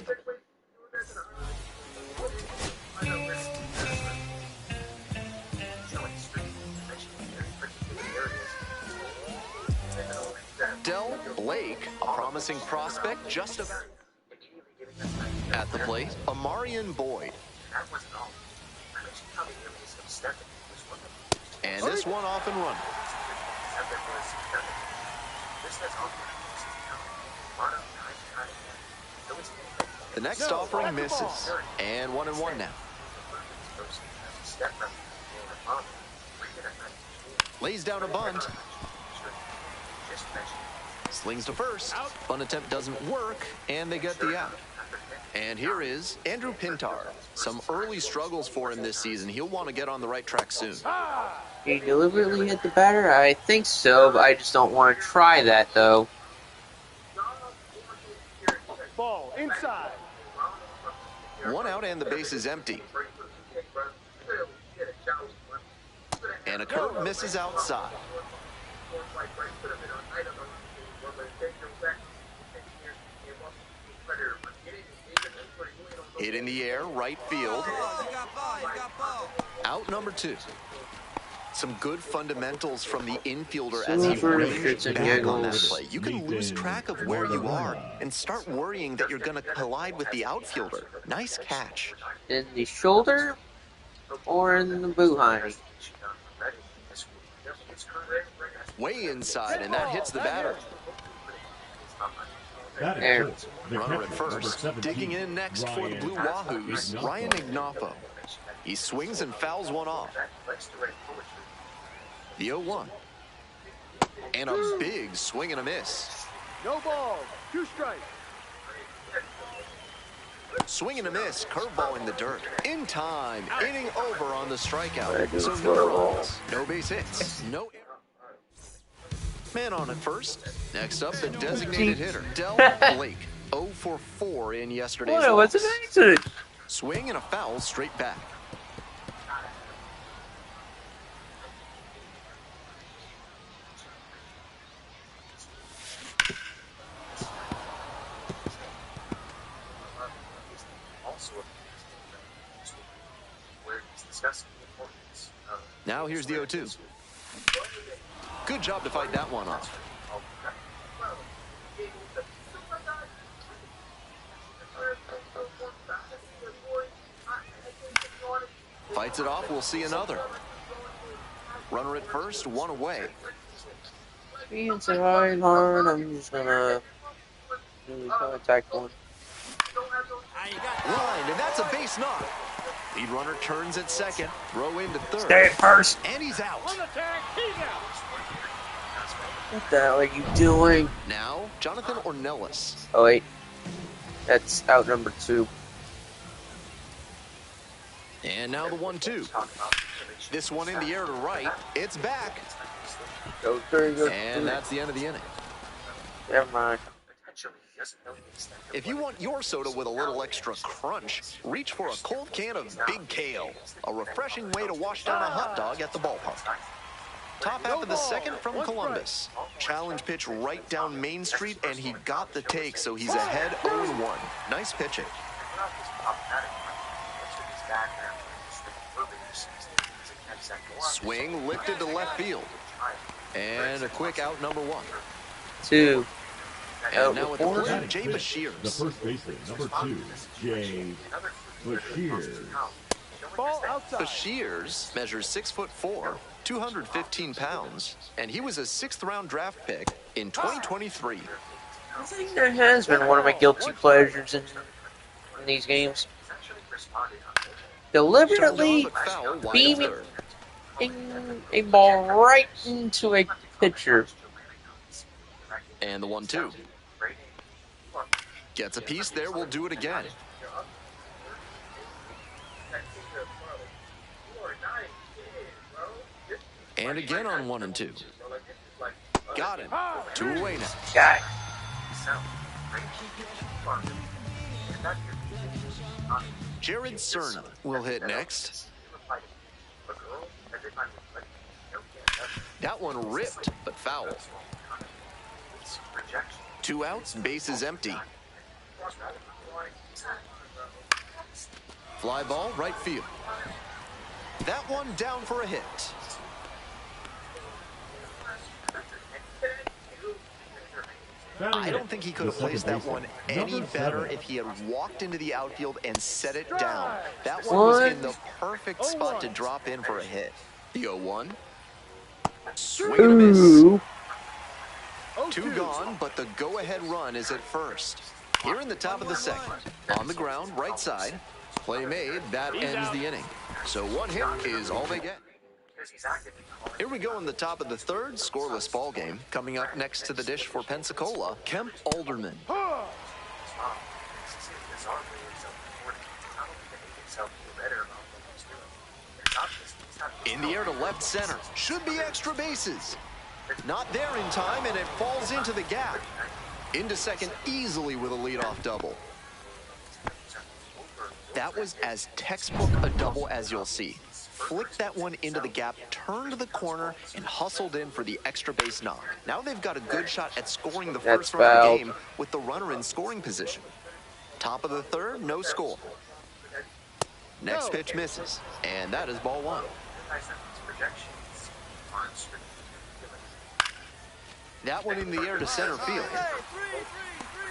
Del Blake, a promising prospect, just at the plate, Amarian Boyd. And this one off and running. The next offering misses. And 1-1 now. Lays down a bunt. Slings to first. Bunt attempt doesn't work, and they get the out. And here is Andrew Pintar. Some early struggles for him this season. He'll want to get on the right track soon. He deliberately hit the batter? I think so, but I just don't want to try that, though. Ball inside. 1 out and the base is empty. And a curve misses outside. Hit in the air, right field. Out number 2. Some good fundamentals from the infielder as he ranged back on that play. You can lose track of where you are and start worrying that you're going to collide with the outfielder. Nice catch. In the shoulder or in the behind? Way inside, and that hits the batter. There. Runner at first. Digging in next for the Blue Wahoos, Ryan Ignafo. He swings and fouls one off. The 0-1. And a big swing and a miss. No ball. 2 strikes. Swing and a miss, curveball in the dirt. In time, inning over on the strikeout. So no runs, no base hits, no error. Man on at first. Next up, the designated hitter, Del Blake. 0 for 4 in yesterday's loss. What's an accident? Swing and a foul straight back. Now here's the 0-2. Good job to fight that one off. Fights it off, we'll see another. Runner at first, 1 away. Being so hard, I'm just gonna Contact one. Line, and that's a base knock. Lead runner turns at second. Throw into third. Stay at first. And he's out. What the hell are you doing? Now, Jonathan Ornelas. Oh, wait. That's out number 2. And now the 1-2. This one in the air to right. It's back. Go 3, go 2. And that's the end of the inning. Never mind. If you want your soda with a little extra crunch, reach for a cold can of Big Kale, a refreshing way to wash down a hot dog at the ballpark. Top half of the second from Columbus. Challenge pitch right down Main Street, and he got the take, so he's ahead 0-1. Nice pitching. Swing lifted to left field. And a quick out number 1. 2. And now with the plate, Jay Bashirs. The first baseman, number 2, Jay Bashirs. Bashirs measures 6'4", 215 pounds, and he was a 6th-round draft pick in 2023. I think that has been one of my guilty pleasures in these games. Deliberately beaming a ball right into a pitcher. And the 1-2. Gets a piece there, we'll do it again. And again on 1 and 2. Got him. 2 away now. Guy. Jared Cerna will hit next. That one ripped, but foul. 2 outs, bases empty. Fly ball, right field. That one down for a hit. I don't think he could have placed that one any better if he had walked into the outfield and set it down. That one was in the perfect spot to drop in for a hit. The 0-1. Swing and a miss. 2 gone, but the go-ahead run is at first. Here in the top of the second. On the ground, right side. Play made, that ends the inning. So 1 hit is all they get. Here we go in the top of the third, scoreless ball game. Coming up next to the dish for Pensacola, Kemp Alderman. In the air to left center. Should be extra bases. Not there in time, and it falls into the gap. Into second easily with a leadoff double. That was as textbook a double as you'll see. Flicked that one into the gap, turned to the corner, and hustled in for the extra base knock. Now they've got a good shot at scoring the first run of the game with the runner in scoring position. Top of the third, no score. Next pitch misses, and that is ball 1. That one in the air to center field.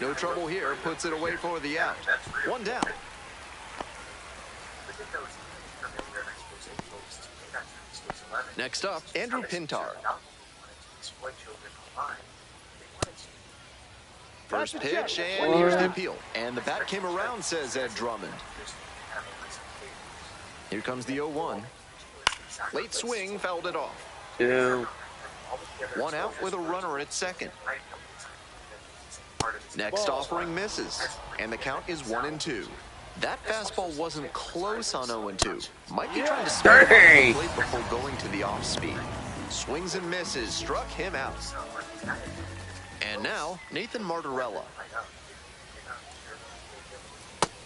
No trouble here, puts it away for the out. 1 down. Next up, Andrew Pintar. First pitch, and here's the appeal. And the bat came around, says Ed Drummond. Here comes the 0-1. Late swing, fouled it off. 2. 1 out with a runner at second. Next offering misses, and the count is 1-2. That fastball wasn't close on 0-2. Might be trying to spin it off the plate before going to the off speed. Swings and misses, struck him out. And now, Nathan Martorella.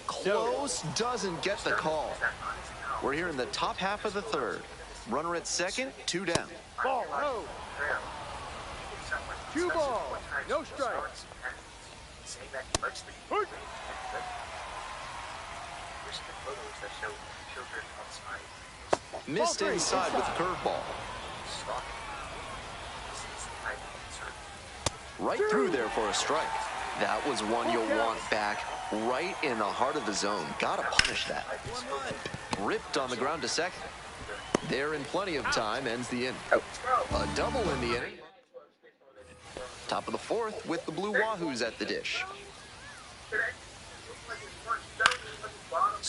Close, doesn't get the call. We're here in the top half of the third. Runner at second, 2 down. Ball, no. 2 ball, no strikes. Missed inside with curveball. Right through there for a strike. That was one you'll want back right in the heart of the zone. Gotta punish that. Ripped on the ground to second. There in plenty of time, ends the inning. A double in the inning. Top of the fourth with the Blue Wahoos at the dish.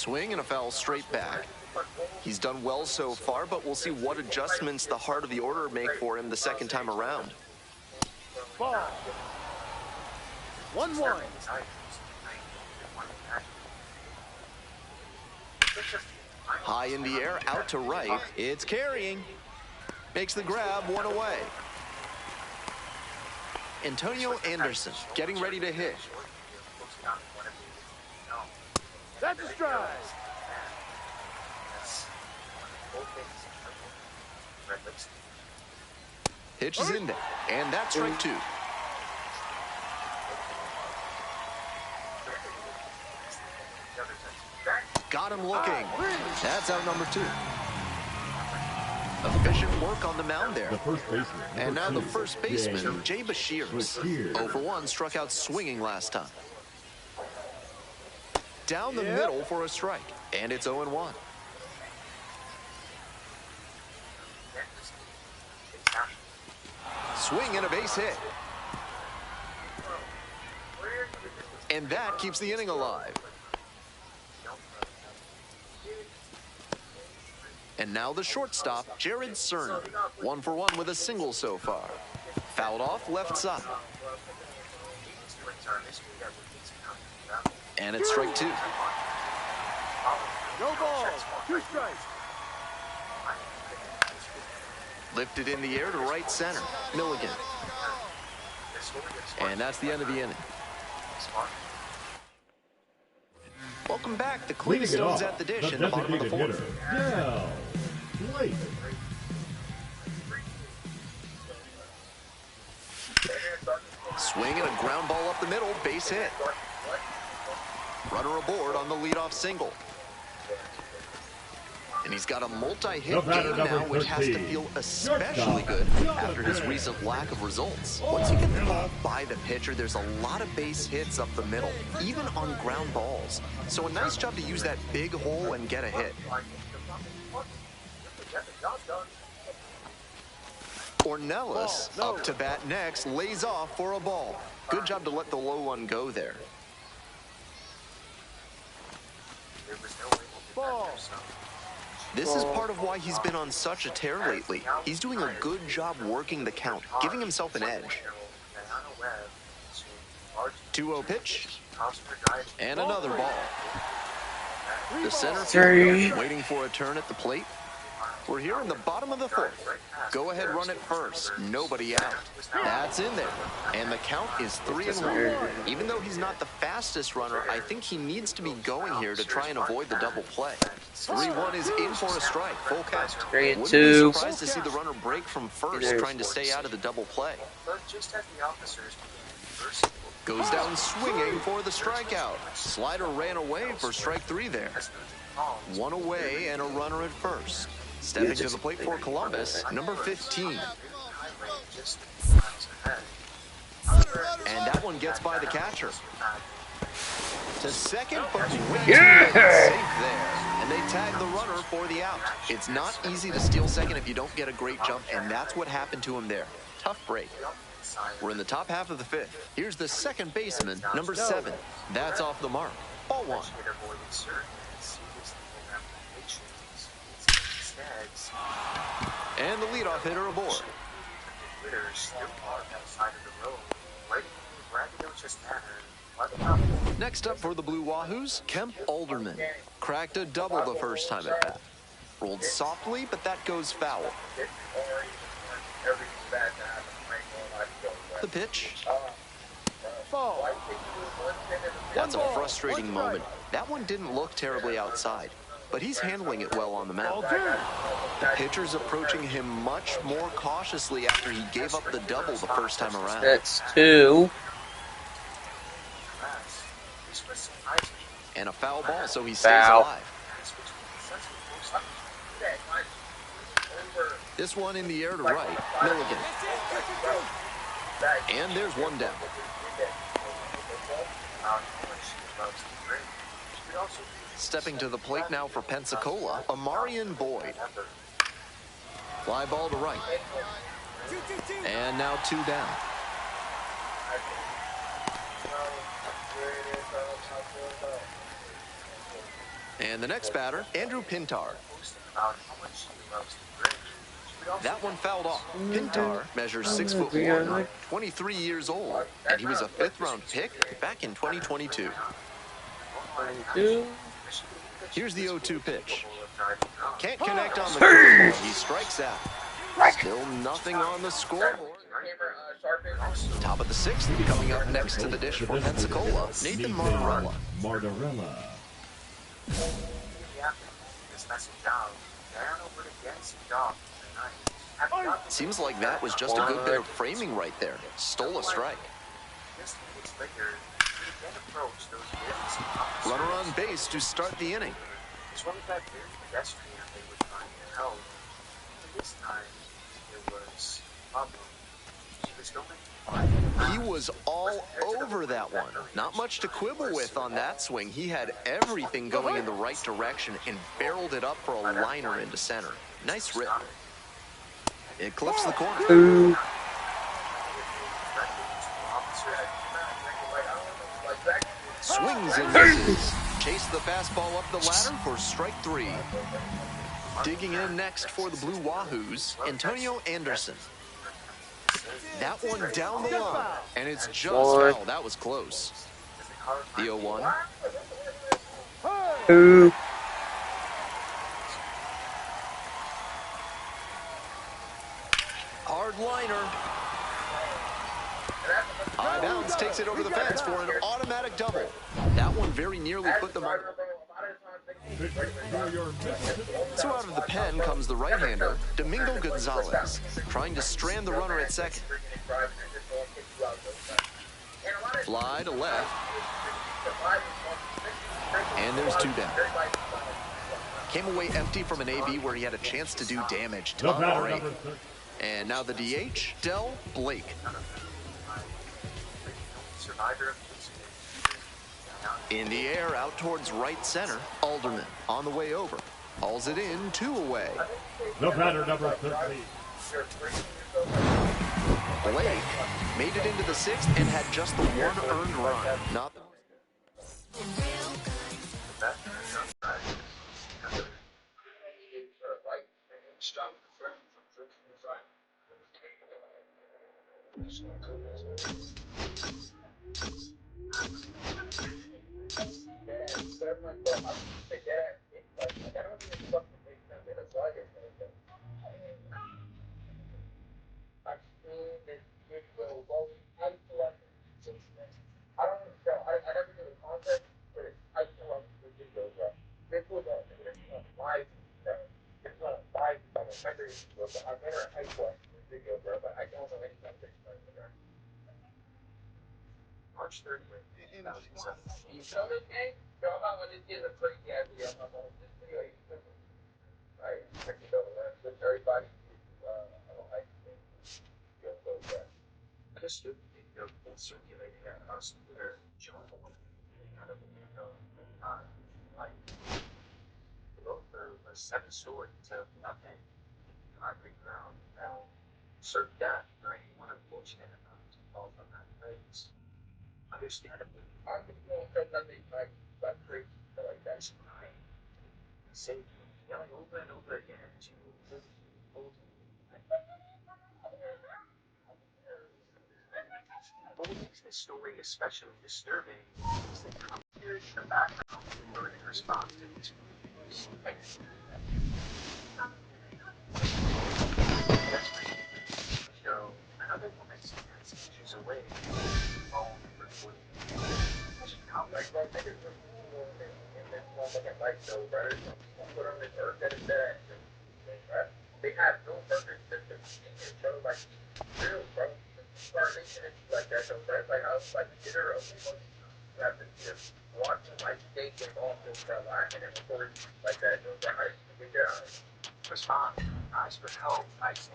Swing and a foul straight back. He's done well so far, but we'll see what adjustments the heart of the order make for him the second time around. Ball. 1-1. High in the air, out to right. It's carrying. Makes the grab, one away. Antonio Anderson getting ready to hit. That's a strike. Pitch is in there, and that's strike 2. Got him looking. That's out number 2. Efficient work on the mound there. And now the first baseman, Jay Bashirs. 0 for 1, struck out swinging last time. Down the middle for a strike, and it's 0-1. Swing and a base hit. And that keeps the inning alive. And now the shortstop, Jared Cerner. 1 for 1 with a single so far. Fouled off left side. And it's strike 2. No ball. 2 strikes. Lifted in the air to right center. Milligan. And that's the end of the inning. Welcome back. The Clevestone's at the dish in the bottom of the 4th. Swing and a ground ball up the middle. Base hit. Runner aboard on the leadoff single. And he's got a multi-hit game now, which has to feel especially good after his recent lack of results. Once you get the ball by the pitcher, there's a lot of base hits up the middle, even on ground balls. So a nice job to use that big hole and get a hit. Ornelas up to bat next, lays off for a ball. Good job to let the low one go there. Ball. This is part of why he's been on such a tear lately. He's doing a good job working the count, giving himself an edge. 2-0 pitch. And another ball. The center fielder waiting for a turn at the plate. We're here in the bottom of the 4th. Go ahead, run it first. Nobody out. That's in there. And the count is 3-1. Even though he's not the fastest runner, I think he needs to be going here to try and avoid the double play. 3-1 is in for a strike. Full count. 3-2. Wouldn't be surprised to see the runner break from first, trying to stay out of the double play. Goes down swinging for the strikeout. Slider ran away for strike 3 there. 1 away and a runner at first. Stepping to the plate for Columbus, number 15. And that one gets by the catcher. To second, but way too late. Safe there. And they tag the runner for the out. It's not easy to steal second if you don't get a great jump, and that's what happened to him there. Tough break. We're in the top half of the 5th. Here's the second baseman, number 7. That's off the mark. Ball 1. And the leadoff hitter aboard. Next up for the Blue Wahoos, Kemp Alderman. Cracked a double the first time at bat. Rolled softly, but that goes foul. The pitch. Ball. That's a frustrating moment. That one didn't look terribly outside, but he's handling it well on the mound. The pitcher's approaching him much more cautiously after he gave up the double the first time around. That's 2. And a foul ball, so he stays alive. This one in the air to right. Milligan. And there's one down. Stepping to the plate now for Pensacola, Amarian Boyd. Fly ball to right. And now 2 down. And the next batter, Andrew Pintar. That one fouled off. Pintar measures 6'1", 23 years old, and he was a 5th-round pick back in 2022. Here's the 0-2 pitch. Can't connect on the curveball. He strikes out. Still nothing on the scoreboard. Top of the 6th, coming up next to the dish for Pensacola, Nathan Martorella. Seems like that was just a good bit of framing right there. Stole a strike. Runner on base to start the inning. He was all over that one. Not much to quibble with on that swing. He had everything going in the right direction and barreled it up for a liner into center. Nice rip. It clips the corner. Swings and misses. Chase the fastball up the ladder for strike 3. Digging in next for the Blue Wahoos, Antonio Anderson. That one down the line, and it's just foul. That was close. The 0-1. Hard liner. High bounce takes it over the fence for an automatic double. That one very nearly put them on. So out of the pen comes the right-hander, Domingo Gonzalez, trying to strand the runner at second. Fly to left. And there's 2 down. Came away empty from an AB where he had a chance to do damage. Tough break. And now the DH, Del Blake. In the air, out towards right center, Alderman on the way over. Hauls it in, 2 away. The batter, number 13. Blake made it into the 6th and had just the 1 earned run. Not the... March 30th, 2007. Just to circulating at us where John kind of like the 7 story to nothing. Concrete ground now. Certain death, right? One unfortunate enough to fall from that place. Understandably, I could go from nothing like crazy like that's right. Say, yelling over and over again to hold. What makes this story especially disturbing is the commentary in the background in response to these movies. That's my show. Another woman inches away. Phone recording. They have no further symptoms in your show, like real, bro. Like that, so that's like I was like dinner of have to just watching like steak and all this stuff. I can record like that, no I get down. Respond. Ask for help. I say,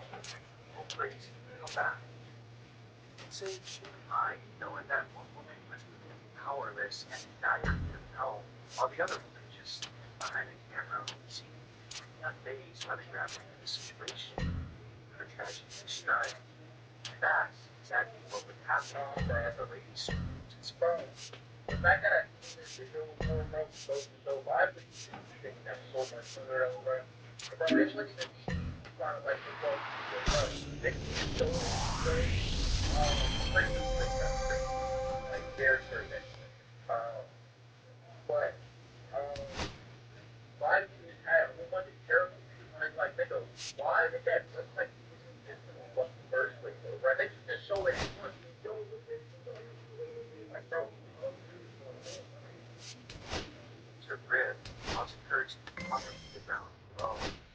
go crazy, come back. Sage mind knowing that one woman was powerless and dire need of help, while the other woman just behind the camera, seeing not phased by the gravity of the situation, her tragic stride. That's exactly what would happen as a lady screams and sprawls. the fact that I see this video more and more goes to show why would you think that so much further over? Bro, this wouldn't even be kind of like football. They can just show it very, pretty like very perfect. But why did you have a whole bunch of terrible like they go, why did that look like this in the fucking first place? Right? They should just show it once. Like, bro,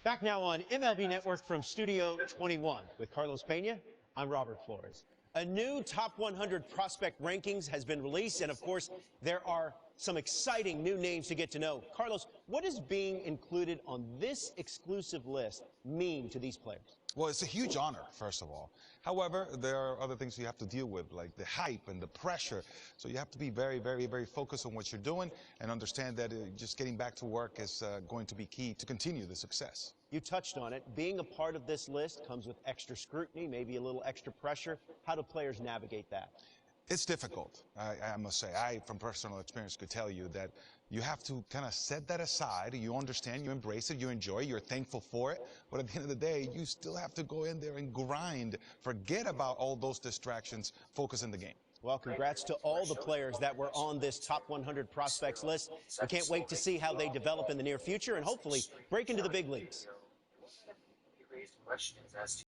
back now on MLB Network from Studio 21 with Carlos Pena. I'm Robert Flores. A new top 100 prospect rankings has been released, and of course, there are some exciting new names to get to know. Carlos, what does being included on this exclusive list mean to these players? Well, it's a huge honor, first of all. However, there are other things you have to deal with, like the hype and the pressure. So you have to be very, very, very focused on what you're doing and understand that just getting back to work is going to be key to continue the success. You touched on it. Being a part of this list comes with extra scrutiny, maybe a little extra pressure. How do players navigate that? It's difficult, I must say. I, from personal experience, could tell you that you have to kind of set that aside. You understand, you embrace it, you enjoy it, you're thankful for it. But at the end of the day, you still have to go in there and grind. Forget about all those distractions. Focus in the game. Well, congrats to all the players that were on this top 100 prospects list. We can't wait to see how they develop in the near future and hopefully break into the big leagues. You raised questions as to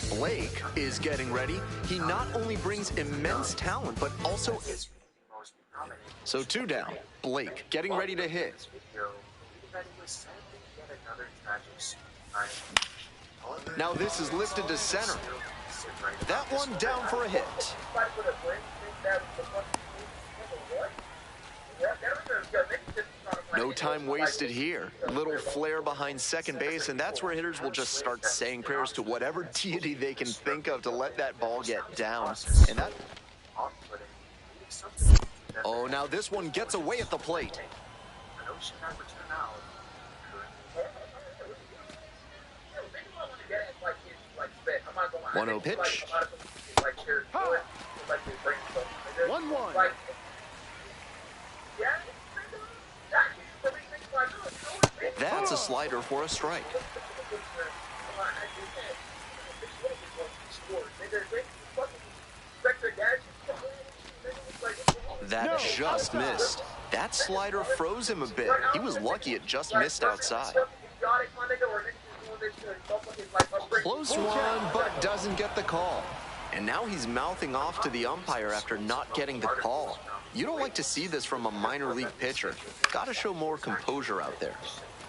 Blake is getting ready. He not only brings immense talent, but also... So 2 down. Blake getting ready to hit. Now this is lifted to center. That one down for a hit. No time wasted here. Little flare behind second base, and that's where hitters will just start saying prayers to whatever deity they can think of to let that ball get down. And that... Oh, now this one gets away at the plate. 1-0 pitch. 1-1. That's a slider for a strike. That just missed. That slider froze him a bit. He was lucky it just missed outside. Close one, but doesn't get the call. And now he's mouthing off to the umpire after not getting the call. You don't like to see this from a minor league pitcher. Got to show more composure out there.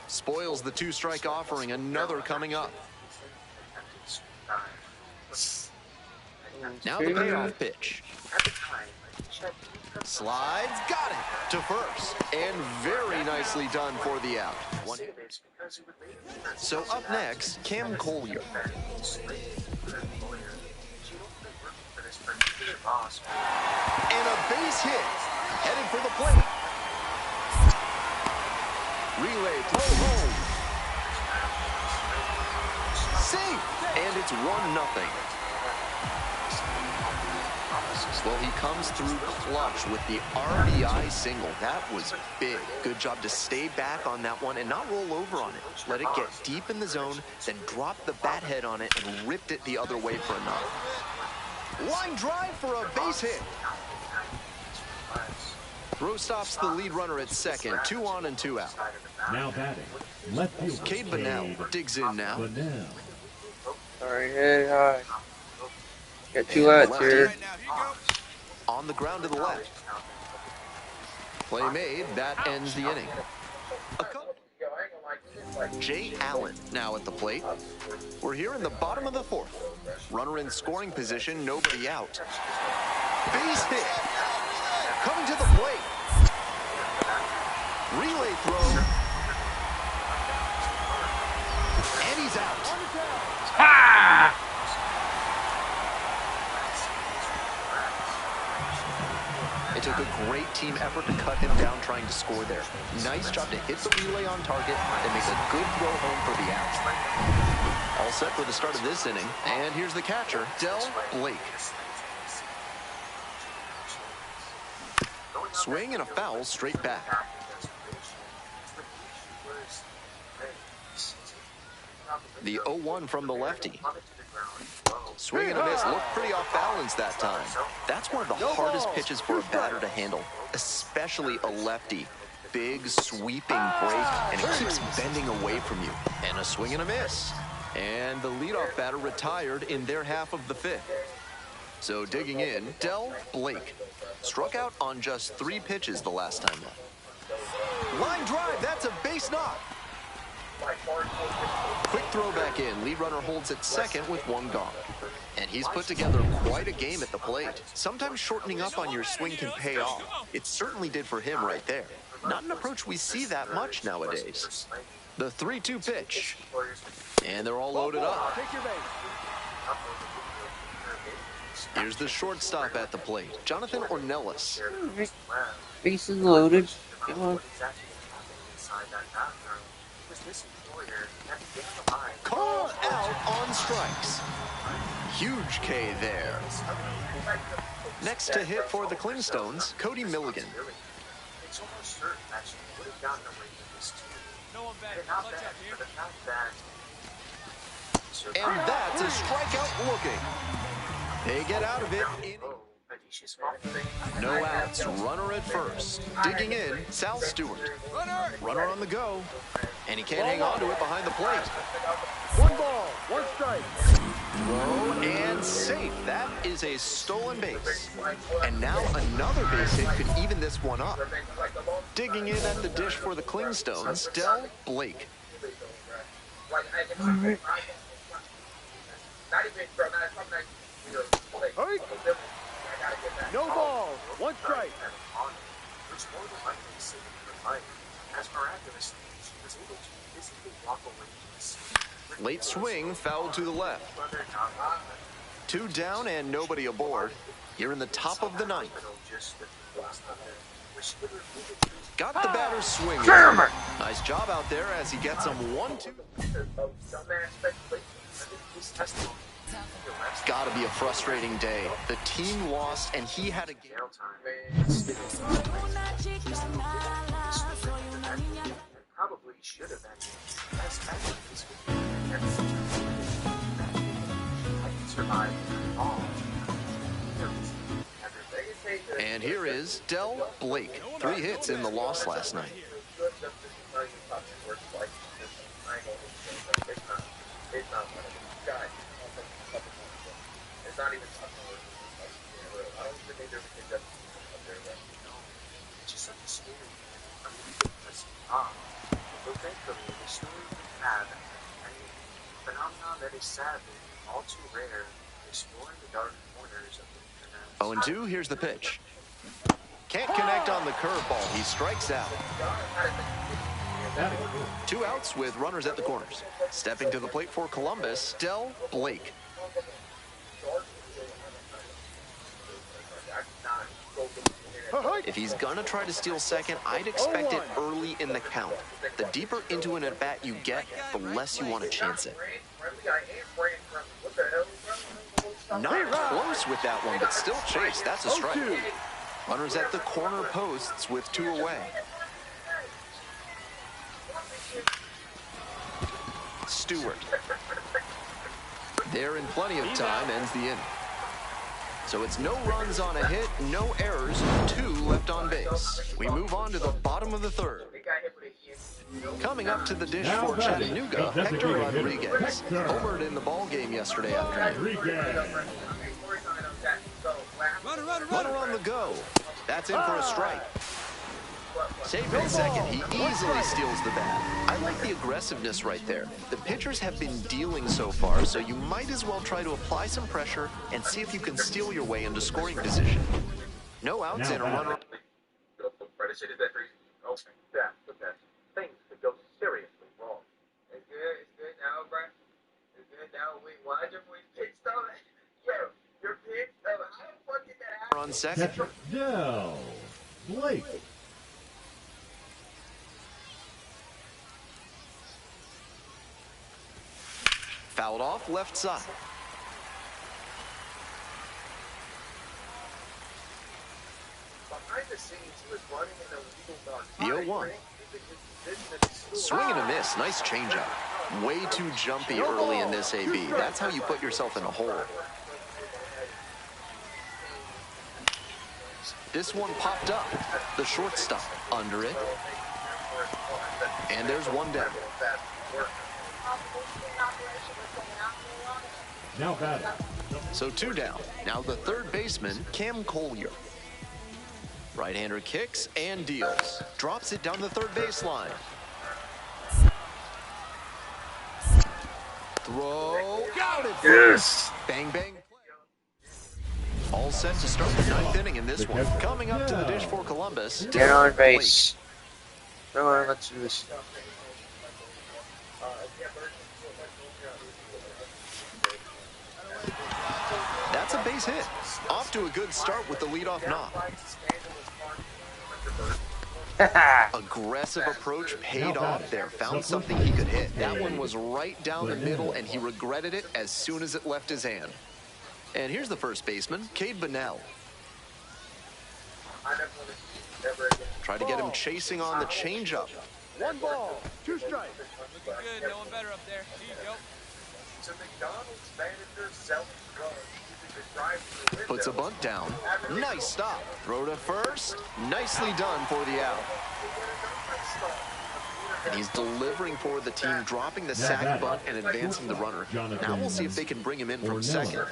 Spoils the 2-strike offering, another coming up. Now the payoff pitch. Slides, got it to first. And very nicely done for the out. So up next, Cam Collier. And a base hit, headed for the plate. Relay throw home. Safe, and it's 1-0. Well, he comes through clutch with the RBI single. That was big. Good job to stay back on that one and not roll over on it. Let it get deep in the zone, then drop the bat head on it and ripped it the other way for a knock. Line drive for a base hit. Throw stops the lead runner at second. 2 on and 2 out. Now batting, left fielder Cade Bunnell digs in now. All right, hey, hi. Got 2 outs here. On the ground to the left. Play made. That ends the inning. Jay Allen now at the plate. We're here in the bottom of the fourth. Runner in scoring position, nobody out. Base hit. Coming to the plate. Relay throw. And he's out. Ha! It took a great team effort to cut him down trying to score there. Nice job to hit the relay on target and make a good throw home for the out. All set for the start of this inning. And here's the catcher, Del Blake. Swing and a foul straight back. The 0-1 from the lefty. Swing and a miss. Looked pretty off balance that time. That's one of the hardest pitches for a batter to handle, especially a lefty. Big, sweeping break, and it keeps bending away from you. And a swing and a miss. And the leadoff batter retired in their half of the fifth. So digging in, Del Blake. Struck out on just 3 pitches the last time up. Line drive, that's a base knock. Quick throw back in. Lead runner holds at second with 1 gone. And he's put together quite a game at the plate. Sometimes shortening up on your swing can pay off. It certainly did for him right there. Not an approach we see that much nowadays. The 3-2 pitch. And they're all loaded up. Here's the shortstop at the plate, Jonathan Ornelas. Bases loaded. Come on. Called out on strikes. Huge K there. Next to hit for the Clingstones, Cody Milligan. It's almost certain that she would have gotten away with this too. No one better. Not bad for the fact that. And that's a strikeout looking. They get out of it in. No outs. Runner at first. Digging in, Sal Stewart. Runner on the go. And he can't hang on to it behind the plate. 1 ball, 1 strike. Throw and safe. That is a stolen base. And now another base hit could even this one up. Digging in at the dish for the Clingstones, Del Blake. No ball, 1 strike. As miraculously, she was able to physically walk away from the scene. Late swing, fouled to the left. 2 down and nobody aboard. Here in the top of the 9th. Got the batter swinging. Nice job out there as he gets him 1-2. Gotta be a frustrating day. The team lost and he had a game. Probably should have been. And here is Del Blake. 3 hits in the loss last night. The story we have a phenomenon that is sadly all too rare, exploring the dark corners of the internet. 0-2, here's the pitch. Can't connect on the curveball. He strikes out. 2 outs with runners at the corners. Stepping to the plate for Columbus, Del Blake. If he's gonna try to steal second, I'd expect it early in the count. The deeper into an at-bat you get, the less you want to chance it. Not close with that one, but still chase. That's a strike. Runners at the corner posts with 2 away. Stewart. There in plenty of time, ends the inning. So it's no runs on a hit, no errors, 2 left on base. We move on to the bottom of the 3rd. Coming up to the dish for Chattanooga, Hector Rodriguez. Homered in the ball game yesterday afternoon. Runner on the go. That's in for a strike. Safe at second, he easily steals the bat. I like the aggressiveness right there. The pitchers have been dealing so far, so you might as well try to apply some pressure and see if you can steal your way into scoring position. No outs and a runner. Things could go seriously wrong. It's good now, bro. It's good now. We watch him. We pitched on it. Yo, your pitch. How the fuck did that happen? On second. Now, Blake. Fouled off left side. Behind the scenes, he was running in a The legal 0-1. Swing and a miss. Nice changeup. Way too jumpy early in this AB. That's how you put yourself in a hole. This one popped up. The shortstop under it. And there's one down. Now batting. So 2 down. Now the third baseman, Cam Collier. Right-hander kicks and deals. Drops it down the third baseline. Throw. Got it. Yes. Bang, bang. All set to start the 9th inning in this one. Coming up to the dish for Columbus. Get on base. Come on, let's do this. That's a base hit. Off to a good start with the leadoff knock. Aggressive approach paid off there. Found something he could hit. That one was right down the middle, and he regretted it as soon as it left his hand. And here's the first baseman, Cade Bunnell. Try to get him chasing on the changeup. 1 ball, 2 strikes. Looking good. No one better up there. Here you go. So McDonald's manager selling drugs. Puts a bunt down. Nice stop. Throw to first. Nicely done for the out. And he's delivering for the team, dropping the sac bunt and advancing the runner. Now we'll see if they can bring him in from second.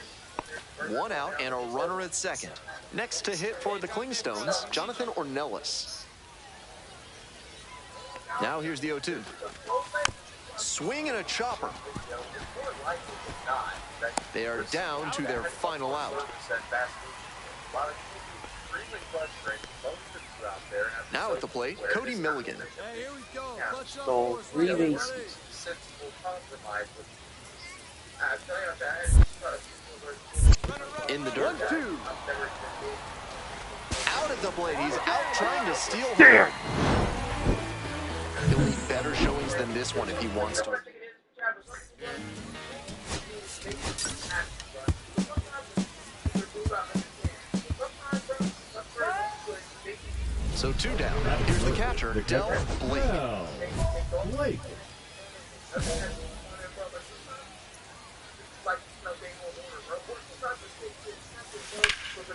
1 out and a runner at second. Next to hit for the Clingstones, Jonathan Ornelas. Now here's the 0-2. Swing and a chopper. They are down to their final out. Now at the plate, Cody Milligan. Hey, here we go. Stole 3 bases. In the dirt. 1-2. Out at the plate. He's out trying to steal home. He'll need better showings than this one if he wants to. So 2 down. Here's the catcher, Del Blake. Blake.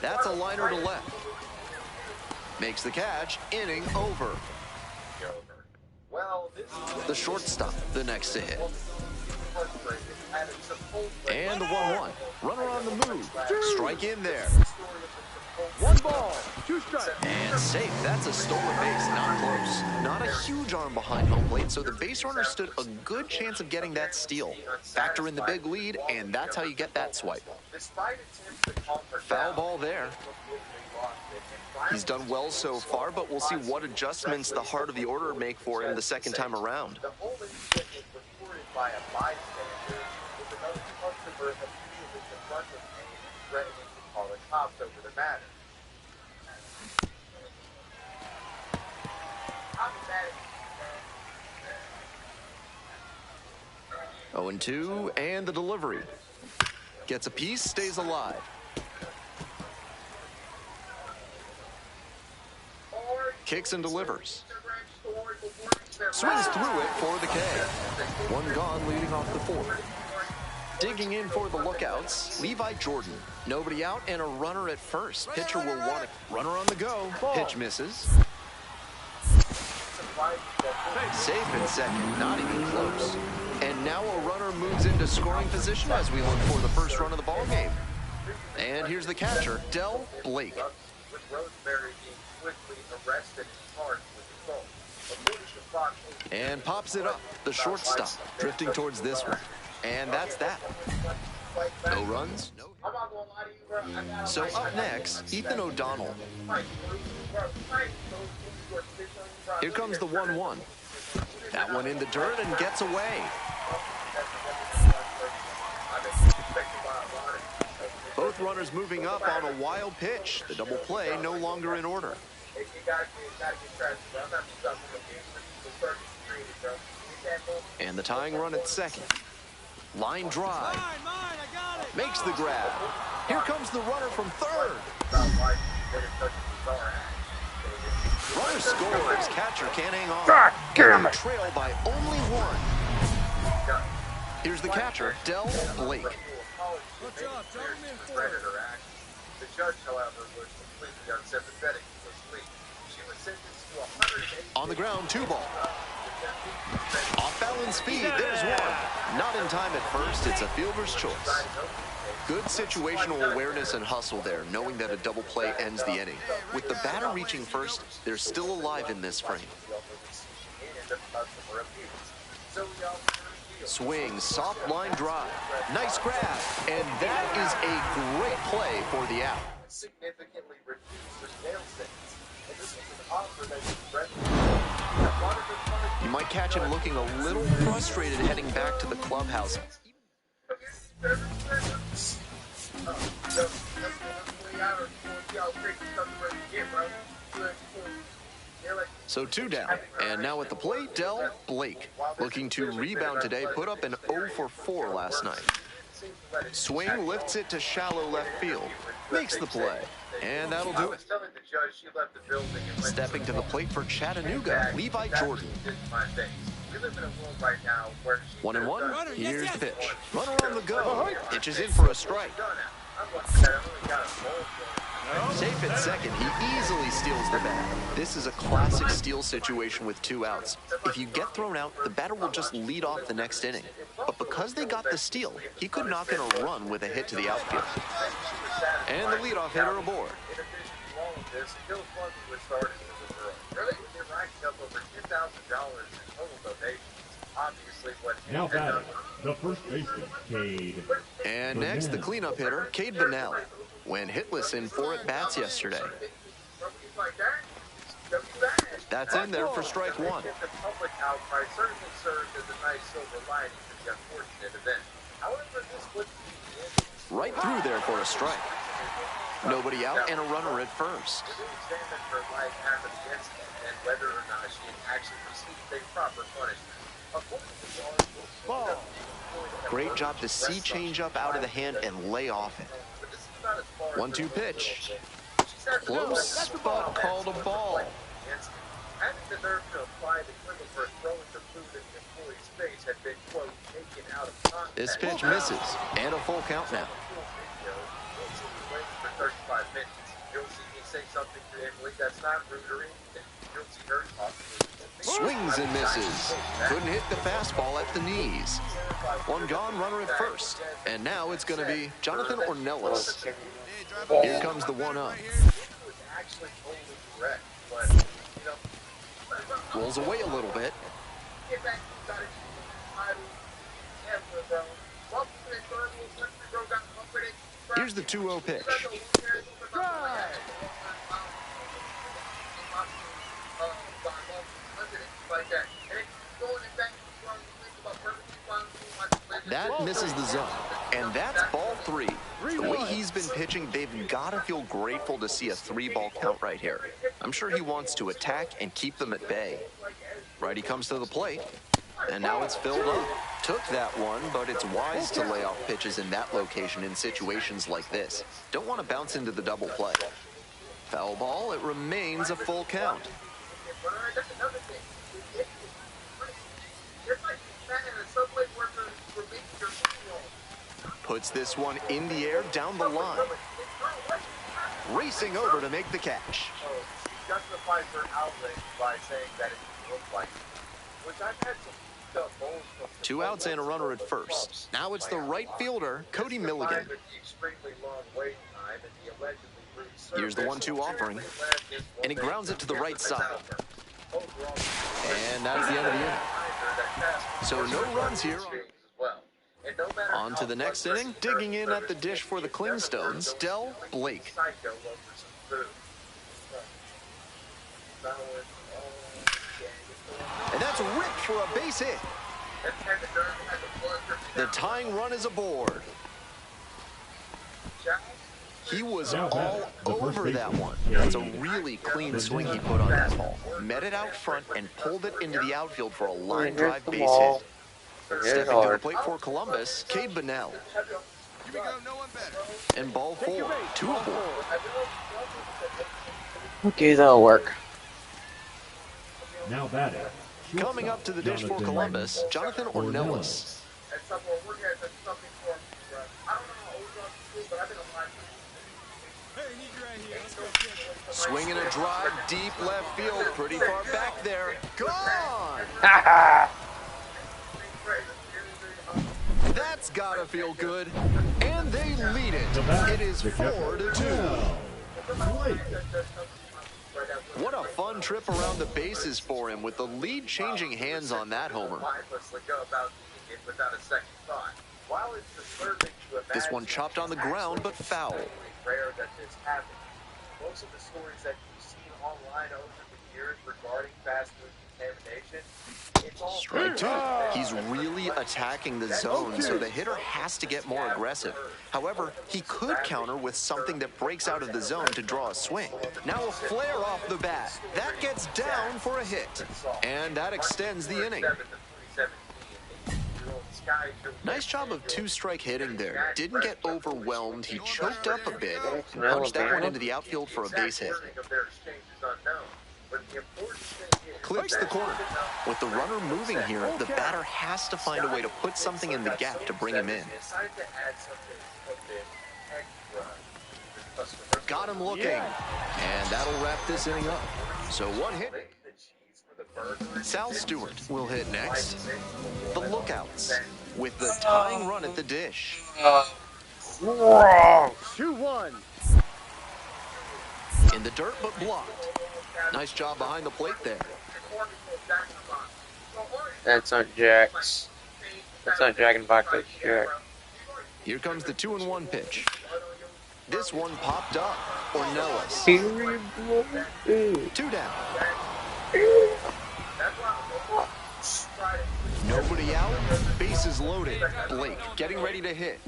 That's a liner to left. Makes the catch. Inning over. The shortstop, the next to hit. And the 1-1. Runner on the move. Strike in there. 1 ball, 2 strikes. And safe. That's a stolen base. Not close. Not a huge arm behind home plate, so the base runner stood a good chance of getting that steal. Factor in the big lead, and that's how you get that swipe. Foul ball there. He's done well so far, but we'll see what adjustments the heart of the order make for him the second time around. The whole incident was reported by a bystander with another customer immediately confronted him, threatening to call the cops over the matter. 0-2, and the delivery. Gets a piece, stays alive. Kicks and delivers. Swings through it for the K. 1 gone leading off the 4th. Digging in for the lookouts, Levi Jordan. Nobody out and a runner at first. Pitcher will want it. Runner on the go. Pitch misses. Safe at second, not even close. And now a runner moves into scoring position as we look for the first run of the ball game. And here's the catcher, Del Blake. Mary being quickly arrested and charged with assault. According to Fox, And pops it up. The shortstop drifting towards this one. And that's that. No runs. So up next, Ethan O'Donnell. Here comes the 1-1. That one in the dirt and gets away. Both runners moving up on a wild pitch. The double play no longer in order. And the tying run at second. Line drive. Makes the grab. Here comes the runner from third. Runner scores. Catcher can't hang on. God damn it. Trail by only one. Here's the catcher, Del Blake. Good job, the judge, however, was completely unsympathetic to this lead. She was sentenced to 180. On the ground, 2 ball. Off balance speed, there's one. Not in time at first, it's a fielder's choice. Good situational awareness and hustle there, knowing that a double play ends the inning. With the batter reaching first, they're still alive in this frame. Swing, soft line drive. Nice grab. And that is a great play for the out. Significantly reduced the jail sentence. And this was an offer that he You might catch him looking a little frustrated heading back to the clubhouse. So 2 down, and now at the plate, Del Blake. Looking to rebound today, put up an 0 for 4 last night. Swing lifts it to shallow left field. Makes the play, and that'll do it. Stepping to the plate for Chattanooga, Levi Jordan. 1-1, here's the pitch. Runner on the go, pitches in for a strike. Safe at second, he easily steals the bat. This is a classic steal situation with 2 outs. If you get thrown out, the batter will just lead off the next inning. But because they got the steal, he could knock in a run with a hit to the outfield. And the leadoff hitter aboard. Now batting, the first baseman, Cade. And next, the cleanup hitter, Cade Vanell. Went hitless in 4 at-bats yesterday. That's in there for strike 1. Right through there for a strike. Nobody out and a runner at first. Great job to see changeup out of the hand and lay off it. 1-2 pitch. Close, but called a ball. Having the nerve to apply the criminal for throwing the food in the employee's face had been, quote, taken out of context. This pitch misses, and a full count now. For 35 minutes. You'll see me say something to Emily that's not rude or anything. You'll see her talk to me. Swings and misses. Couldn't hit the fastball at the knees. 1 gone, runner at first. And now it's going to be Jonathan Ornelas. Here comes the 1-0. Rolls away a little bit. Here's the 2-0 pitch. That misses the zone, and that's ball 3. The way he's been pitching, they've got to feel grateful to see a 3-ball count right here. I'm sure he wants to attack and keep them at bay. Righty comes to the plate, and now it's filled up. Took that one, but it's wise to lay off pitches in that location in situations like this. Don't want to bounce into the double play. Foul ball, it remains a full count. Puts this one in the air down the line. Racing over to make the catch. Justifies her outrage by saying that it looked like it, which I've had some bowls from 2 outs and a runner at first. Now it's the right fielder, Cody Milligan. with the extremely long wait time and the allegedly Here's the 1-2 offering, and he grounds it to the right side. And that's the end of the inning. So no runs here. On to the next inning. Digging in at the dish for the Clingstones, Del Blake. And that's ripped for a base hit. The tying run is aboard. He was all over that one. That's a really clean swing he put on that ball. Met it out front and pulled it into the outfield for a line drive base hit. Stepping to the plate for Columbus, Cade Bunnell. And ball 4, 2 aboard. Okay, that'll work. Now batting. Coming up to the dish for Columbus, Jonathan Ornelas. Swinging a drive deep left field, pretty far back there. Gone! That's gotta feel good. And they lead it. It is 4-2. What a fun trip around the bases for him with the lead changing hands on that homer. This one chopped on the ground, but foul. Most of the stories that you've seen online over the years regarding fast food contamination, it's all Strike 2. He's really attacking the zone, so the hitter has to get more aggressive. However, he could counter with something that breaks out of the zone to draw a swing. Now a flare off the bat. That gets down for a hit. And that extends the inning. Nice job of two-strike hitting there. Didn't get overwhelmed. He choked up a bit and punched that one into the outfield for a base hit. Clips the corner. With the runner moving here, the batter has to find a way to put something in the gap to bring him in. Got him looking. And that'll wrap this inning up. So one hit. Sal Stewart will hit next. The Lookouts with the tying run at the dish. 2-1. In the dirt, but blocked. Nice job behind the plate there. That's not Jack's. That's not Jack and Box, that's Jack. Here comes the 2-1 pitch. This one popped up. Ornelas. 2 down. Nobody out, bases loaded. Blake getting ready to hit.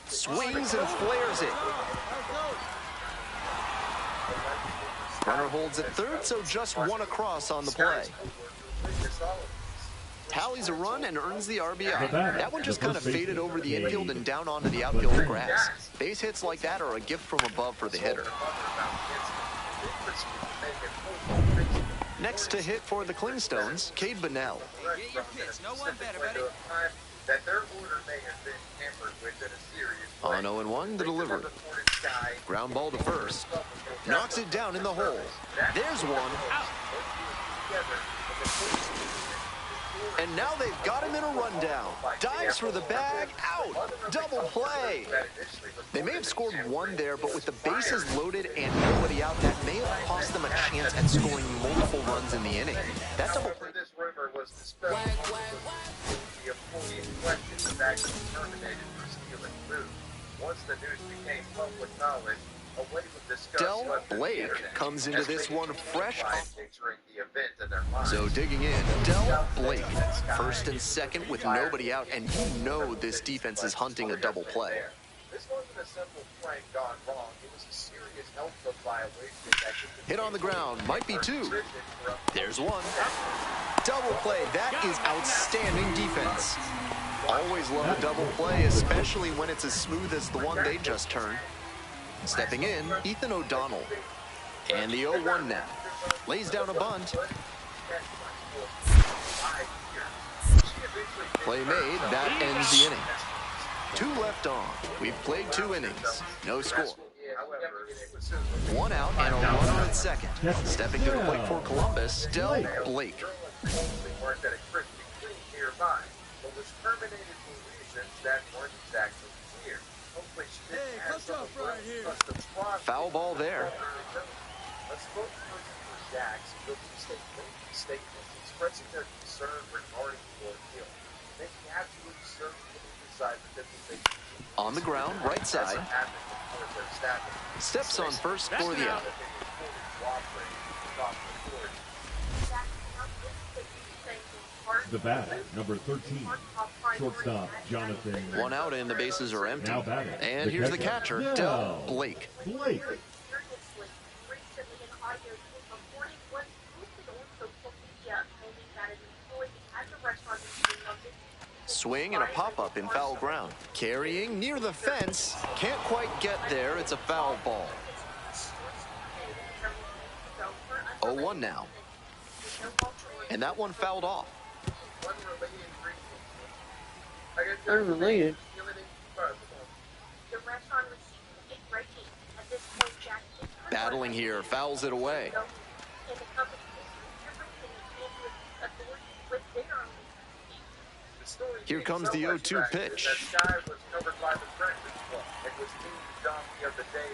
Swings and flares it. Runner holds at third, so just one across on the play. Tallies a run and earns the RBI. That one just kind of faded over the infield and down onto the outfield grass. Base hits like that are a gift from above for the hitter. Next to hit for the Clingstones, Cade Bunnell. On 0-1, the delivery. Ground ball to first. Knocks it down in the hole. There's one. And now they've got him in a rundown. Dives for the bag, out. Double play. They may have scored one there, but with the bases loaded and nobody out, that may have cost them a chance at scoring multiple runs in the inning. That double play. This rumor was dispelled. The employee in question was actually terminated for stealing food. Once the news became public knowledge, a way to discuss Del Blake comes into this one fresh. picturing the event in their mind. So digging in, Del Blake, first and second with nobody out, and you know this defense is hunting a double play. This wasn't a simple prank gone wrong. It was a serious health code violation that could Hit on the ground, might be 2. There's 1. Double play, that is outstanding defense. Always love a double play, especially when it's as smooth as the one they just turned. Stepping in, Ethan O'Donnell. And the 0-1 now. Lays down a bunt. Play made, that ends the inning. 2 left on. We've played 2 innings. No score. 1 out and a runner at second. Stepping to the plate for Columbus, Del Blake. terminated for reasons that weren't exactly clear. Hopefully she didn't have some right here. Foul ball there. A spokesperson for Dax released a lengthy statement expressing their concern regarding the ordeal, making absolute certain to emphasize that this is a On the ground, right side. Steps on first for the out. The bat, number 13, shortstop Jonathan. One out and the bases are empty. Now batting. And here's the catcher, Del Blake. Blake. Swing and a pop-up in foul ground. Carrying near the fence. Can't quite get there. It's a foul ball. 0-1 now. And that one fouled off. Unrelated. Battling here, fouls it away. Here comes the 0-2 pitch.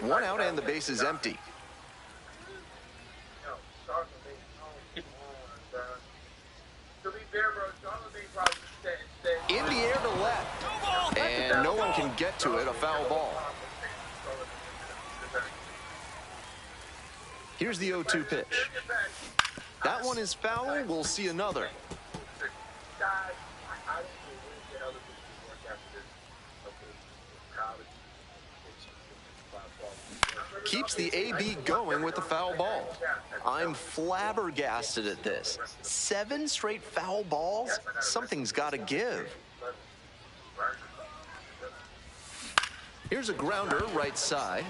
One out and the base is empty. In the air to left. And no one can get to it, a foul ball. Here's the 0-2 pitch. That one is foul. We'll see another. Keeps the AB going with the foul ball. I'm flabbergasted at this. 7 straight foul balls? Something's got to give. Here's a grounder right side.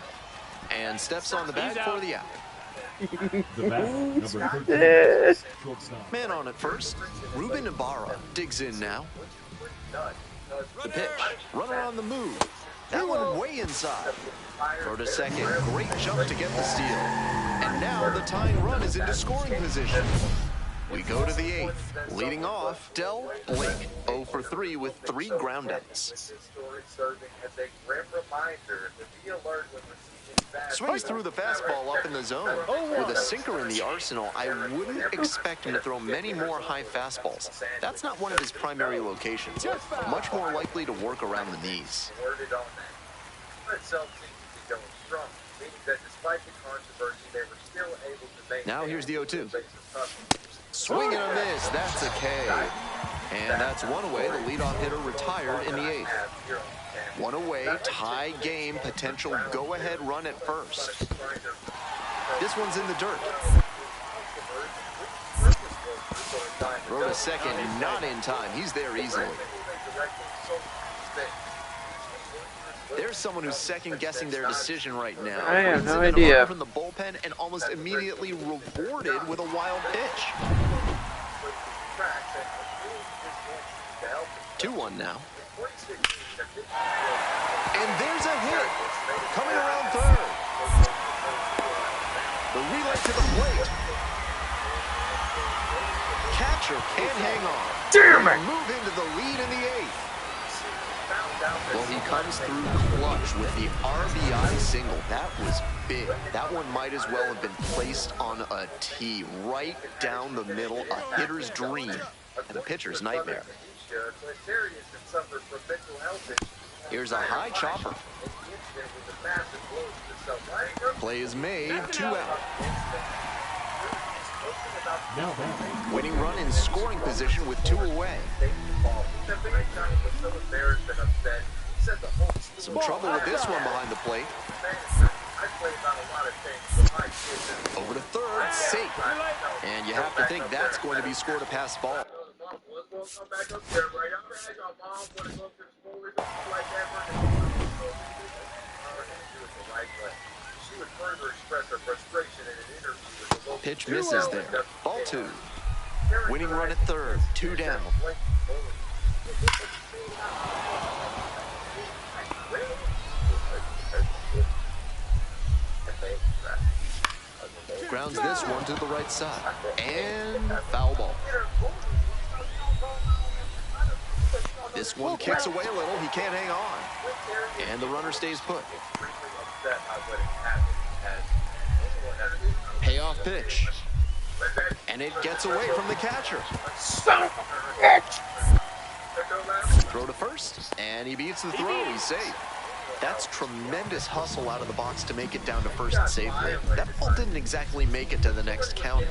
And steps on the bag for the out. The bat, number 13, shortstop. Man on at first. Ruben Ibarra digs in now. The pitch. Runner on the move. That one way inside. Throw to second. Great jump to get the steal. And now the tying run is into scoring position. We go to the 8th. Leading off, Del Blake. 0 for 3 with 3 groundouts. Swings through the fastball up in the zone. With a sinker in the arsenal, I wouldn't expect him to throw many more high fastballs. That's not one of his primary locations. Much more likely to work around the knees. Now here's the 0-2. Swing and a miss. That's a K. And that's one away. The leadoff hitter retired in the 8th. One away, tie game, potential go-ahead run at first. This one's in the dirt. Throw to second, not in time. He's there easily. There's someone who's second-guessing their decision right now. I have no idea. From the bullpen and almost immediately rewarded with a wild pitch. 2-1 now. And there's a hit. Coming around third. The relay to the plate. Catcher can't hang on. Damn it! Move into the lead in the 8th. Well, he comes through clutch with the RBI single. That was big. That one might as well have been placed on a tee right down the middle. A hitter's dream and a pitcher's nightmare. Here's a high chopper. Play is made, 2 out. Winning run in scoring position with 2 away. Some trouble with this one behind the plate. Over to third, safe. And you have to think that's going to be scored a pass ball. Pitch misses there. Ball 2. Winning run at third, 2 down. Grounds this one to the right side. And foul ball. This one kicks away a little. He can't hang on. And the runner stays put. Payoff pitch. And it gets away from the catcher. Son of a bitch! Throw to first. And he beats the throw. He's safe. That's tremendous hustle out of the box to make it down to first safely. That ball didn't exactly make it to the next count.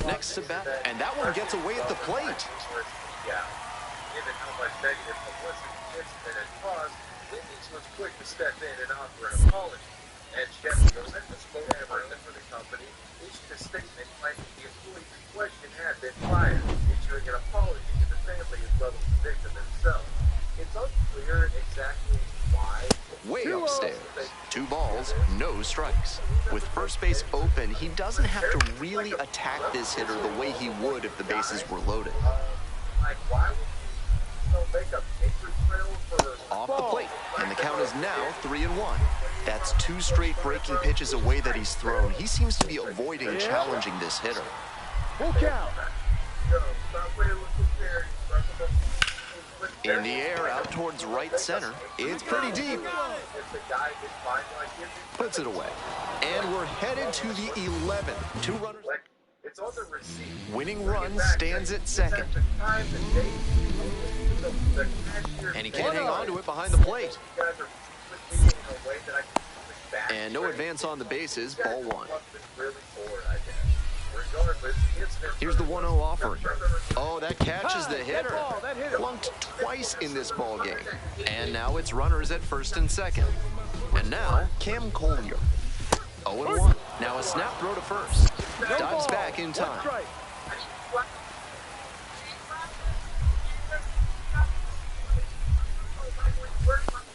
Next to bat, and that one gets away at the plate. Yeah, given how much negative publicity the incident had caused, Wendy's was quick to step in and offer an apology. And Sheffield, the spokesman for the company, issued a statement claiming the employee in question had been fired, issuing an apology to the family as well as the victim himself. It's unclear exactly why. Way upstairs. 2 balls, no strikes. With first base open, he doesn't have to really attack this hitter the way he would if the bases were loaded. Off the plate, and the count is now 3-1. That's 2 straight breaking pitches away that he's thrown. He seems to be avoiding challenging this hitter. Full count. In the air, out towards right center. It's pretty deep. Puts it away. And we're headed to the 11th. 2 runners. Winning run stands at second. And he can't hang on to it behind the plate. And no advance on the bases, ball 1. Here's the 1-0 offering. Oh, that catches the hitter. Flunked twice in this ball game. And now it's runners at first and second. And now, Cam Collier. 0-1. Now a snap throw to first. Dives back in time.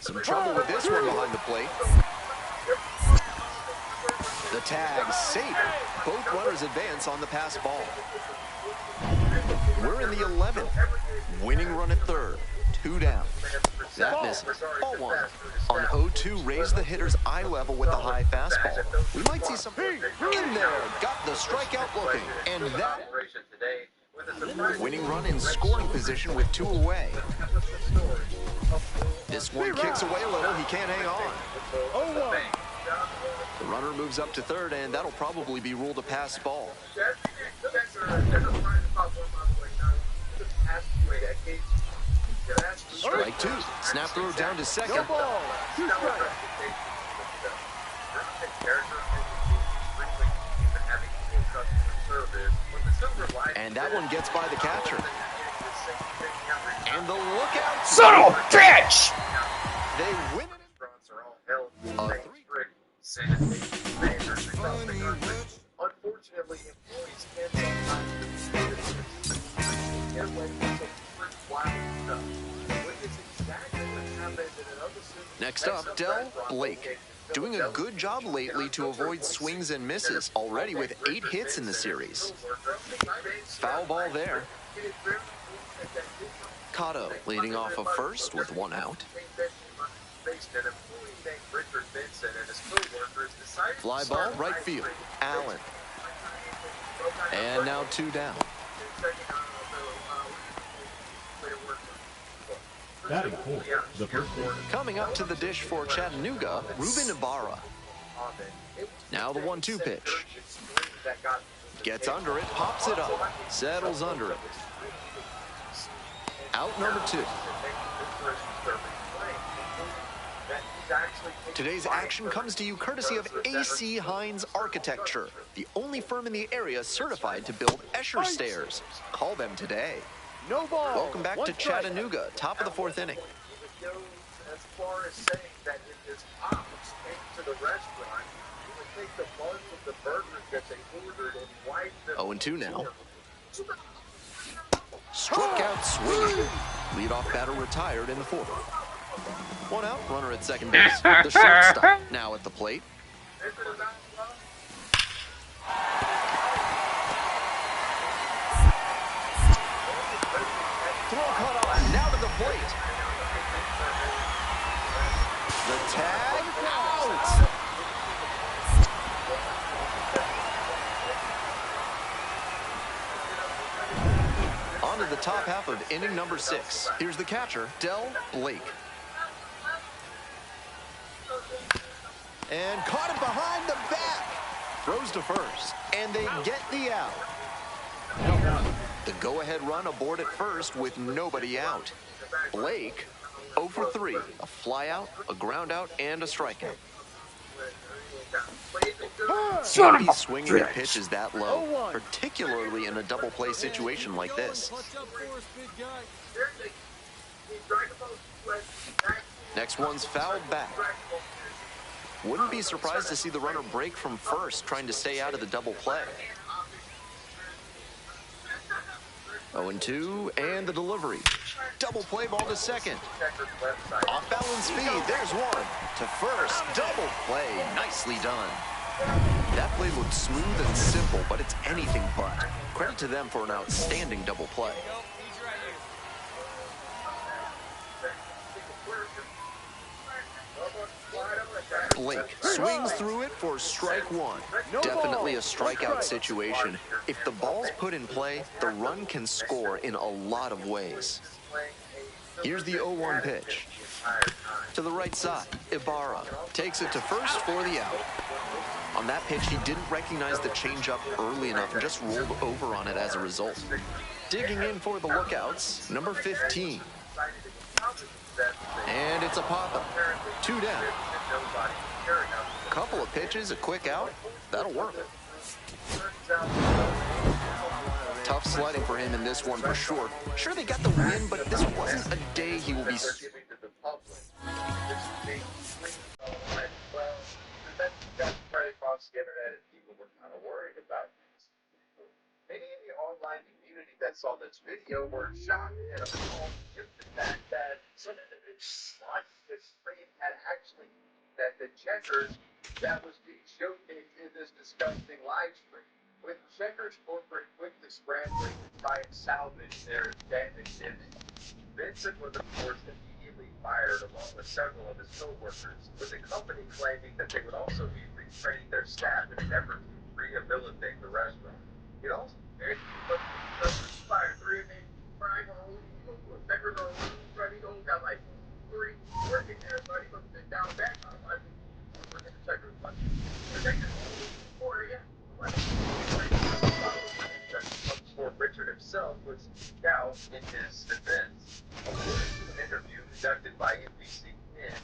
Some trouble with this one behind the plate. The tag safe. Both runners advance on the pass ball. We're in the 11th. Winning run at third. 2 down. That misses. Ball 1. On 0-2, raise the hitter's eye level with a high fastball. We might see some in there. Got the strikeout looking. And that winning run in scoring position with 2 away. This one kicks away a little. He can't hang on. The runner moves up to third, and that'll probably be ruled a pass ball. Strike 2. Snap throw down to second. And that one gets by the catcher. And the lookout. Son of a bitch! They win it. Unfortunately, employees can Next up, Del Blake. Doing a good job lately to avoid swings and misses, already with 8 hits in the series. Foul ball there. Cotto leading off of first with 1 out. Fly ball, right field. Allen. And now 2 down. Coming up to the dish for Chattanooga, Ruben Ibarra. Now the 1-2 pitch. Gets under it, pops it up, settles under it. Out number 2. Today's action comes to you courtesy of AC Hines Architecture, the only firm in the area certified to build Escher stairs. Call them today. No ball. Welcome back to Chattanooga, top of the 4th inning. As far as saying that if his ops came to the restaurant, he would take the buns of the burgers that they ordered and wipe them. 0-2 now. Struck out swinging. Leadoff batter retired in the 4th. 1 out, runner at second base. The shortstop now at the plate. Throw cut off, now to the plate. The tag, out. On to of the top half of inning number 6. Here's the catcher, Del Blake. And caught it behind the back. Throws to first, and they get the out. The go-ahead run aboard at first with nobody out. Blake, 0 for 3. A flyout, a ground out, and a strikeout. Can't be swinging at pitches that low, particularly in a double play situation like this. Next one's fouled back. Wouldn't be surprised to see the runner break from first, trying to stay out of the double play. 0-2, and the delivery. Double play ball to second. Off balance speed, there's one. To first, double play, nicely done. That play looked smooth and simple, but it's anything but. Credit to them for an outstanding double play. Blake swings through it for strike one. Definitely a strikeout situation. If the ball's put in play, the run can score in a lot of ways. Here's the 0-1 pitch. To the right side, Ibarra takes it to first for the out. On that pitch, he didn't recognize the changeup early enough and just rolled over on it as a result. Digging in for the lookouts, number 15. And it's a pop-up. 2 down. Couple of pitches, a quick out. That'll work. Tough sledding for him in this one for sure. Sure, they got the win, but this wasn't a day he will be... Many in the online community that saw this video were shocked and appalled at the fact that some of the stream had actually that the checkers that was being showcased in this disgusting live stream. With checkers corporate quickly scrambling to try and salvage their damaged image, Vincent was of course immediately fired along with several of his co-workers, with the company claiming that they would also be retraining their staff in an effort to rehabilitate the restaurant. It also fired 3 of them crying on checkers on running home, got like 3 working there, buddy, but they're down back on like working the checkers, but they're taking 4 a.m. Before Richard himself was down in his defense. In an interview conducted by NBC,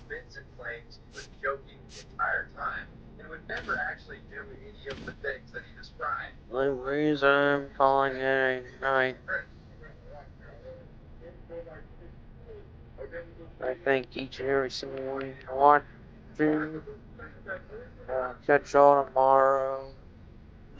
Vincent claims he was joking the entire time and would never actually do any of the things that he described. The reason I'm calling it a night. I thank each and every single one for watching. Catch y'all tomorrow.